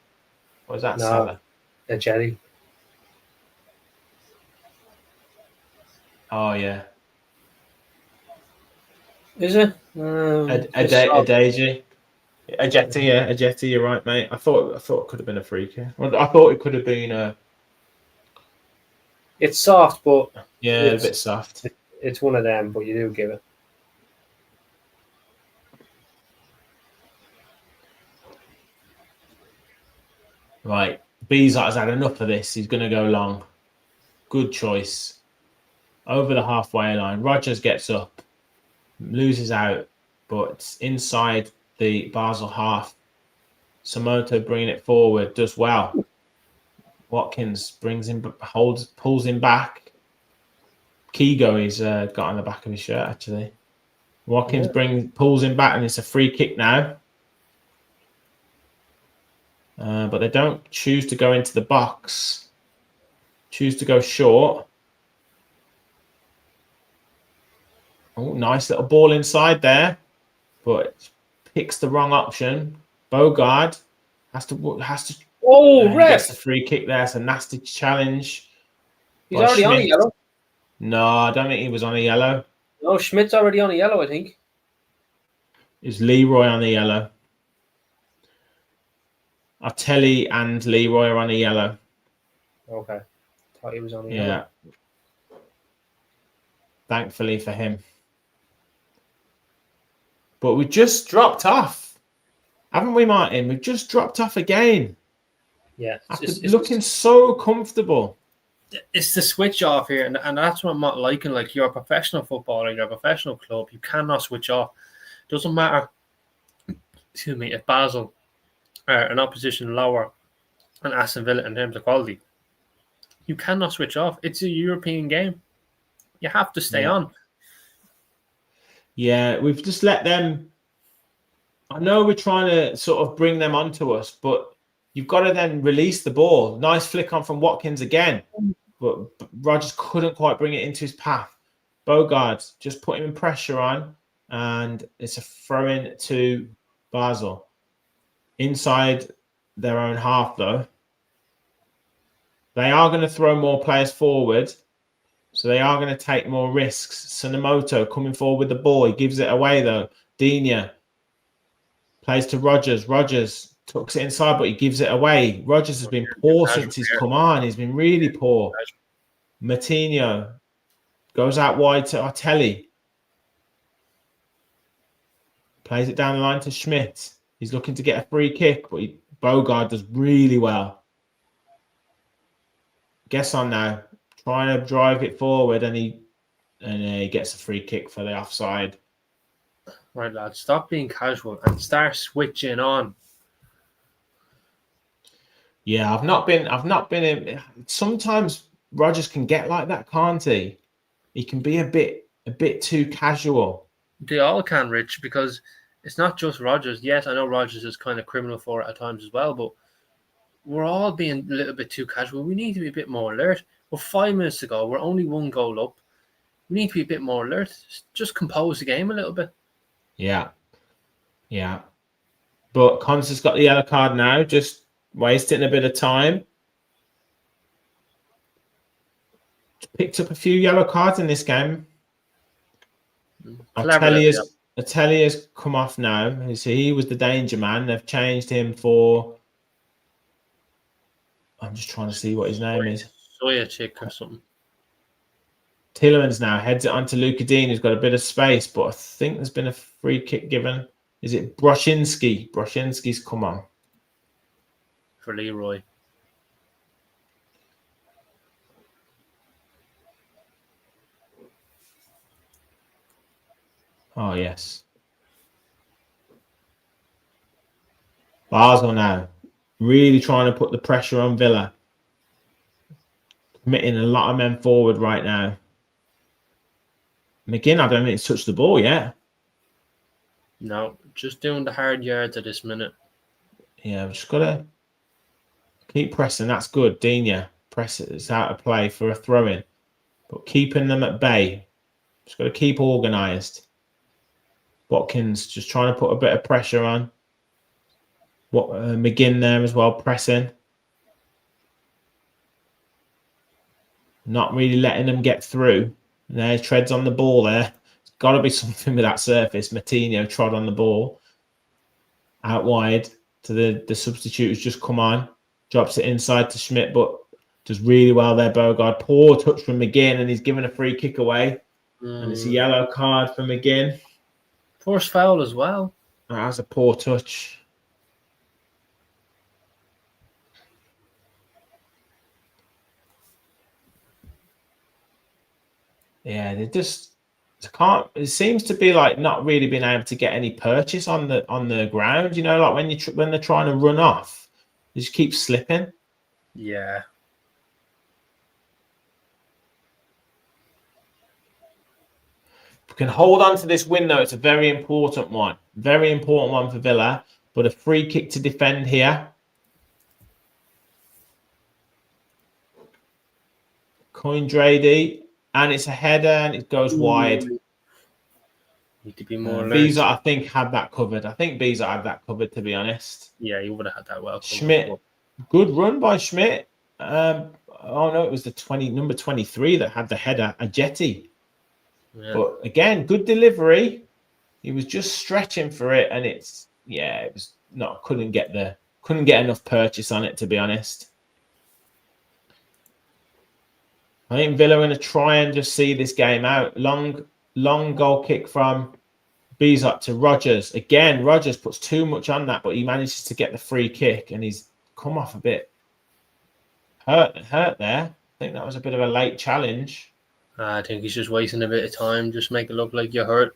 Or is that Salah? A Jelly. Oh, yeah. Is it? Adeji. Ajeti, you're right, mate. I thought it could have been a free kick. I thought it could have been a... It's soft, but... Yeah, a bit soft. It's one of them, but you do give it. Right. Bezot has had enough of this. He's going to go long. Good choice. Over the halfway line. Rogers gets up. Loses out. But inside the Basel half. Samoto bringing it forward. Does well. Watkins brings him, pulls him back. Kigo he's got on the back of his shirt, actually. Watkins pulls him back, and it's a free kick now. But they don't choose to go into the box. Choose to go short. Oh, nice little ball inside there. But it picks the wrong option. Bogard has to. Oh, ref! Gets the free kick there. It's a nasty challenge. He's already on a yellow. No, I don't think he was on a yellow. No, Schmidt's already on a yellow, I think. It's Leroy on the yellow. Artelli and Leroy are on a yellow. Okay. Thought he was on the Yeah. yellow. Thankfully for him. But we just dropped off. Haven't we, Martin? We've just dropped off again. Yeah. After looking so comfortable. It's the switch off here, and that's what I'm not liking. Like, you're a professional footballer, you're a professional club, you cannot switch off. Doesn't matter, excuse me, if Basel are an opposition lower than Aston Villa in terms of quality. You cannot switch off. It's a European game. You have to stay on. Yeah, we've just let them. I know we're trying to sort of bring them onto us, but you've got to then release the ball. Nice flick on from Watkins again, but Rodgers couldn't quite bring it into his path. Bogard just put him pressure on, and it's a throw-in to Basel. Inside their own half, though. They are going to throw more players forward, so they are going to take more risks. Tsunemoto coming forward with the ball. He gives it away, though. Digne plays to Rodgers. Rodgers tucks it inside, but he gives it away. Rodgers has been poor since he's come on. He's been really poor. Matinho goes out wide to Artelli. Plays it down the line to Schmidt. He's looking to get a free kick, but Bogard does really well. Guess on now. Trying to drive it forward, and he gets a free kick for the offside. Right, lads, stop being casual and start switching on. Yeah, I've not been in. Sometimes Rodgers can get like that, can't he? He can be a bit too casual. They all can, Rich, because it's not just Rodgers. Yes, I know Rodgers is kind of criminal for it at times as well, but we're all being a little bit too casual. We need to be a bit more alert. We're 5 minutes to go. We're only 1 goal up. We need to be a bit more alert. Just compose the game a little bit. Yeah. But Constance got the yellow card now, just wasting a bit of time. Picked up a few yellow cards in this game. Atelia's come off now. So he was the danger man. They've changed him for... I'm just trying to see what his name is. Soya chick or something. Tielemans now heads it onto Luca Dean, who's got a bit of space, but I think there's been a free kick given. Is it Broshinsky? Broshinsky's come on. For Leroy. Oh, yes. Basel now. Really trying to put the pressure on Villa. Committing a lot of men forward right now. McGinn, I don't think he's touched the ball yet. No, just doing the hard yards at this minute. Yeah, we've just got to keep pressing. That's good. Digne presses out of play for a throw-in. But keeping them at bay. Just got to keep organised. Watkins just trying to put a bit of pressure on. McGinn there as well, pressing. Not really letting them get through. And there, treads on the ball there. It's got to be something with that surface. Matinho trod on the ball. Out wide to the substitute who's just come on. Drops it inside to Schmidt, but does really well there, Bogard. Poor touch from McGinn, and he's given a free kick away. And it's a yellow card for McGinn. Forced foul as well. That's a poor touch. Yeah, they just can't. It seems to be like not really being able to get any purchase on the ground. You know, like when they're trying to run off, they just keep slipping. Yeah. If we can hold on to this win, though, it's a very important one. Very important one for Villa. But a free kick to defend here. Coindrady. And it's a header and it goes wide. Need to be more alert. Beezer, I think, had that covered. I think Beezer had that covered, to be honest. Yeah, he would have had that well. Schmidt. Good run by Schmidt. Oh, no, it was the number 23 that had the header, Ajeti. Yeah. But again, good delivery. He was just stretching for it, and it was not couldn't get the Couldn't get enough purchase on it, to be honest. I think Villa are going to try and just see this game out. Long goal kick from Bizot to Rodgers. Again, Rodgers puts too much on that, but he manages to get the free kick, and he's come off a bit hurt there. I think that was a bit of a late challenge. I think he's just wasting a bit of time. Just make it look like you're hurt.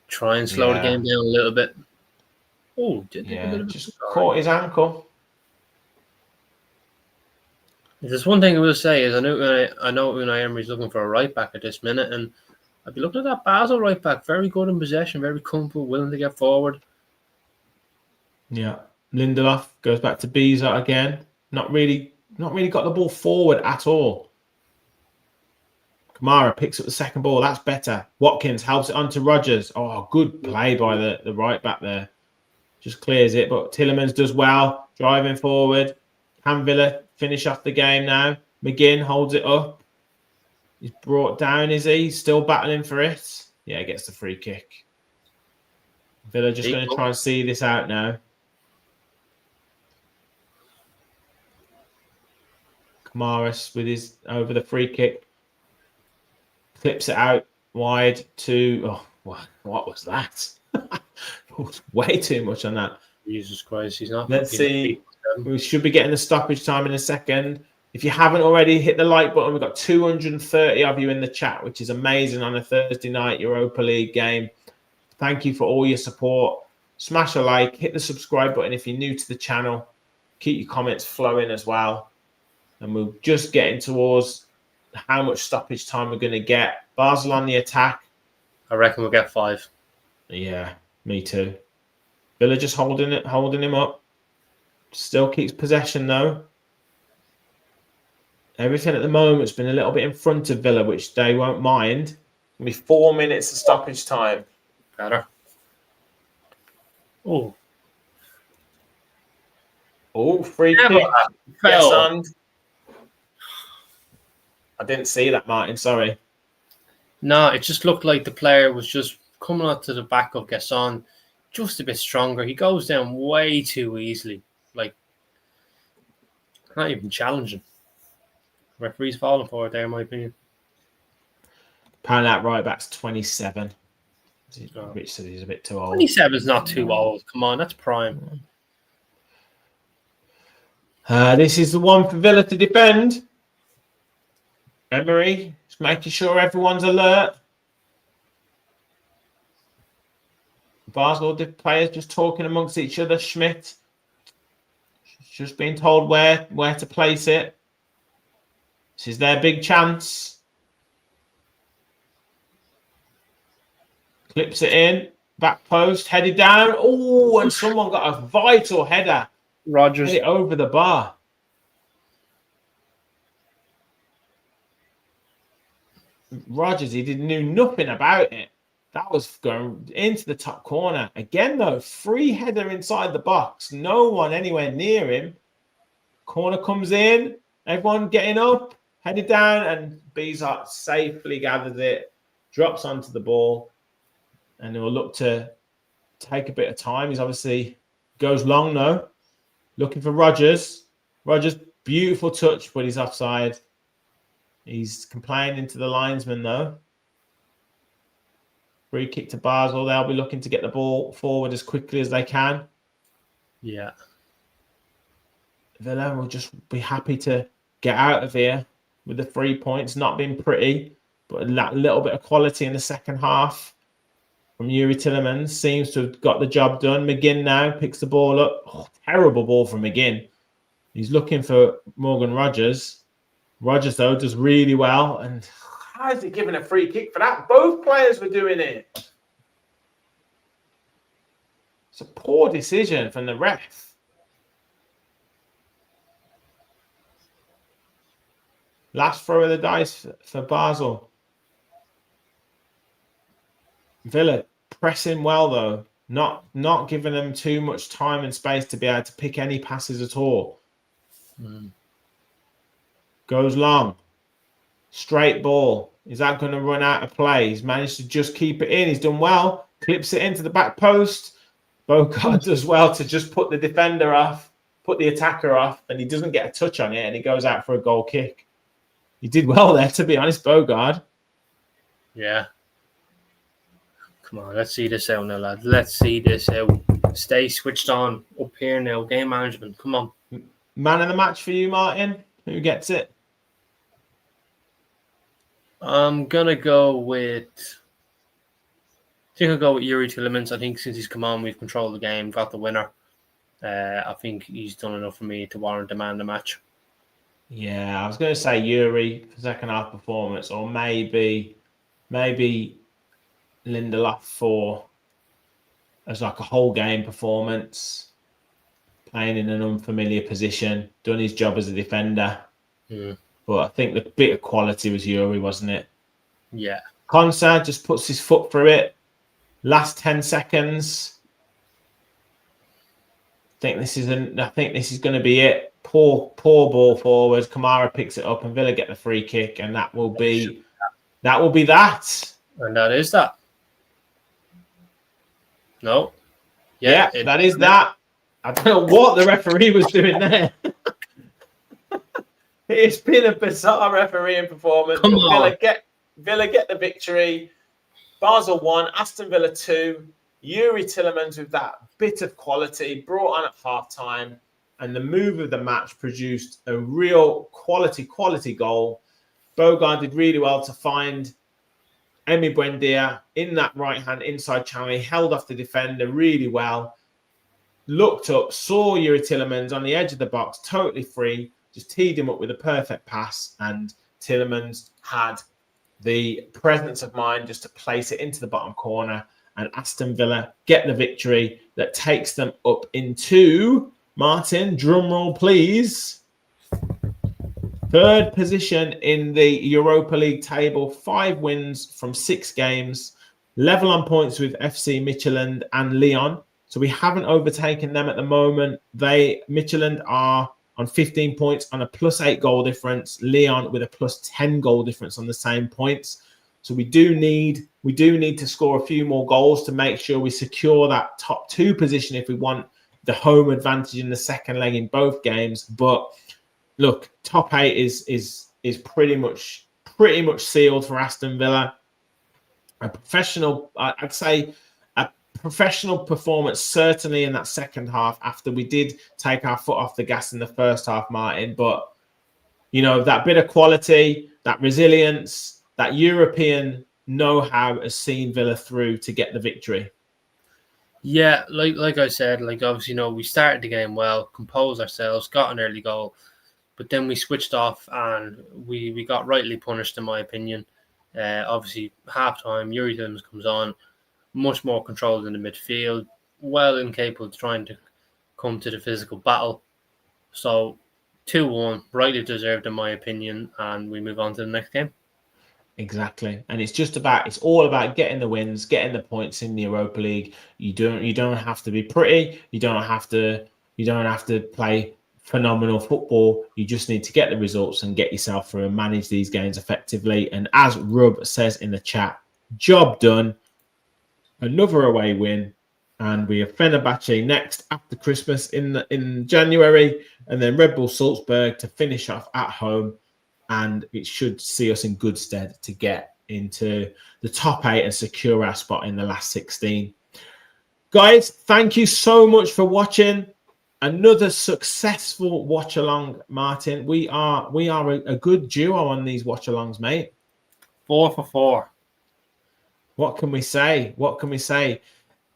Try and slow the game down a little bit. Oh, just caught his ankle. There's one thing I will say is I know Unai Emery's looking for a right back at this minute, and I'd be looking at that Basel right back. Very good in possession, very comfortable, willing to get forward. Yeah, Lindelof goes back to Bizot again. Not really got the ball forward at all. Kamara picks up the second ball. That's better. Watkins helps it on to Rodgers. Oh, good play by the right back there. Just clears it, but Tielemans does well, driving forward. Can Villa finish off the game now? McGinn holds it up. He's brought down, is he? Still battling for it. Yeah, gets the free kick. Villa just going to try and see this out now. Kamaris with his over the free kick. Clips it out wide to... Oh, what was that? Way too much on that. Jesus Christ, he's not... Let's see. We should be getting the stoppage time in a second. If you haven't already, hit the like button. We've got 230 of you in the chat, which is amazing on a Thursday night Europa League game. Thank you for all your support. Smash a like, hit the subscribe button if you're new to the channel. Keep your comments flowing as well. And we're just getting towards how much stoppage time we're going to get. Basel on the attack. I reckon we'll get 5. Yeah, me too. Villa just holding him up. Still keeps possession though. Everything at the moment's been a little bit in front of Villa, which they won't mind. It'll be 4 minutes of stoppage time. Better. Oh, free kick. Yes, and I didn't see that, Martin. Sorry. No, it just looked like the player was just coming out to the back of Gasson, just a bit stronger. He goes down way too easily. Like, not even challenging. Referee's falling for it there, in my opinion. Apparently that right back's 27. Rich said he's a bit too old. 27 is not too old. Come on, that's prime. This is the one for Villa to defend. Emery just making sure everyone's alert. Basel players just talking amongst each other. Schmidt just being told where to place it. This is their big chance. Clips it in. Back post. Headed down. Oh, and someone got a vital header. Rodgers. Hit it over the bar. Rodgers, he knew nothing about it. That was going into the top corner. Again, though, free header inside the box. No one anywhere near him. Corner comes in. Everyone getting up. Headed down, and Bizot safely gathers it. Drops onto the ball. And he'll look to take a bit of time. He's obviously goes long, though. Looking for Rodgers. Rodgers, beautiful touch, but he's offside. He's complaining to the linesman, though. Free kick to Basel. They'll be looking to get the ball forward as quickly as they can. Yeah. Villa will just be happy to get out of here with the 3 points. Not been pretty, but that little bit of quality in the second half from Yuri Tielemans seems to have got the job done. McGinn now picks the ball up. Oh, terrible ball from McGinn. He's looking for Morgan Rodgers. Rodgers, though, does really well. And how is he giving a free kick for that? Both players were doing it. It's a poor decision from the ref. Last throw of the dice for Basel. Villa pressing well, though. Not giving them too much time and space to be able to pick any passes at all. Goes long. Straight ball. Is that going to run out of play? He's managed to just keep it in. He's done well. Clips it into the back post. Bogard does well to just put the defender off, put the attacker off, and he doesn't get a touch on it, and he goes out for a goal kick. He did well there, to be honest, Bogard. Yeah. Come on, let's see this out now, lads. Let's see this out. Stay switched on up here now. Game management. Come on. Man of the match for you, Martin. Who gets it? I'm going to go with... I think I'll go with Yuri Tillemans. I think since he's come on, we've controlled the game, got the winner. I think he's done enough for me to warrant the man of the match. Yeah, I was going to say Yuri for second half performance, or maybe Lindelof for as like a whole game performance, playing in an unfamiliar position, done his job as a defender. But I think the bit of quality was Yuri, wasn't it? Yeah. Konsa just puts his foot through it. Last 10 seconds. I think this is going to be it. Poor ball forward. Kamara picks it up, and Villa get the free kick, and that will be that. And that is that. No. Yeah, that is that. I don't know what the referee was doing there. It's been a bizarre refereeing performance. Come on. Villa get the victory. Basel 1, Aston Villa 2. Yuri Tillemans with that bit of quality brought on at half-time, and the move of the match produced a real quality goal. Bogard did really well to find Emi Buendia in that right-hand inside channel. He held off the defender really well. Looked up, saw Yuri Tillemans on the edge of the box, totally free, just teed him up with a perfect pass, and Tillemans had the presence of mind just to place it into the bottom corner, and Aston Villa get the victory that takes them up into, Martin, drum roll please, third position in the Europa League table, 5 wins from 6 games, level on points with FC Midtjylland and Lyon. So we haven't overtaken them at the moment. Midtjylland are on 15 points on a +8 goal difference. Lyon with a +10 goal difference on the same points. So we do need to score a few more goals to make sure we secure that top 2 position if we want the home advantage in the second leg in both games. But look, top 8 is pretty much sealed for Aston Villa. I'd say a professional performance, certainly in that second half, after we did take our foot off the gas in the first half, Martin. But, you know, that bit of quality, that resilience, that European know-how has seen Villa through to get the victory. Yeah, like I said, obviously, we started the game well, composed ourselves, got an early goal, but then we switched off and we got rightly punished, in my opinion. Obviously, half-time, Yuri Tillemans comes on, much more controlled in the midfield, well incapable of trying to come to the physical battle. So 2-1, rightly deserved in my opinion, and we move on to the next game. Exactly. And it's all about getting the wins, getting the points in the Europa League. You don't have to be pretty, you don't have to play phenomenal football. You just need to get the results and get yourself through and manage these games effectively. And as Rub says in the chat, job done. Another away win, and we have Fenerbahce next after Christmas in January, and then Red Bull Salzburg to finish off at home, and it should see us in good stead to get into the top 8 and secure our spot in the last 16. Guys, thank you so much for watching. Another successful watch along, Martin. We are a good duo on these watch alongs, mate. 4 for 4. What can we say?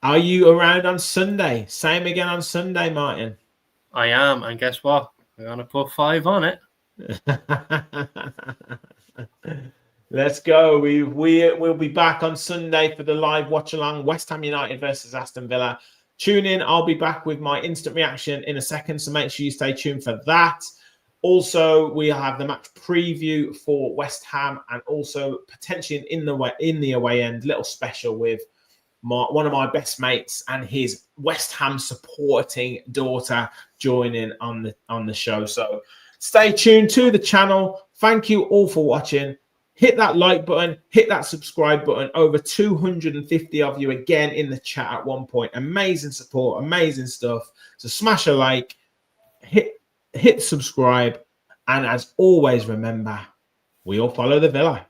Are you around on Sunday? Same again on Sunday, Martin. I am, and guess what? I'm going to put 5 on it. Let's go. We'll be back on Sunday for the live watch along, West Ham United versus Aston Villa. Tune in. I'll be back with my instant reaction in a second, so make sure you stay tuned for that. Also, we have the match preview for West Ham, and also potentially in the away end, little special with one of my best mates and his West Ham supporting daughter joining on the show. So stay tuned to the channel. Thank you all for watching. hit that like button, hit that subscribe button. Over 250 of you again in the chat at one point. Amazing support, amazing stuff. So smash a like, hit subscribe, and as always, remember, we all follow the Villa.